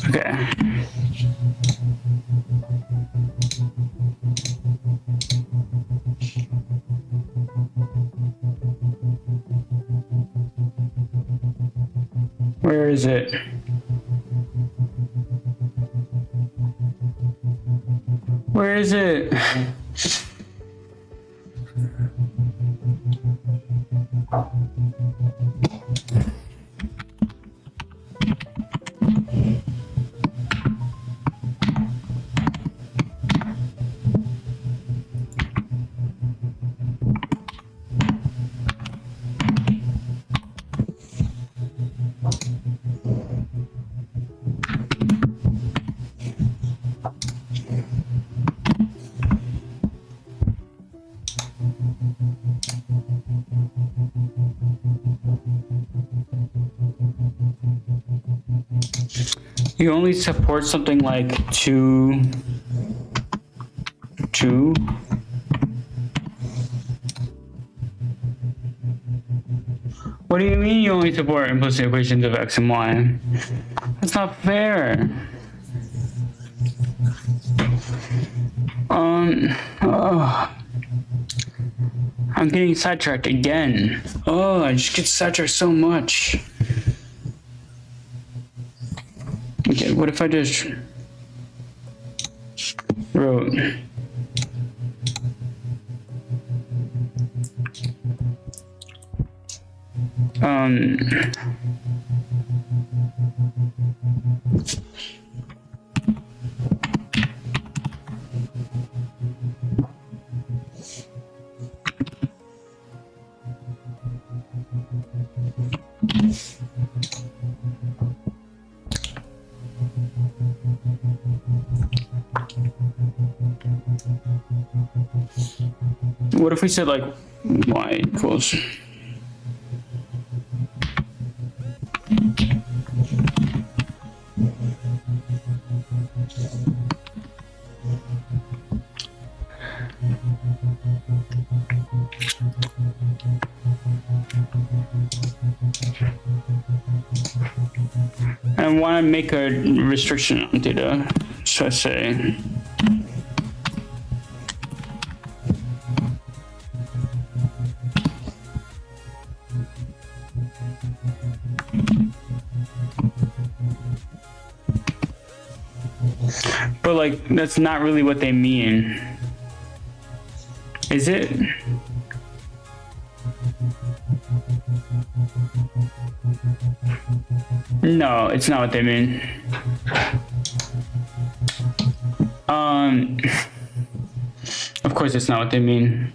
Okay. Where is it? Where is it? You only support something like two. What do you mean you only support implicit equations of x and y? That's not fair. I'm getting sidetracked again. Oh, I just get sidetracked so much. Okay, what if I just wrote what if we said like y equals I want to make a restriction on theta, so I say but like that's not really what they mean, is it? No, it's not what they mean. Of course it's not what they mean.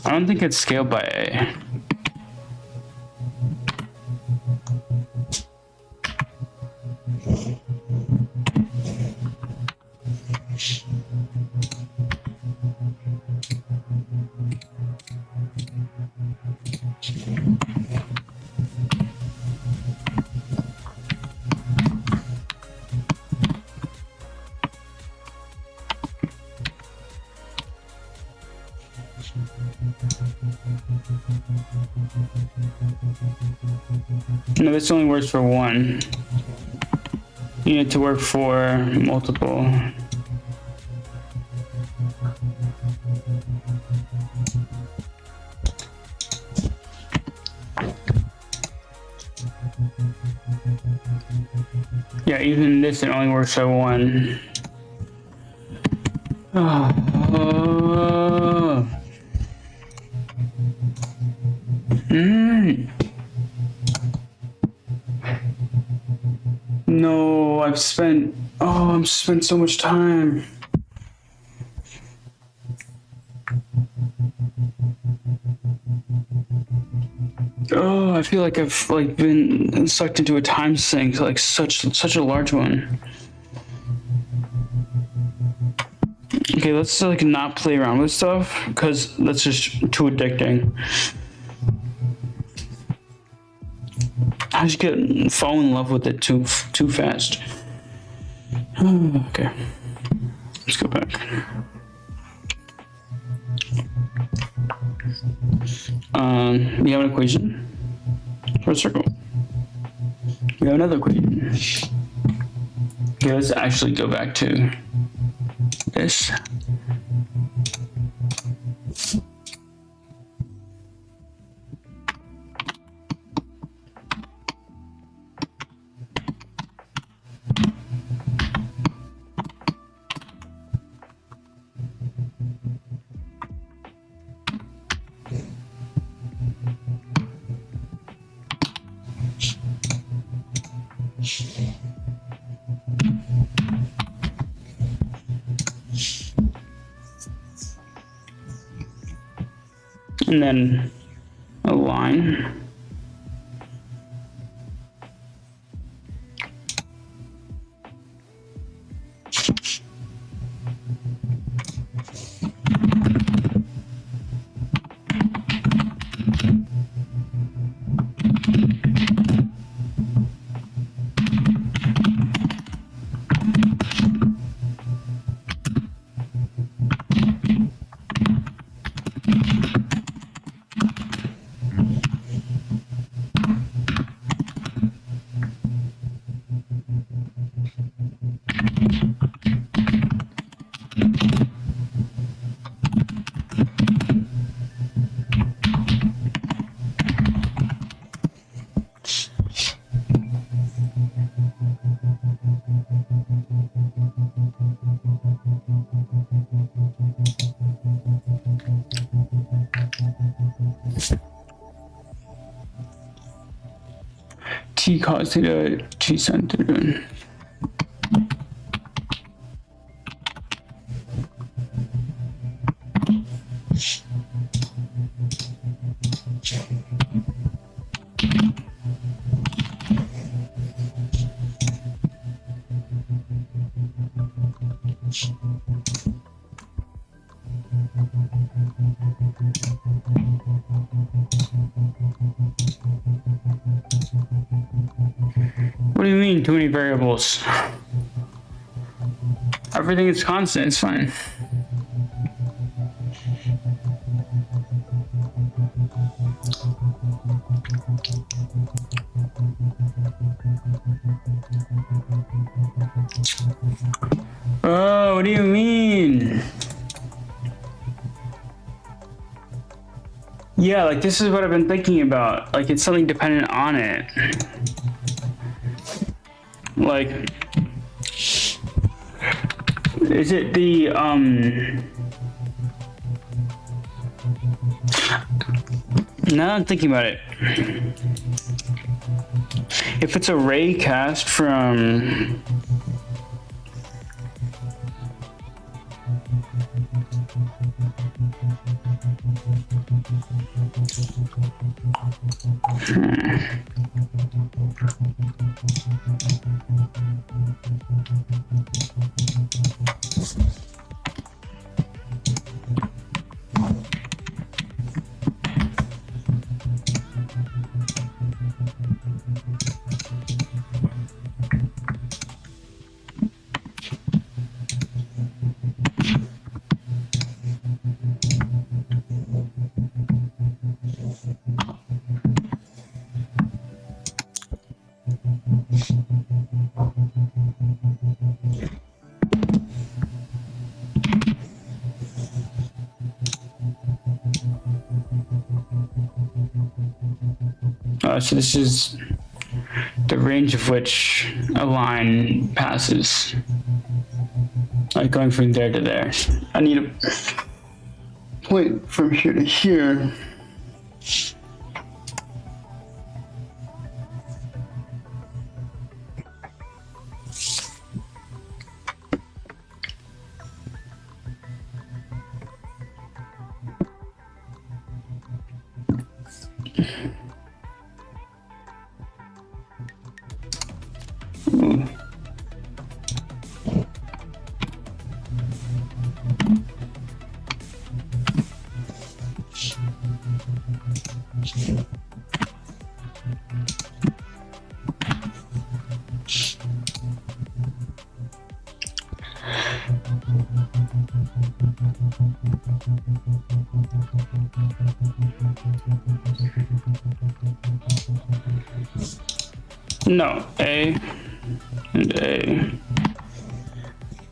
I don't think it's scaled by A. No, this only works for one. You need to work for multiple. Yeah, even this, it only works for one. No, I've spent so much time. Oh, I feel like I've like been sucked into a time sink, like such a large one. Okay, let's like not play around with stuff because that's just too addicting. I just fall in love with it too fast. Okay, let's go back. We have an equation for a circle. We have another equation. Okay, let's actually go back to this. And then a line. T cos theta, T sin theta. What do you mean, too many variables? Everything is constant, it's fine. Oh, what do you mean? Yeah, like this is what I've been thinking about. Like it's something dependent on it. Like, is it the, now I'm thinking about it. If it's a ray cast from, so this is the range of which a line passes. Like going from there to there. I need a point from here to here. Ooh. No, A and A.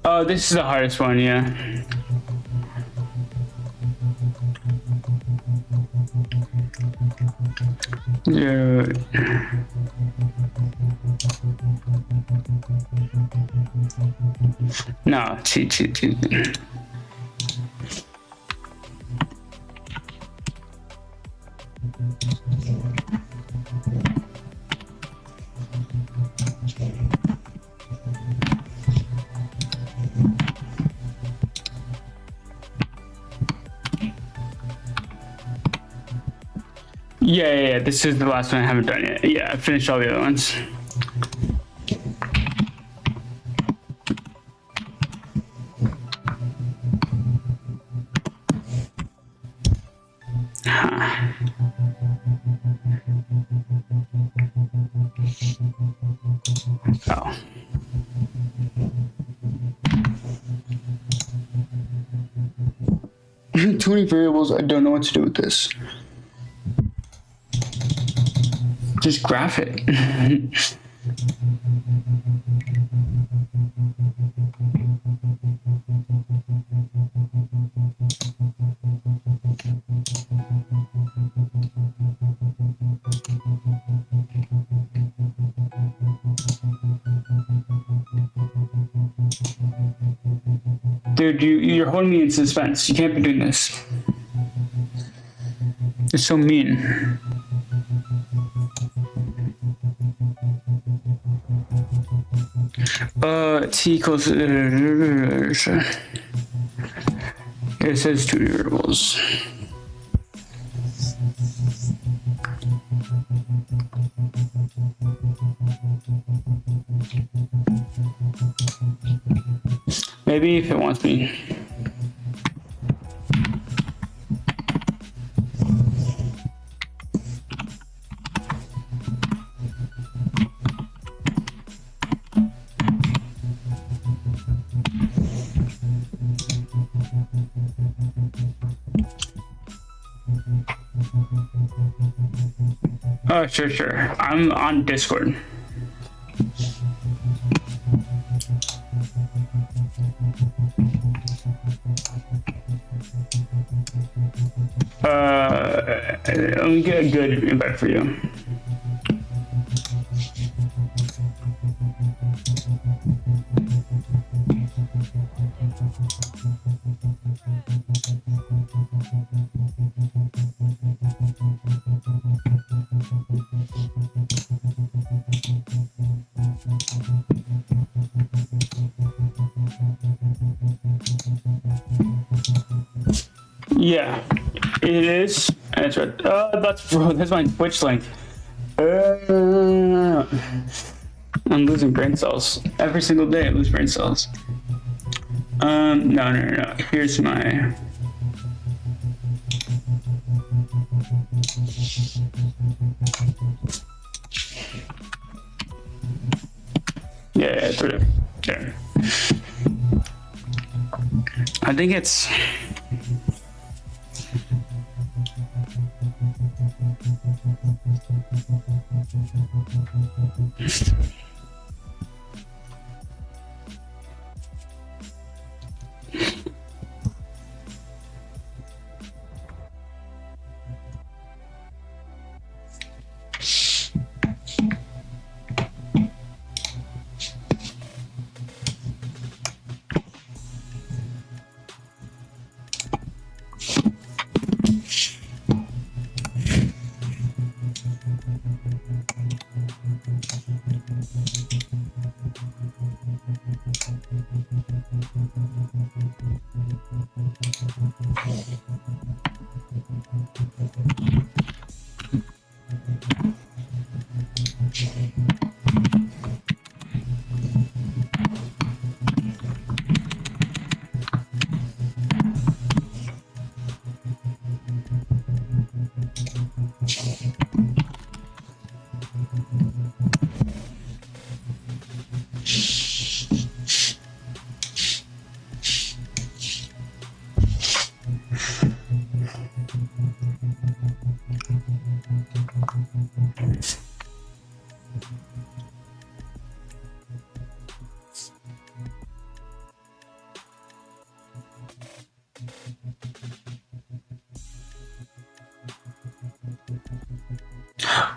Oh, this is the hardest one, yeah. Dude. No, T. Yeah. This is the last one I haven't done yet. Yeah, I finished all the other ones. Oh. Too many variables. I don't know what to do with this. Just graph it. Dude, you're holding me in suspense. You can't be doing this. It's so mean. T equals. It says two variables. Maybe if it wants me. Oh, sure. I'm on Discord. Let me get a good invite for you. Yeah, it is. That's right. That's my Twitch link. I'm losing brain cells every single day. I lose brain cells. No. Here's my. Yeah, it's right there. I think it's.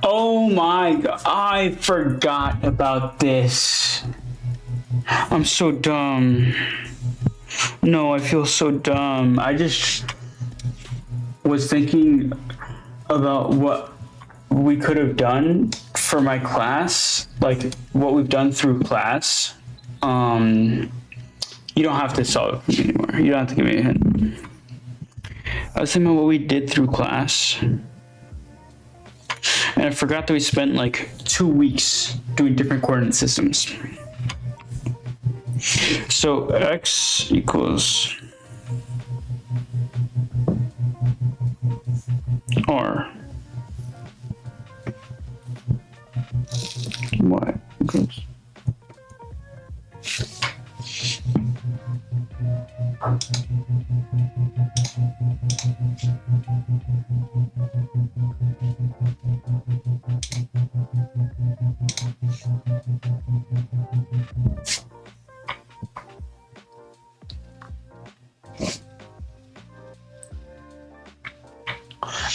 Oh my god, I forgot about this. I'm so dumb. No, I feel so dumb. I just was thinking about what we could have done for my class, like what we've done through class. You don't have to solve it for me anymore. You don't have to give me a hint. I was thinking about what we did through class. And I forgot that we spent like 2 weeks doing different coordinate systems. So x equals r. Y equals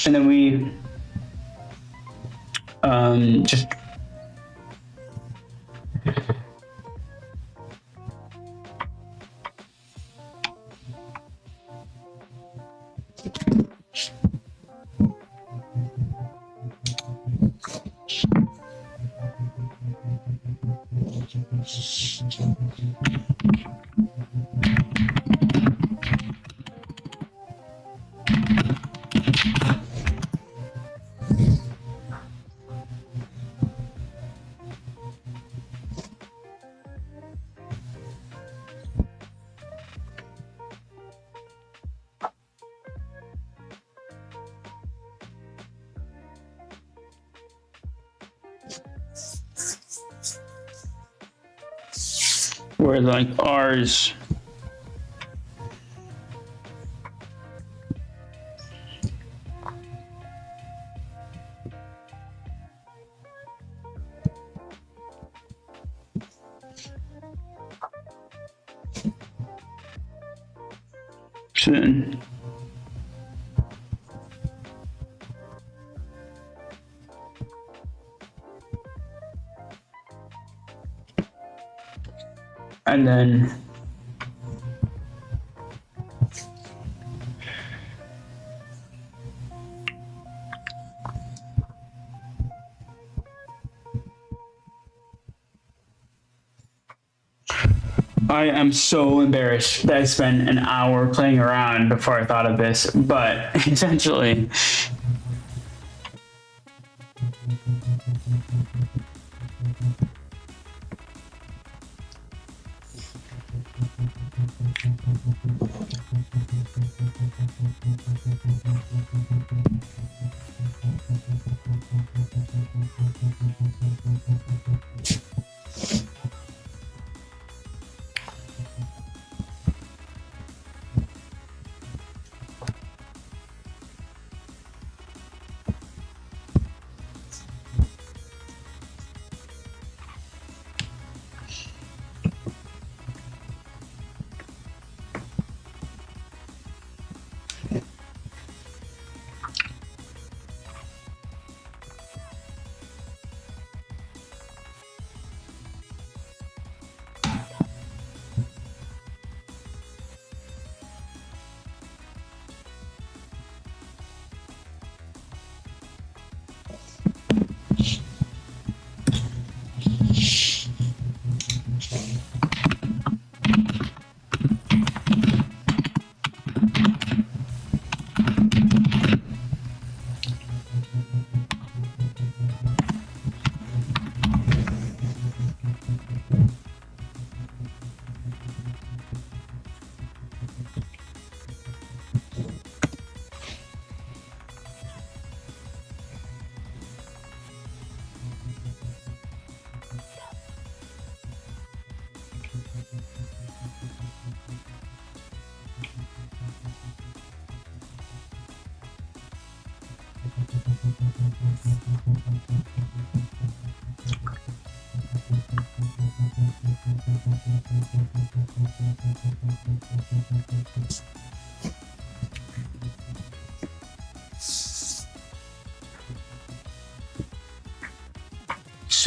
and then we just where like R's so then and then I am so embarrassed that I spent an hour playing around before I thought of this, but essentially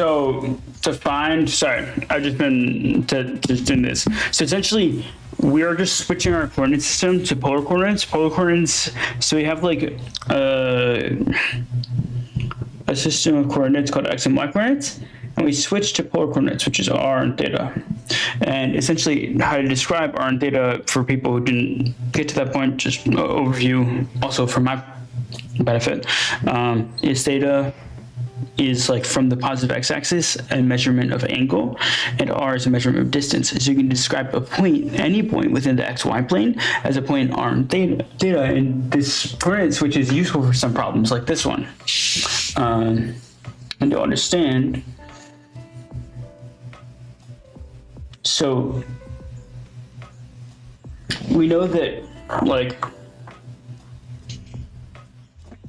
So to find, sorry, I've just been just doing this. So essentially, we are just switching our coordinate system to polar coordinates. Polar coordinates. So we have like a system of coordinates called x and y coordinates, and we switch to polar coordinates, which is r and theta. And essentially, how to describe r and theta for people who didn't get to that point, just an overview, also for my benefit, is theta is like from the positive x-axis a measurement of angle, and r is a measurement of distance. So you can describe a point, any point within the xy plane, as a point in r and theta, and this coordinate switch is useful for some problems like this one. And to understand, so we know that like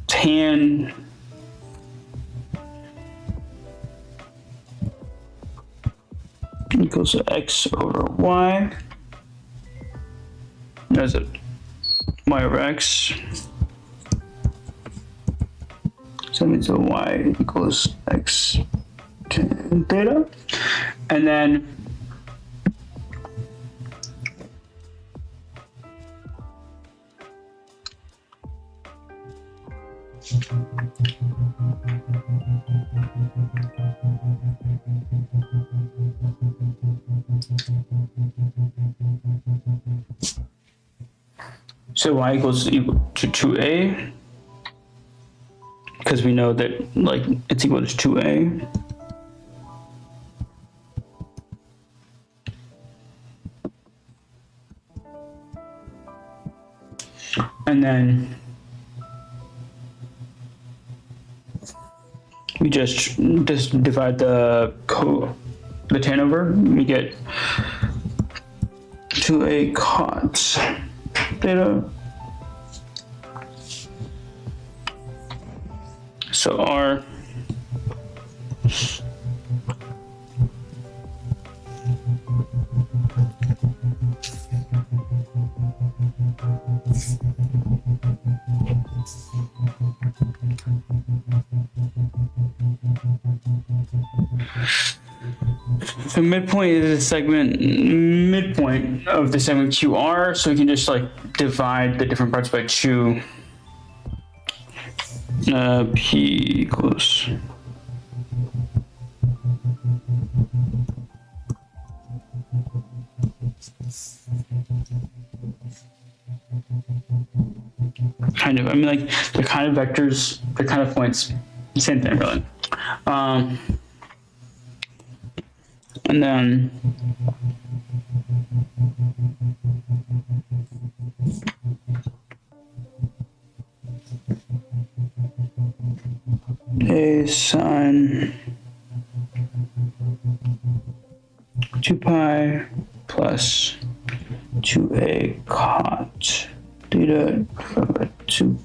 tan equals x over y. That's it. Y over x. So that means the y equals x tan theta. And then so y equals equal to 2a, because we know that like it's equal to 2a. And then we just divide the tan over, we get 2a cot theta. So r so midpoint is the segment, midpoint of the segment QR, so we can just like divide the different parts by 2. P equals kind of, I mean, like the kind of vectors, the kind of points, same thing really. And then a sine 2 pi plus 2a cot theta divided by 2.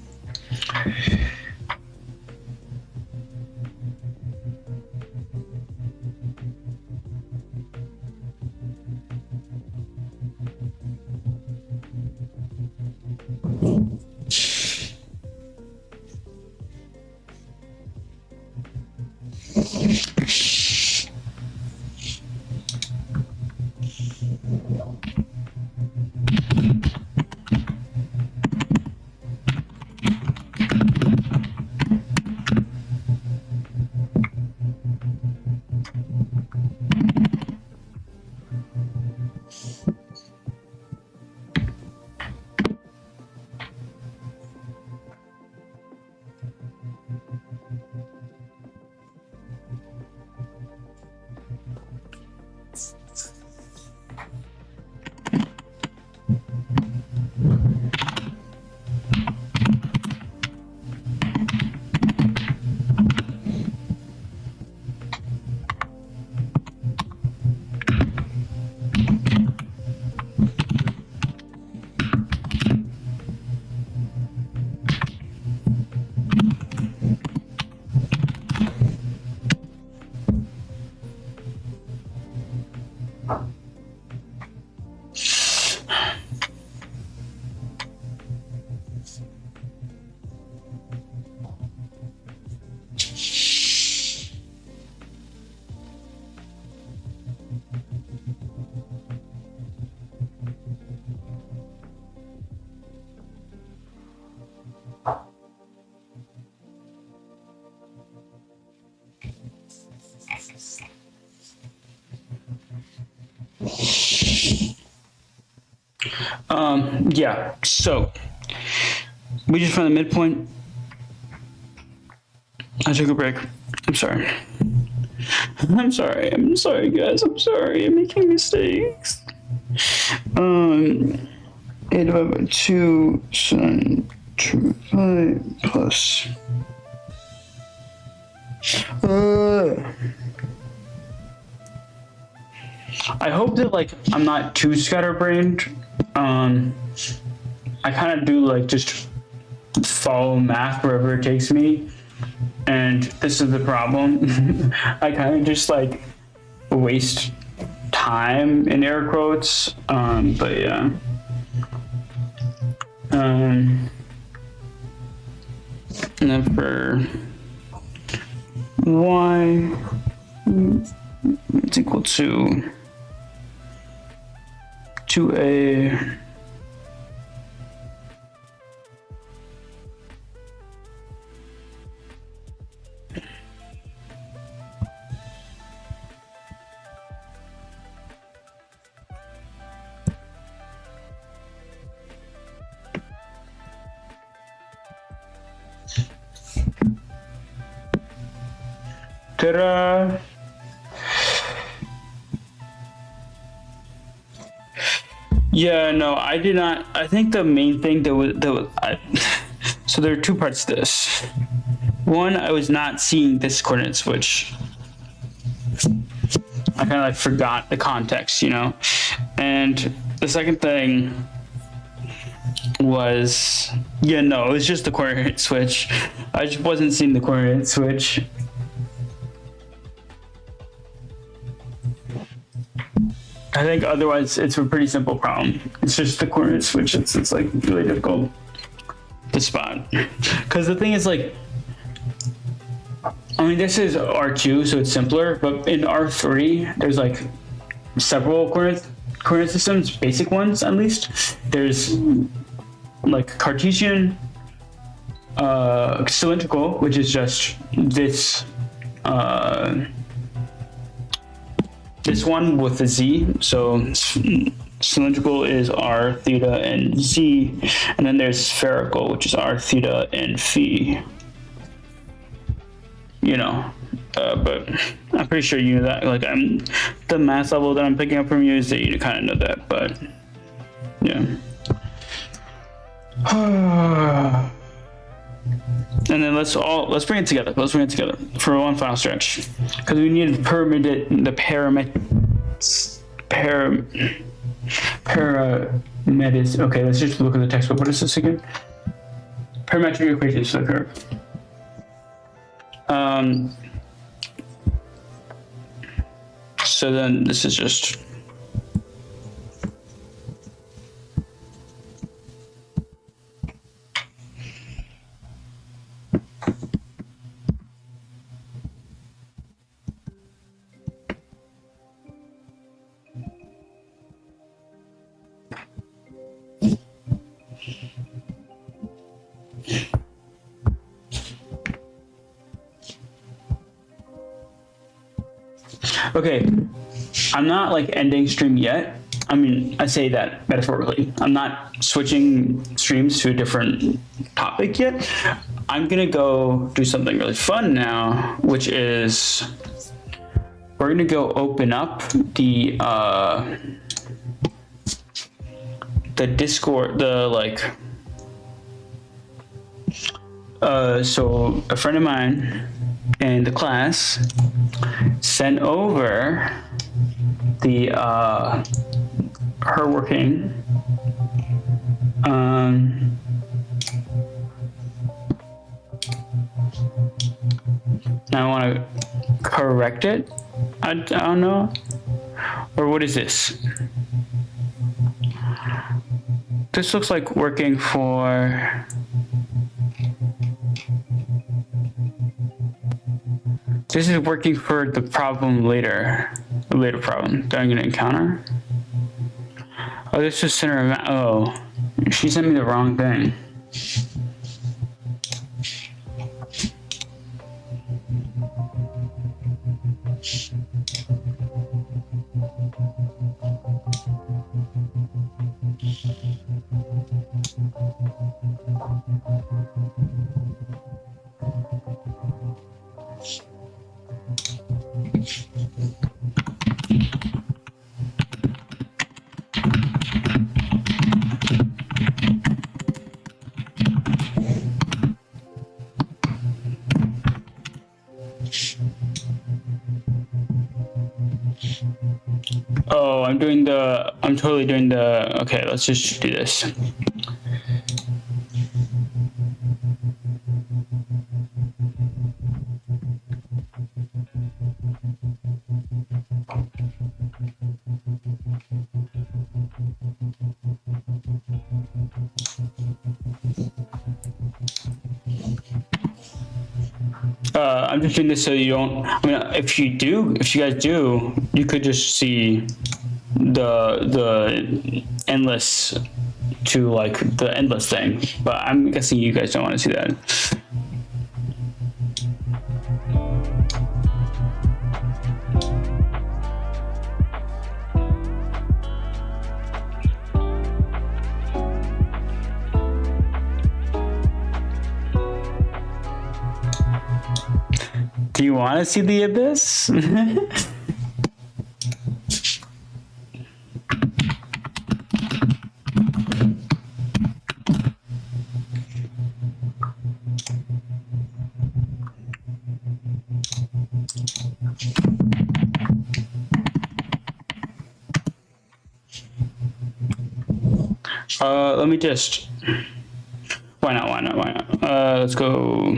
Yeah, so we just found the midpoint. I took a break. I'm sorry. I'm sorry. I'm sorry, guys. I'm sorry. I'm making mistakes. 8 divided by 2 sin 2 pi plus. I hope that like I'm not too scatterbrained. I kind of do like just follow math wherever it takes me, and this is the problem. I kind of just like waste time in air quotes. But yeah. And then for y, it's equal to 2a ta-da. Yeah, no, I did not. I think the main thing so there are two parts to this. One, I was not seeing this coordinate switch. I kind of like forgot the context, you know? And the second thing was, yeah, no, it was just the coordinate switch. I just wasn't seeing the coordinate switch. I think otherwise it's a pretty simple problem. It's just the coordinate switch. It's like really difficult to spot. Because the thing is like, I mean, this is R2, so it's simpler, but in R3, there's like several coordinate systems, basic ones at least. There's like Cartesian, cylindrical, which is just this, this one with a z. So cylindrical is r, theta, and z, and then there's spherical, which is r, theta, and phi. You know, but I'm pretty sure you know that. Like, the math level that I'm picking up from you is that you kind of know that, but yeah. And then let's bring it together. Let's bring it together for one final stretch, because we need to paramedics. Okay, let's just look at the textbook. What is this again? Parametric equations for the curve. So then this is just okay. I'm not like ending stream yet. I mean, I say that metaphorically. I'm not switching streams to a different topic yet. I'm gonna go do something really fun now, which is we're gonna go open up the Discord, so a friend of mine in the class sent over the her working now I want to correct it. I don't know, or what is this? This looks like working for this is working for the problem later. The later problem that I'm gonna encounter. Oh, this is center of oh. She sent me the wrong thing. Oh, I'm totally doing the, okay, let's just do this. I'm just doing this so you don't, I mean, if you guys do, you could just see the endless to like the endless thing, but I'm guessing you guys don't want to see that. Do you want to see the abyss? Let me just. Why not? Why not? Why not? Let's go.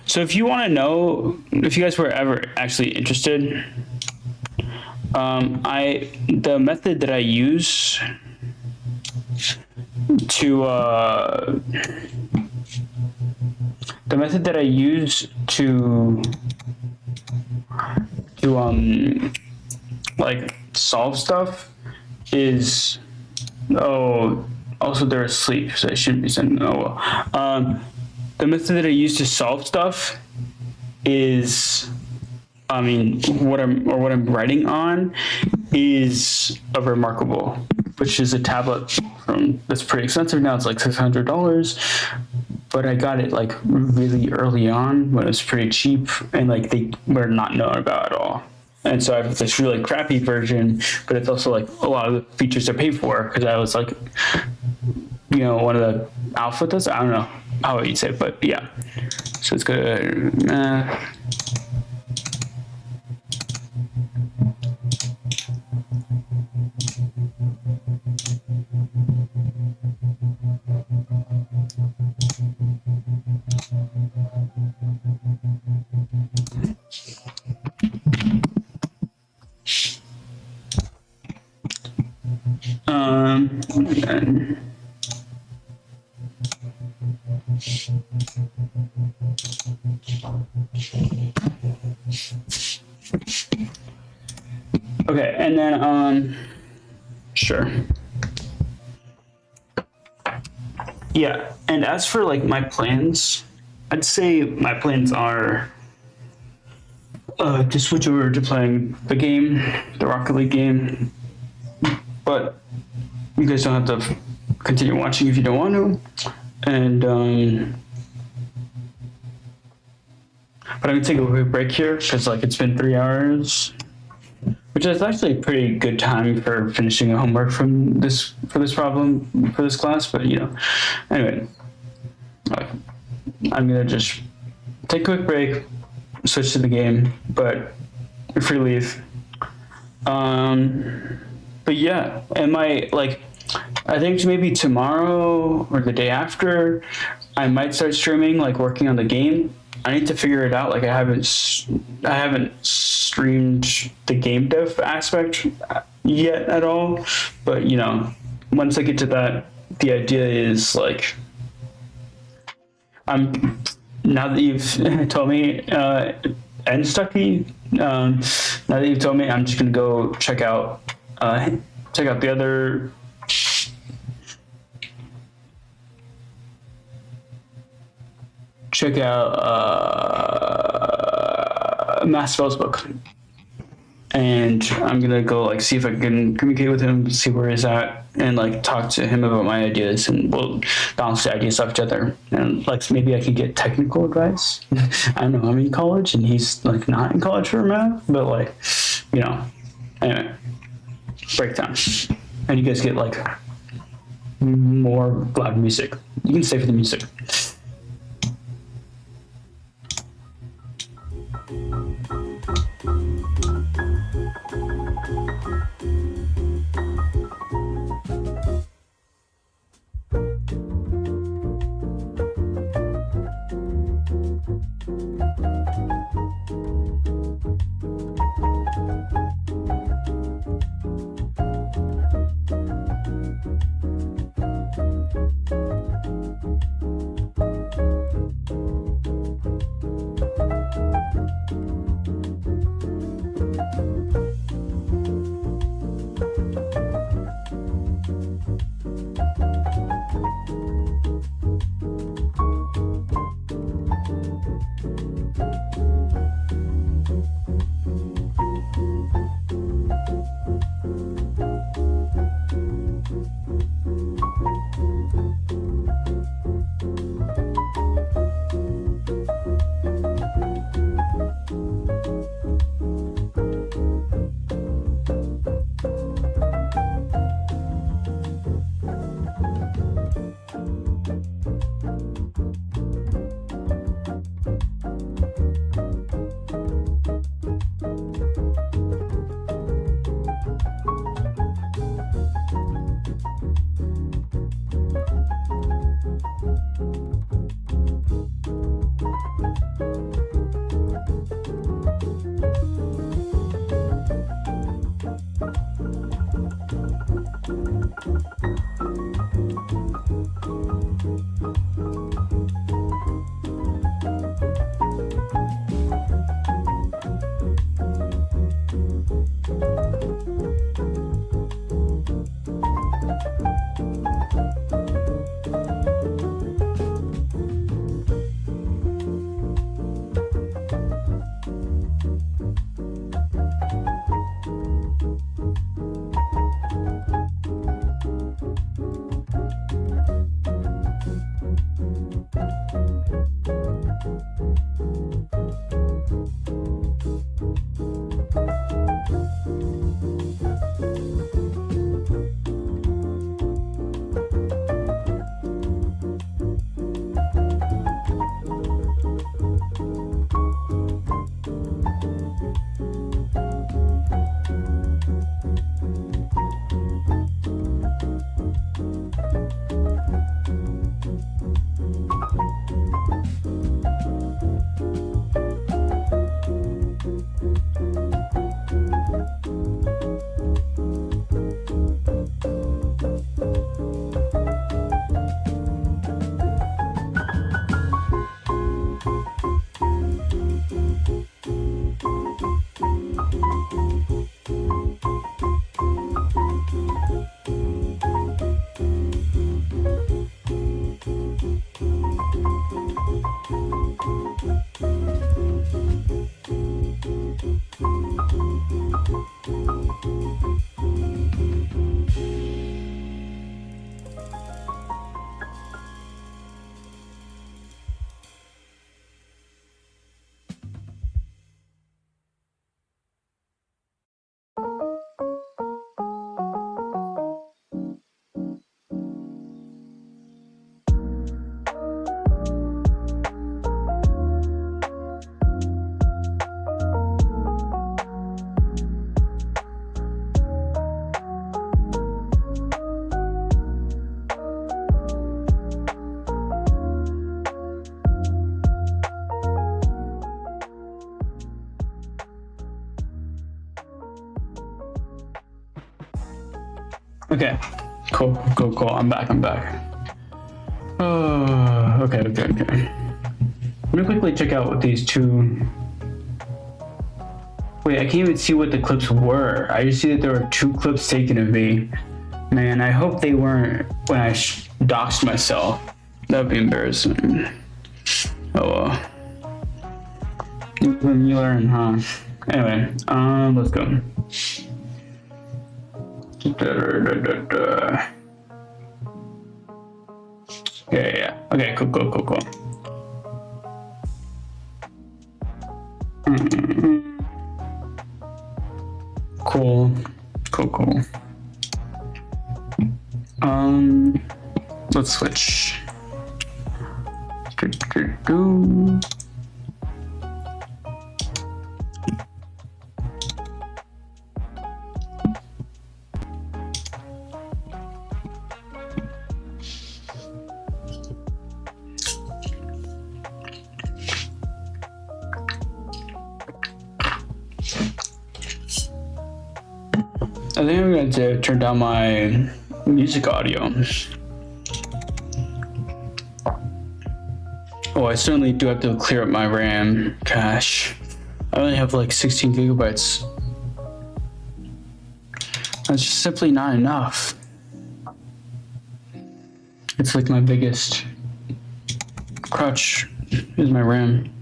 So if you want to know, if you guys were ever actually interested, the method that I use to like solve stuff is, oh, also they're asleep, so I shouldn't be saying, oh well. The method that I use to solve stuff is, I mean, what I'm writing on is a Remarkable, which is a tablet that's pretty expensive now. It's like $600, but I got it like really early on when it was pretty cheap, and like they were not known about at all. And so I have this really crappy version, but it's also like a lot of the features I paid for because I was like, you know, one of the alphas. I don't know how you'd say it, but yeah. So it's good. And okay, and then sure. Yeah, and as for like my plans, I'd say my plans are to switch over to playing the game, the Rocket League game. But you guys don't have to continue watching if you don't want to. And but I'm gonna take a quick break here because like it's been 3 hours, which is actually a pretty good time for finishing a homework for this class. But you know, anyway, I'm gonna just take a quick break, switch to the game, but free leave. But yeah, I think maybe tomorrow or the day after, I might start streaming, like working on the game. I need to figure it out. Like I haven't streamed the game dev aspect yet at all. But you know, once I get to that, the idea is like, now that you've told me, and Stucky, now that you've told me, I'm just gonna go check out the other. Check out Mass Spell's book, and I'm gonna go like see if I can communicate with him, see where he's at, and like talk to him about my ideas, and we'll bounce the ideas off each other. And like maybe I can get technical advice. I don't know. I'm in college, and he's like not in college for math, but like, you know. Anyway, breakdown, and you guys get like more loud music. You can stay for the music. Okay, cool. I'm back. Oh, okay. Let me quickly check out what these two. Wait, I can't even see what the clips were. I just see that there were two clips taken of me. Man, I hope they weren't when I doxed myself. That would be embarrassing. Oh well. You learn, huh? Anyway, let's go. Yeah. Okay, cool. Cool. Let's switch. I think I'm going to turn down my music audio. Oh, I certainly do have to clear up my RAM cache. I only have like 16 gigabytes. That's just simply not enough. It's like my biggest crutch is my RAM.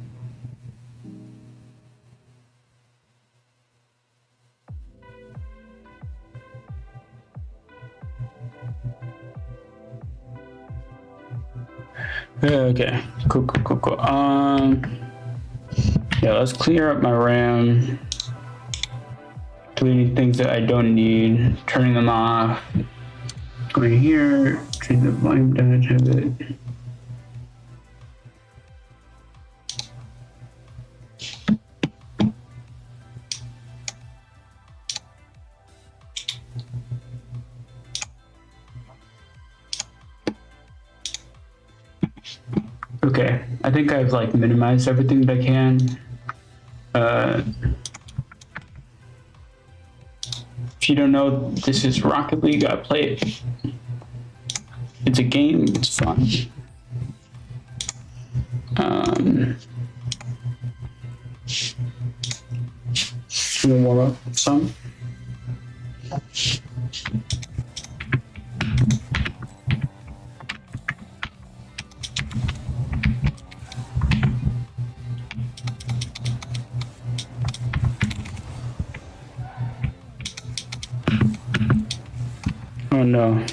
Okay, cool. Yeah, let's clear up my RAM. Deleting things that I don't need, turning them off. Going here, change the volume down a bit. Okay, I think I've like minimized everything that I can. If you don't know, this is Rocket League. I play it. It's a game. It's fun. I'm gonna warm up some. Oh no.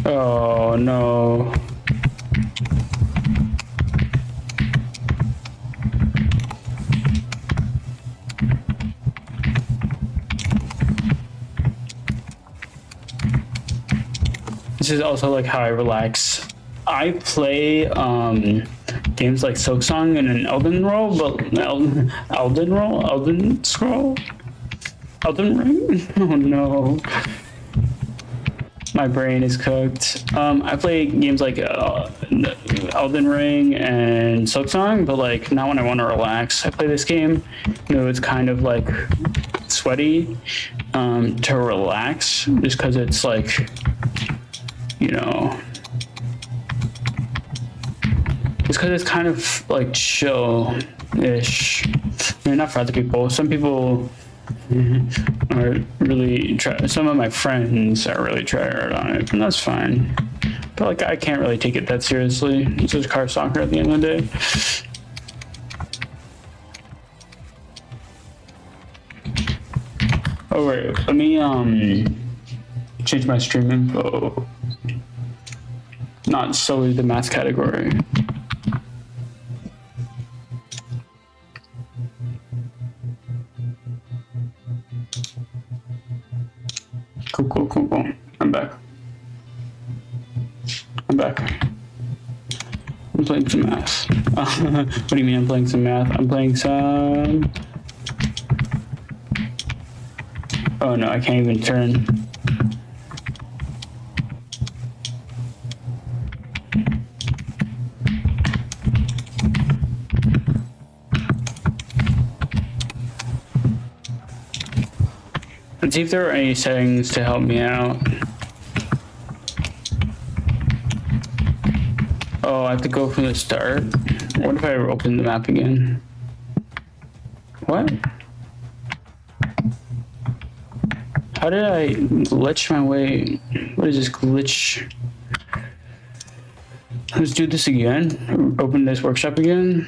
Oh no. This is also like how I relax. I play games like Silksong and an Elden Roll, but Elden Scroll? Elden Ring? Oh no. My brain is cooked. I play games like Elden Ring and Silksong, but like not when I want to relax. I play this game. You know, it's kind of like sweaty to relax, just because it's like, you know, just because it's kind of like chill-ish. I mean, not for other people. Some people are really some of my friends are really tryhard on it, and that's fine. But like, I can't really take it that seriously. It's just car soccer at the end of the day. Oh wait, let me change my stream info. Not solely the math category. Cool. I'm back. I'm playing some math. What do you mean I'm playing some math? I'm playing some... Oh no, I can't even turn. Let's see if there are any settings to help me out. Oh, I have to go from the start. What if I open the map again? What? How did I glitch my way? What is this glitch? Let's do this again. Open this workshop again.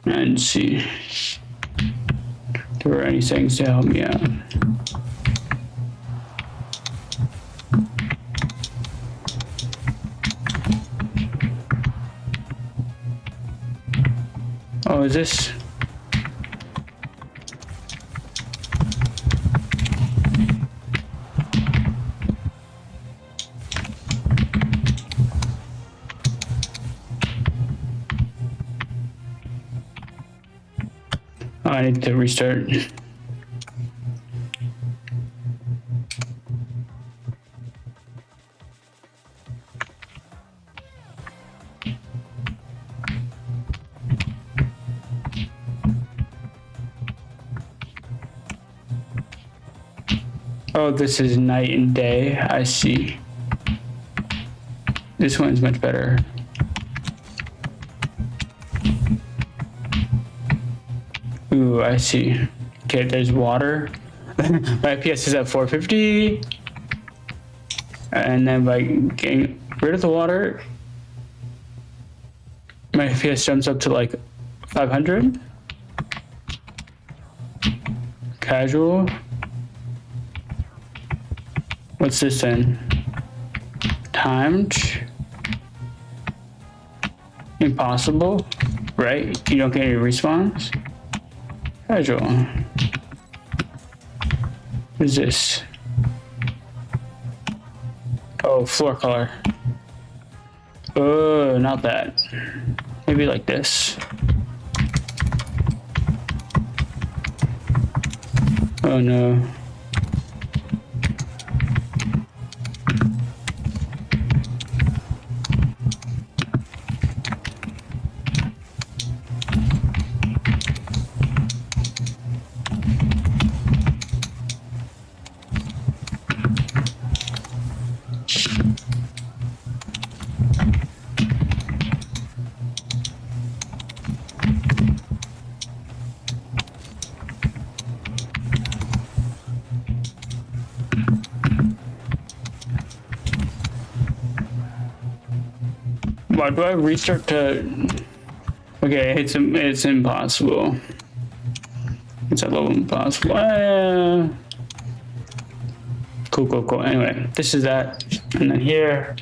And see if there were any things to help me out. Oh, is this? Oh, I need to restart. Oh, this is night and day. I see. This one's much better. Ooh, I see. Okay, there's water. My FPS is at 450. And then by getting rid of the water, my FPS jumps up to like 500. Casual. What's this then? Timed. Impossible, right? You don't get any respawns. Casual. What is this? Oh, floor color. Oh, not that. Maybe like this. Oh no. Why do I restart to? Okay, it's impossible. It's a little impossible. Cool. Anyway, this is that, and then here.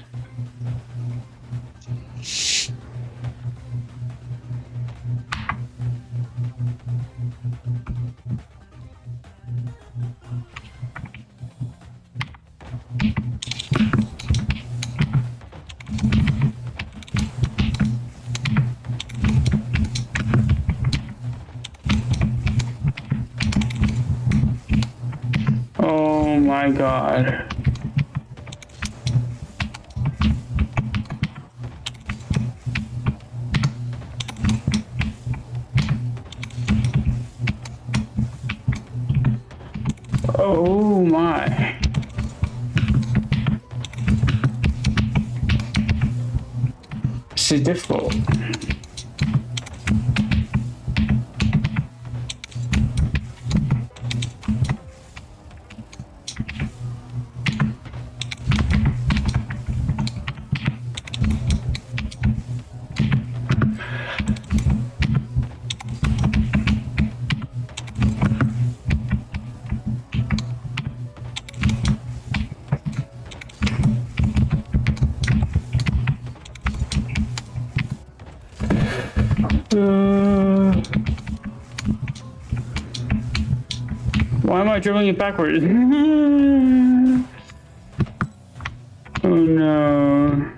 Oh my god. Oh my. This is difficult. Why am I dribbling it backwards? Oh no.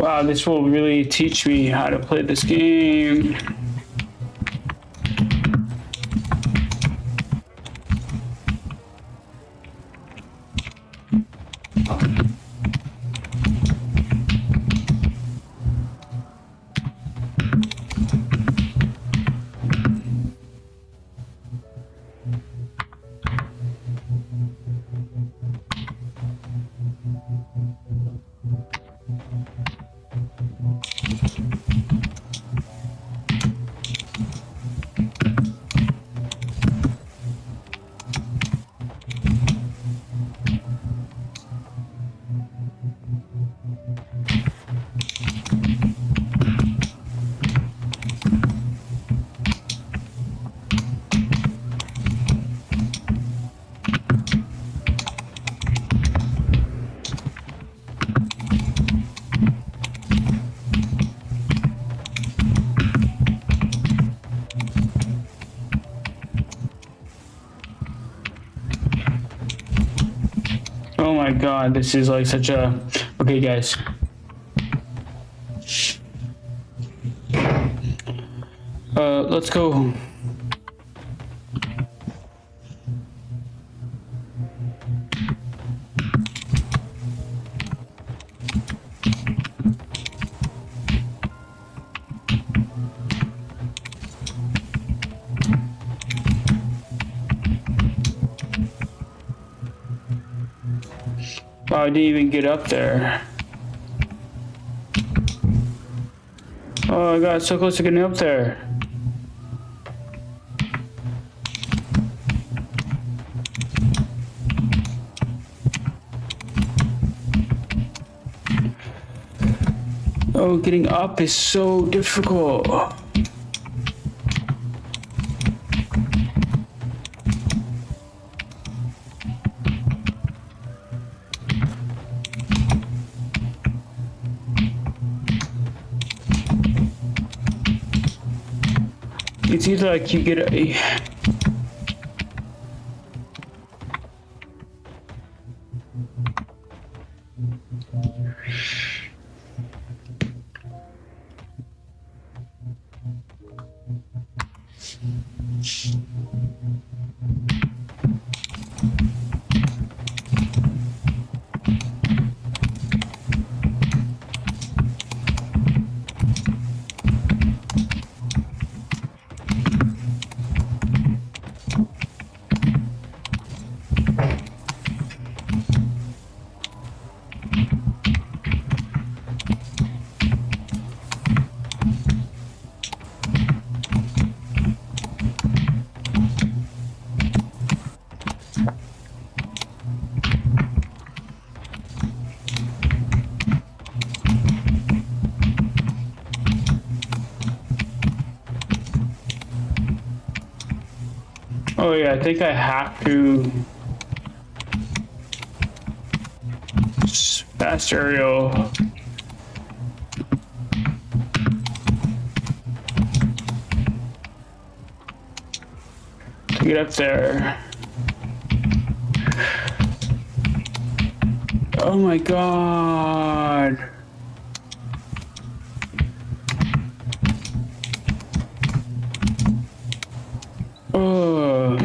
Wow, this will really teach me how to play this game. Oh my god, this is like such a... Okay, guys. Let's go. Oh, I didn't even get up there. Oh, I got so close to getting up there. Oh, getting up is so difficult. It's either like you get a... Oh yeah, I think I have to... Fast aerial. To get up there. Oh my god. Oh.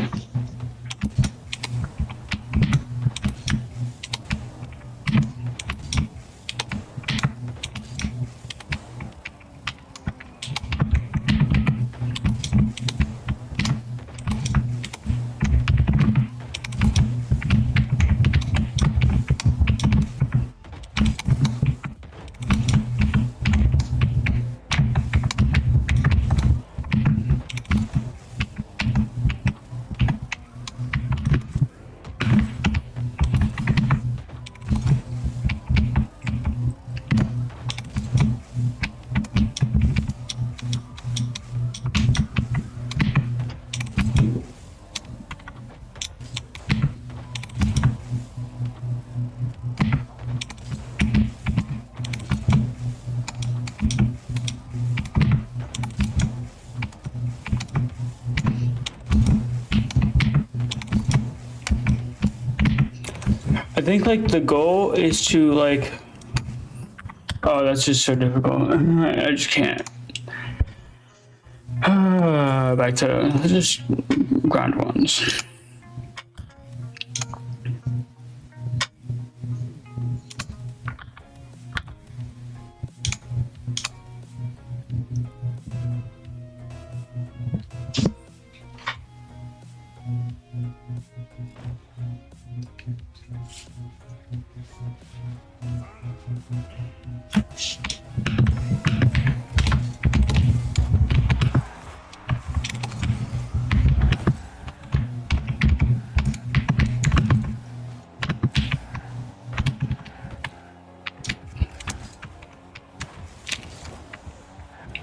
I think like the goal is to like Oh, that's just so difficult. I just can't. Back to just ground ones.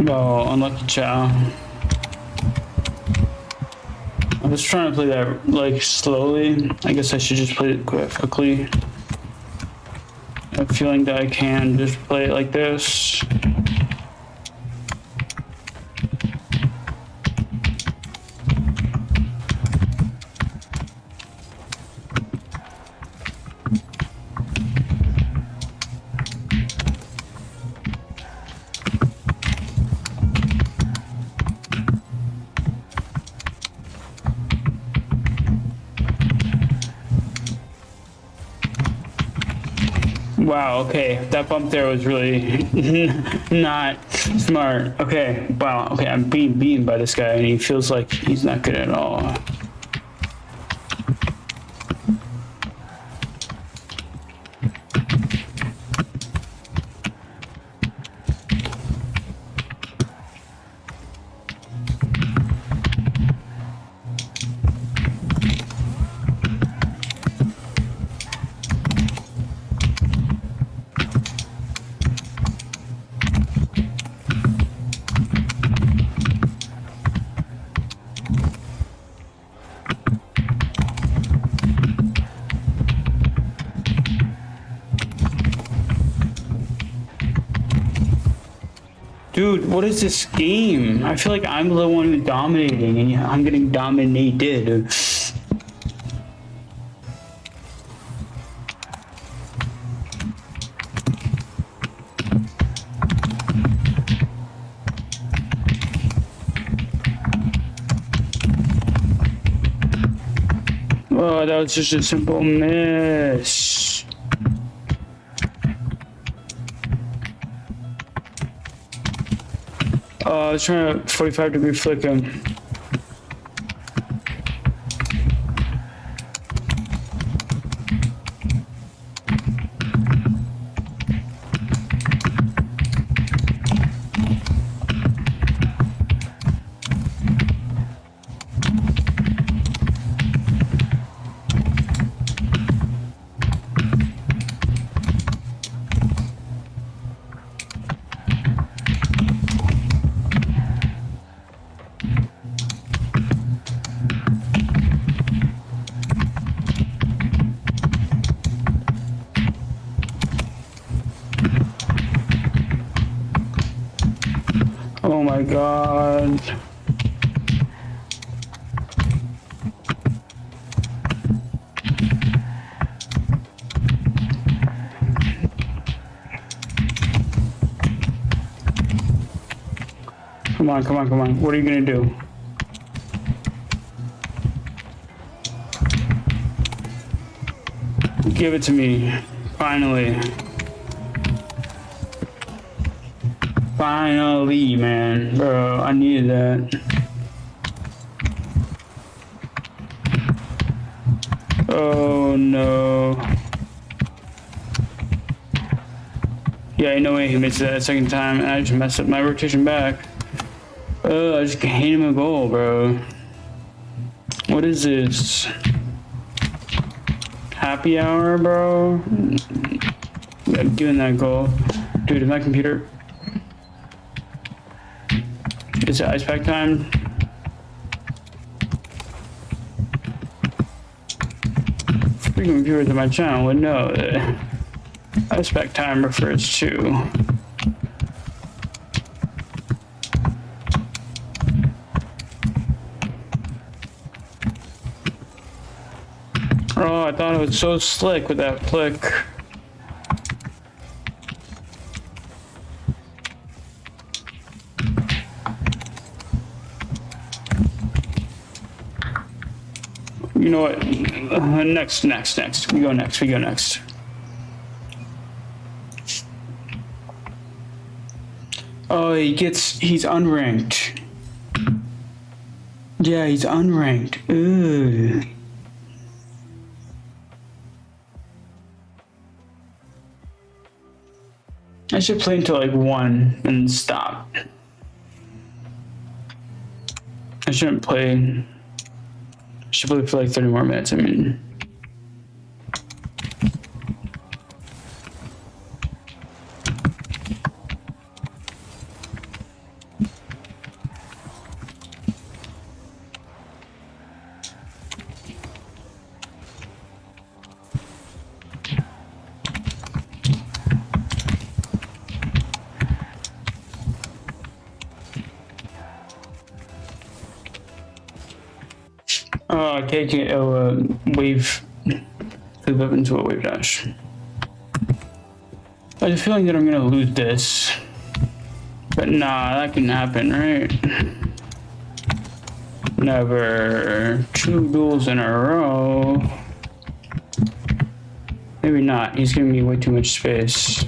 Oh, unlucky chow. I was trying to play that like slowly. I guess I should just play it quite quickly. I'm feeling that I can just play it like this. Wow, okay. That bump there was really not smart. Okay, wow, okay, I'm being beaten by this guy and he feels like he's not good at all. Dude, what is this game? I feel like I'm the one who's dominating and I'm getting dominated. Oh, that was just a simple miss. I was trying to 45-degree flick him. Oh my god. Come on, come on, come on. What are you gonna do? Give it to me. Finally. Finally, man. Bro, I needed that. Oh no. Yeah, no way he missed that second time, and I just messed up my rotation back. I just hate him a goal, bro. What is this? Happy hour, bro? I'm doing that goal. Dude, is my computer... Is it ice pack time? Frequent viewers of my channel would know that ice pack time refers to oh, I thought it was so slick with that flick. You know what? Next. We go next. Oh, he's unranked. Yeah, he's unranked. Ugh. I should play until like 1 and stop. I should play for like 30 more minutes, I mean. Okay, wave, flip up into a wave dash. I have a feeling that I'm gonna lose this, but nah, that can happen, right? Never. 2 duels in a row. Maybe not. He's giving me way too much space.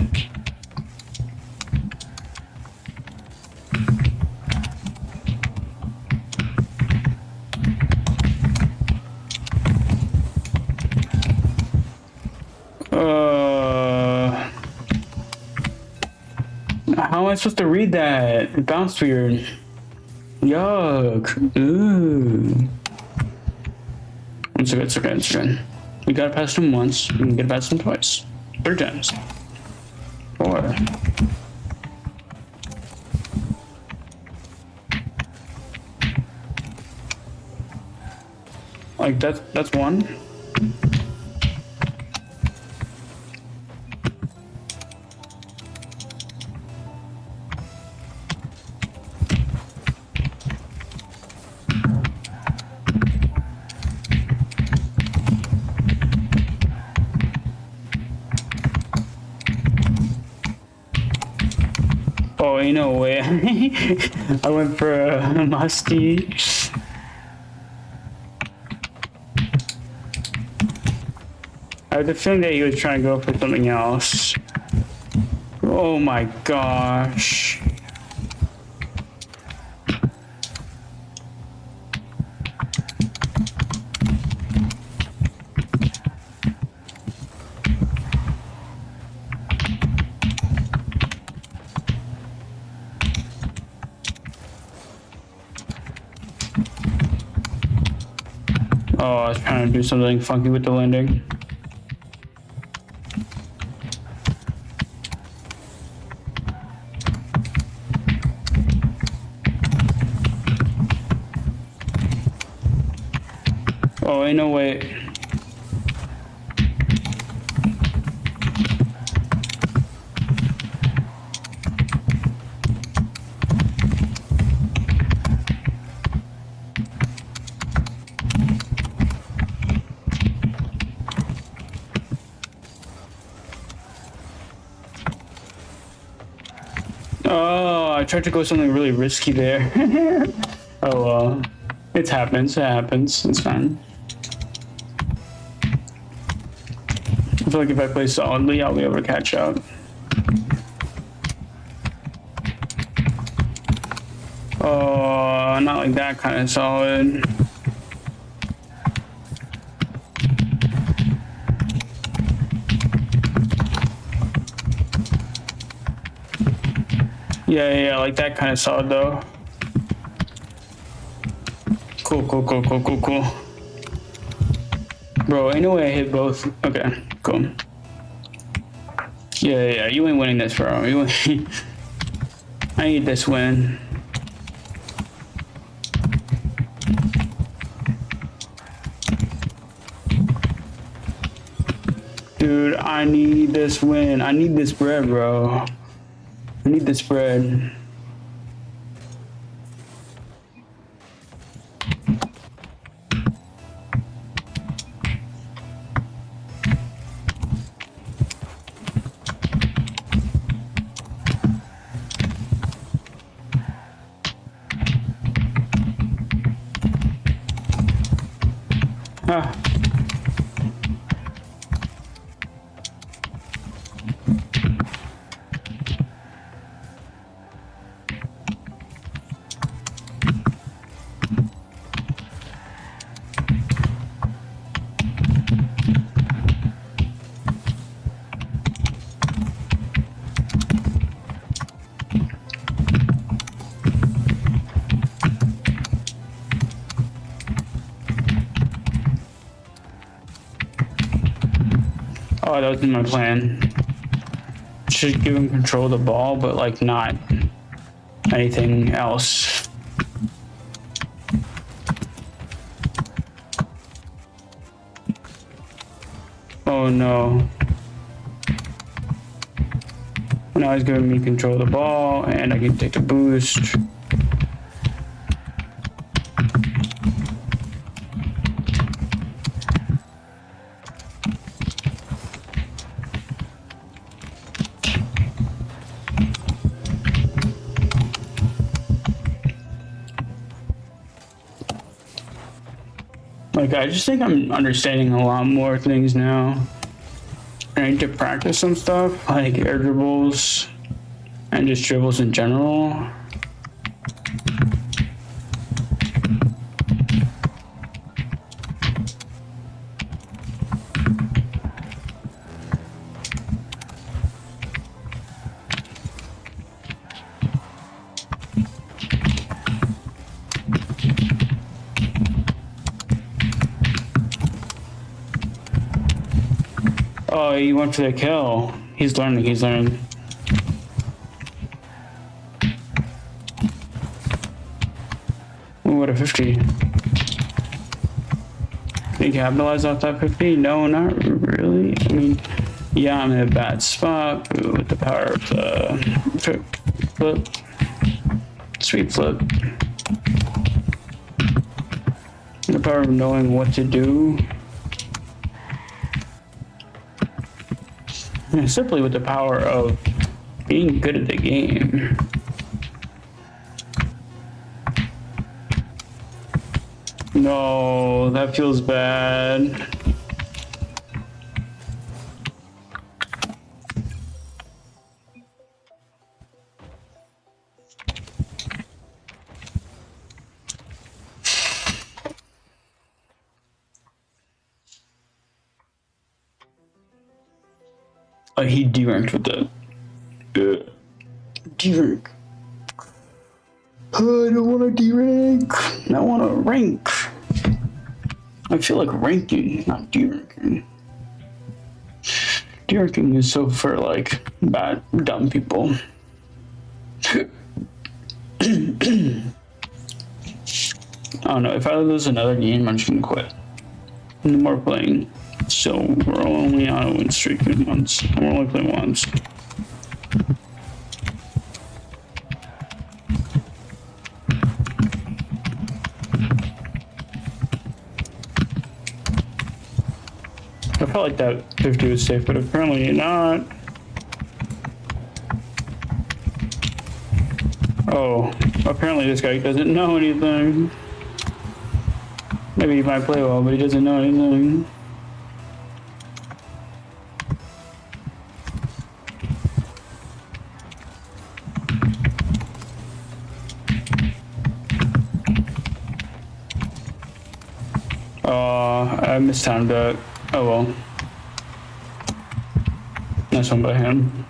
How am I supposed to read that? It bounced weird. Yuck. Ooh. It's okay. We gotta pass him once. We can get past him twice. 3 times. 4. Like that's 1. Oh, you know way. I went for a musty. I had the feeling that he was trying to go for something else. Oh my gosh. Oh, I was trying to do something funky with the landing. Oh, ain't no way. Oh, I tried to go something really risky there. Oh well. It happens. It's fine. I feel like if I play solidly, I'll be able to catch up. Oh, not like that kind of solid. Yeah, like that kind of solid though. Cool. Bro, ain't no way I hit both. Okay, cool. Yeah, you ain't winning this, bro. I need this win. Dude, I need this win. I need this bread, bro. I need this bread. Ah. Oh, that was my plan. Should give him control of the ball, but like not anything else. Oh no. Now he's giving me control of the ball, and I can take the boost. Like, I just think I'm understanding a lot more things now. I need to practice some stuff, like air dribbles and just dribbles in general. Oh, he went for the kill. He's learning, he's learning. Ooh, what a 50. Can you capitalize off that 50? No, not really. I mean, yeah, I'm in a bad spot with the power of the flip. Sweet flip. The power of knowing what to do. Simply with the power of being good at the game. No, that feels bad. He de-ranked with that. De-rank. I don't want to de-rank. I want to rank. I feel like ranking, not de-ranking. De-ranking is so for like bad, dumb people. I don't know. If I lose another game, I'm just gonna quit. No more playing. So we're only on a win streak once. We're only playing once. I felt like that 50 was safe, but apparently not. Oh, apparently this guy doesn't know anything. Maybe he might play well, but he doesn't know anything. I mistimed that. Oh well. Nice one by him.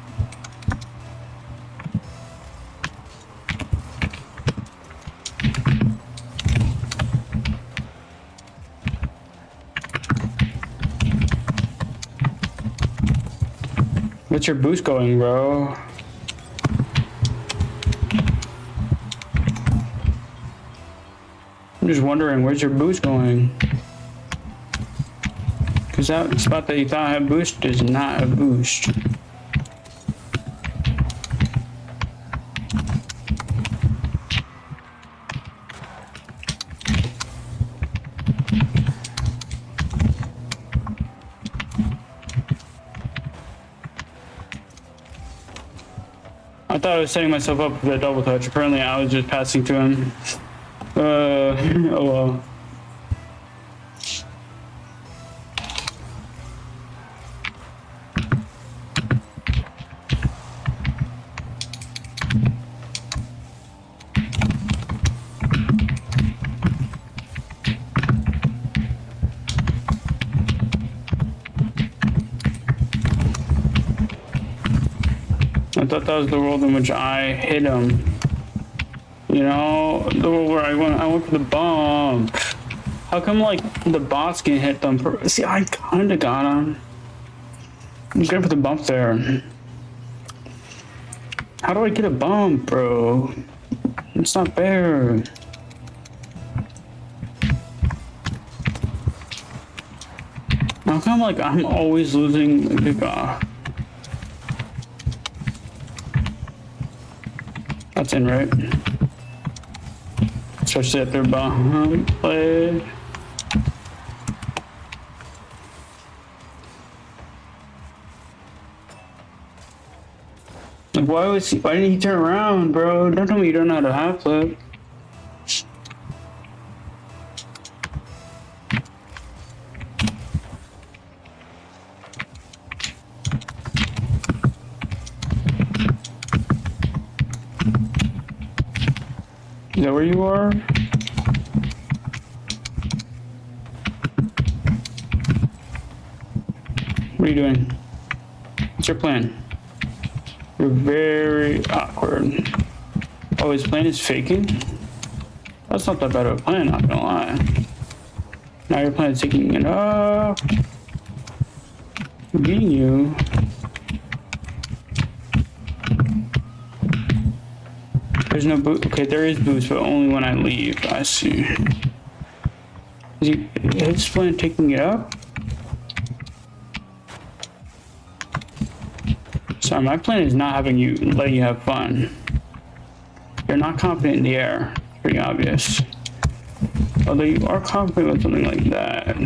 What's your boost going, bro? I'm just wondering, where's your boost going? Because that spot that you thought had boost is not a boost. I thought I was setting myself up for that double touch. Apparently I was just passing to him. Oh well. thought that was the world in which I hit him. You know, the world where I went for the bump. How come like the bots can hit them? See, I kind of got him. I'm going for the bump there. How do I get a bump, bro? It's not fair. How come like I'm always losing the kickoff? That's in, right? Especially at their behind play. Like, why didn't he turn around, bro? Don't tell me you don't know how to half flip. Is that where you are? What are you doing? What's your plan? You're very awkward. Oh, his plan is faking? That's not that bad of a plan, not gonna lie. Now your plan is taking it up. I'm beating you. There's no boost. Okay, there is boost, but only when I leave. I see. Is his plan taking it up? Sorry, my plan is not letting you have fun. You're not confident in the air. It's pretty obvious. Although you are confident with something like that.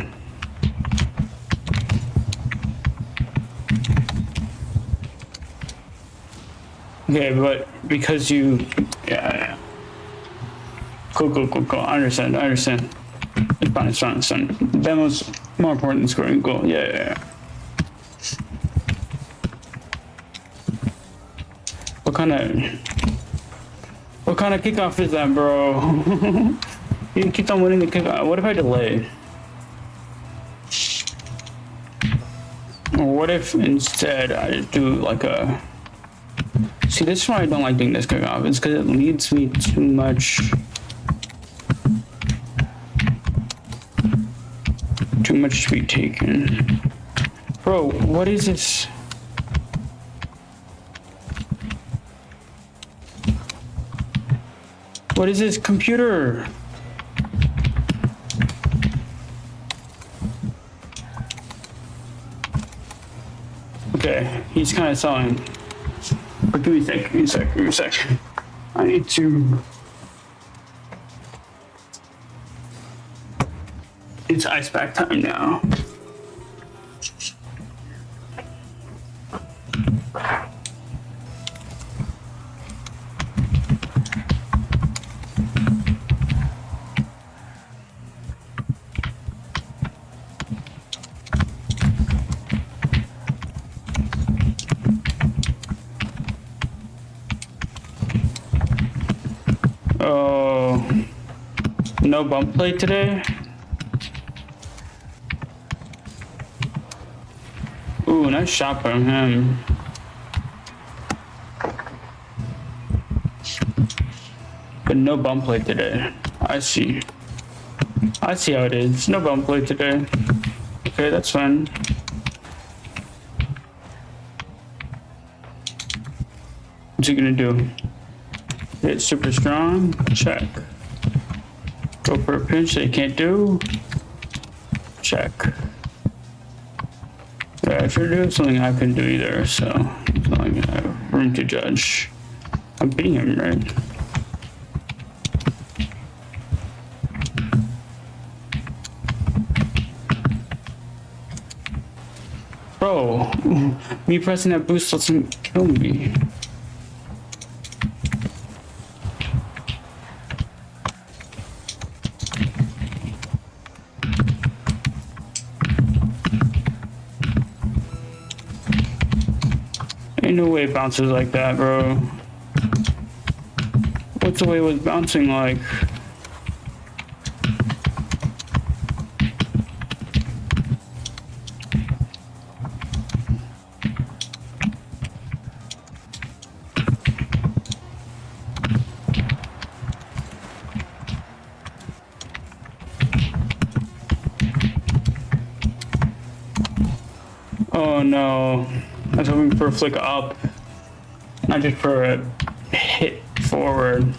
Okay, but because you, yeah. Cool. I understand. It's fine. That was more important than scoring a goal. Yeah. What kind of kickoff is that, bro? You keep on winning the kickoff. What if I delay? Or what if instead I do like a... See, this is why I don't like doing this kickoff. It's because it leads me too much... Too much to be taken. Bro, what is this? What is this computer? Okay, he's kind of selling. But give me a sec. I need to... It's ice pack time now. Oh, no bump play today? Ooh, nice shot from him. But no bump play today. I see how it is. No bump play today. Okay, that's fine. What's he gonna do? Hit super strong. Check. Go for a pinch that he can't do. Check. Yeah, if you're doing something I couldn't do either, so it's not like I have room to judge. I'm beating him, right? Bro, me pressing that boost doesn't kill me. Ain't no way it bounces like that, bro. What's the way it was bouncing like? Oh no. I was hoping for a flick up. Not just for a hit forward.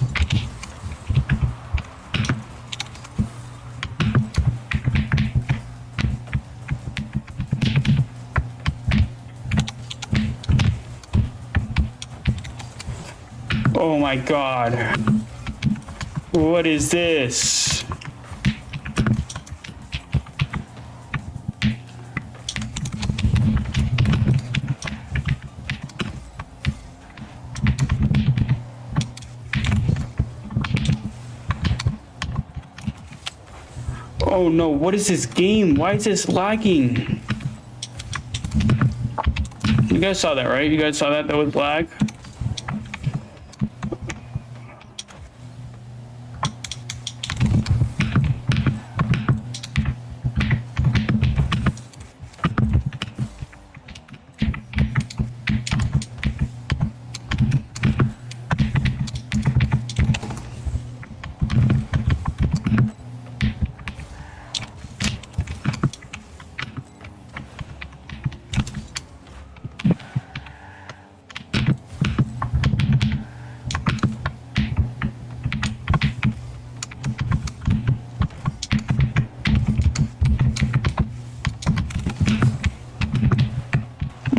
Oh my god. What is this? Oh no, what is this game? Why is this lagging? You guys saw that, right? You guys saw that? That was lag?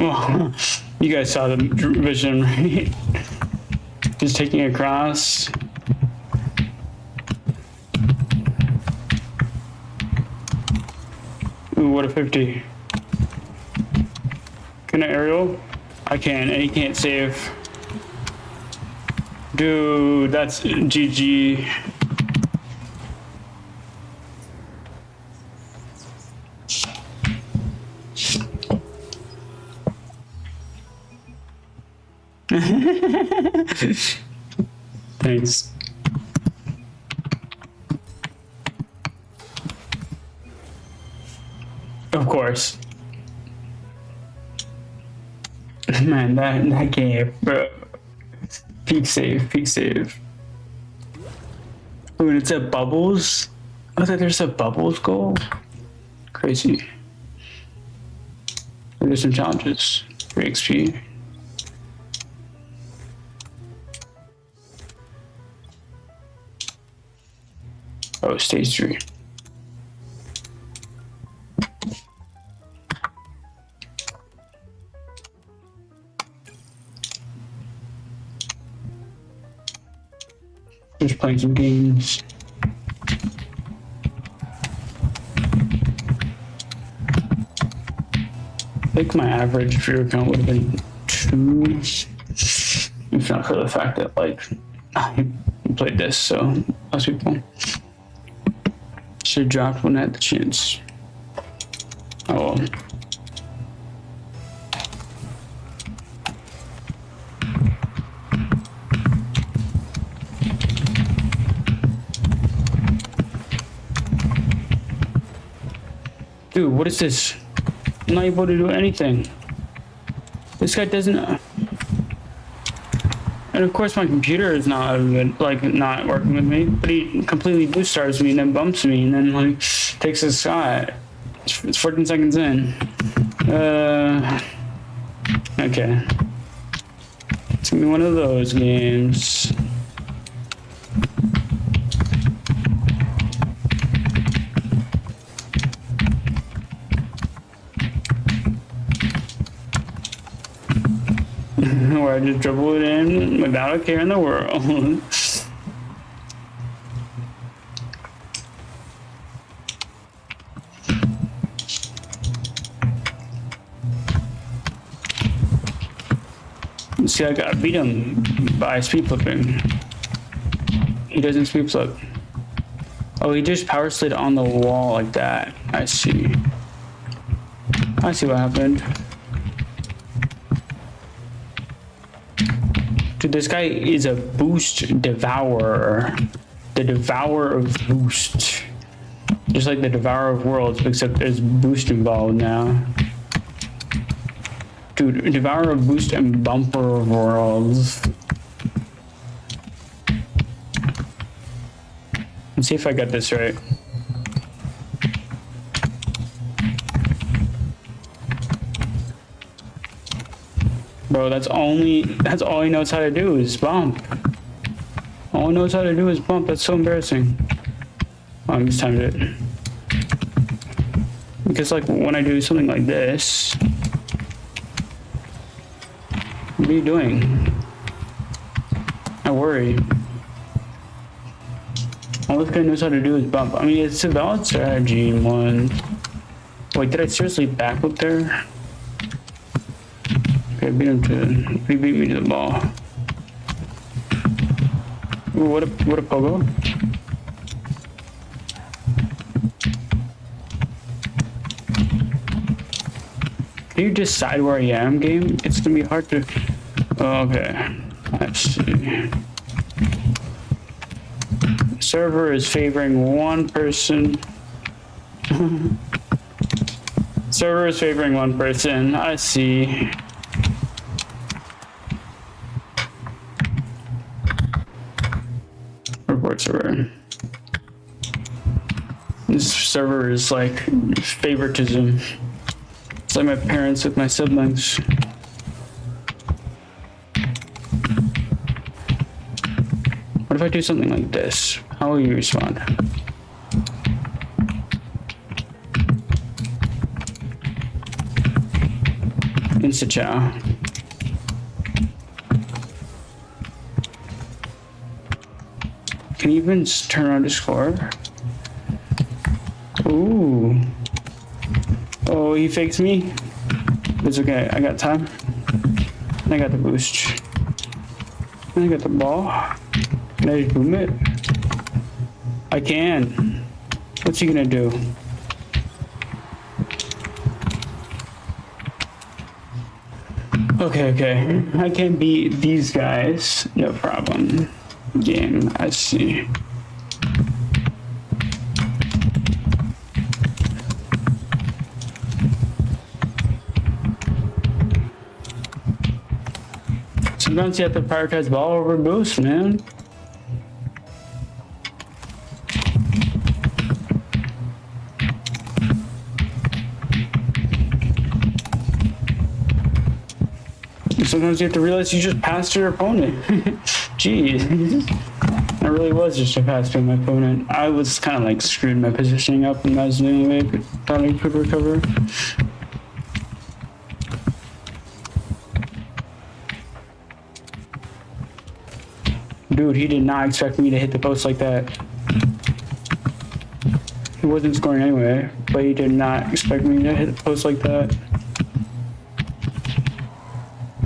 Oh, you guys saw the vision, right? Just taking it across. Ooh, what a 50. Can I aerial? I can, and he can't save. Dude, that's GG. Thanks. Of course. Man, that game, bro. Peak save, peak save. Ooh, and it's a bubbles. I thought there's a bubbles goal. Crazy. There's some challenges for XP. Oh, stage 3. Just playing some games. I think my average viewer count would have been 2, if not for the fact that like I played this, so most people should have dropped when I had the chance. Oh well. Dude, what is this? I'm not able to do anything. This guy doesn't. And of course, my computer is not like not working with me. But he completely boost stars me and then bumps me and then like takes a shot. It's 14 seconds in. Okay. It's gonna be one of those games. Where I just dribble it in without a care in the world. See, I got beat him by speed flipping. He doesn't speed flip. Oh, he just power slid on the wall like that. I see. I see what happened. Dude, this guy is a boost devourer. The devourer of boost. Just like the devourer of worlds, except there's boost involved now. Dude, devourer of boost and bumper of worlds. Let's see if I got this right. Bro, that's all he knows how to do is bump. All he knows how to do is bump. That's so embarrassing. Oh, I mistimed it. Because like when I do something like this, what are you doing? I worry. All this guy knows how to do is bump. I mean, it's a valid strategy in one. Wait, did I seriously backflip there? Okay, he beat me to the ball. Ooh, what a pogo. Can you decide where I am, game? It's gonna be hard to. Oh, okay, let's see. Server is favoring one person. Server is favoring one person. I see. Report server. This server is like favoritism. It's like my parents with my siblings. What if I do something like this? How will you respond? Insta chow. Can you even turn on Discord? Ooh. Oh, he fakes me. It's okay. I got time. I got the boost. I got the ball. Can I just boom it? I can. What's he gonna do? Okay. I can beat these guys. No problem. Game, I see. Sometimes you have to prioritize ball over boost, man. Sometimes you have to realize you just passed your opponent. Jeez. I really was just a pass to my opponent. I was kind of like screwed my positioning up and I was the only way I thought I could recover. Dude, he did not expect me to hit the post like that. He wasn't scoring anyway, but he did not expect me to hit the post like that.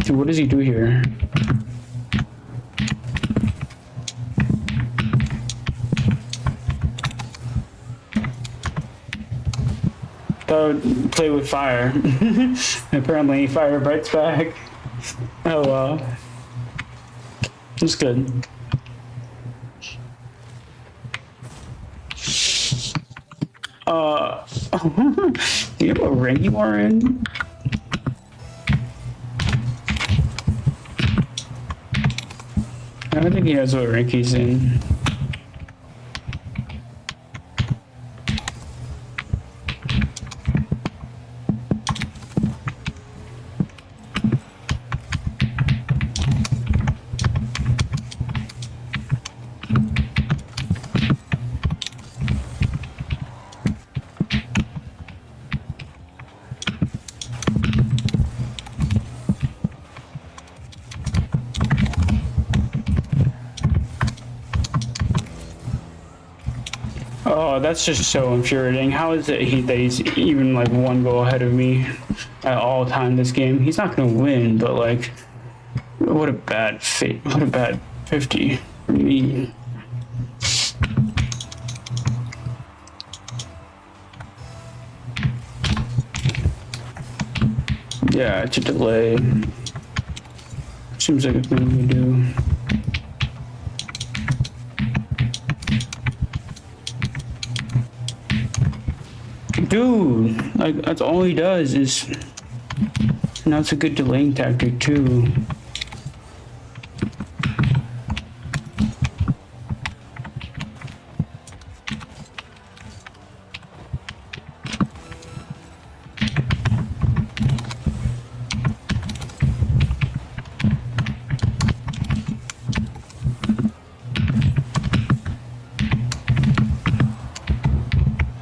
Dude, what does he do here? That would play with fire. Apparently, fire bites back. Oh well. It's good. Do you know what rank you are in? I don't think he knows what rank he's in. Oh, that's just so infuriating. How is it that he's even like one goal ahead of me at all time this game? He's not gonna win, but like, what a bad fate. What a bad 50 for me. Yeah, it's a delay. Seems like a thing to do. Dude, like that's all he does is. Now it's a good delaying tactic too.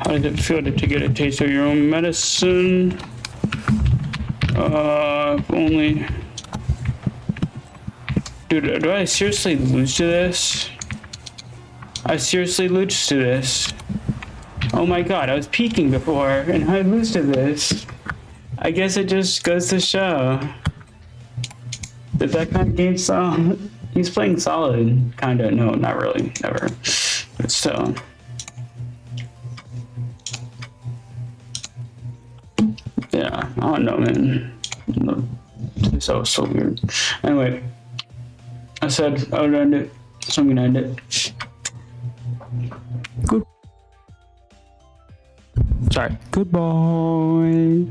How does it feel to get a taste of your own medicine? Only. Dude, do I seriously lose to this? I seriously lose to this. Oh my god, I was peeking before, and I lose to this. I guess it just goes to show that that kind of game style, he's playing solid. Kinda, no, not really, never. But still. Yeah, I don't know, man. This was so weird. Anyway, I said I would end it, so I'm gonna end it. Good. Sorry. Goodbye.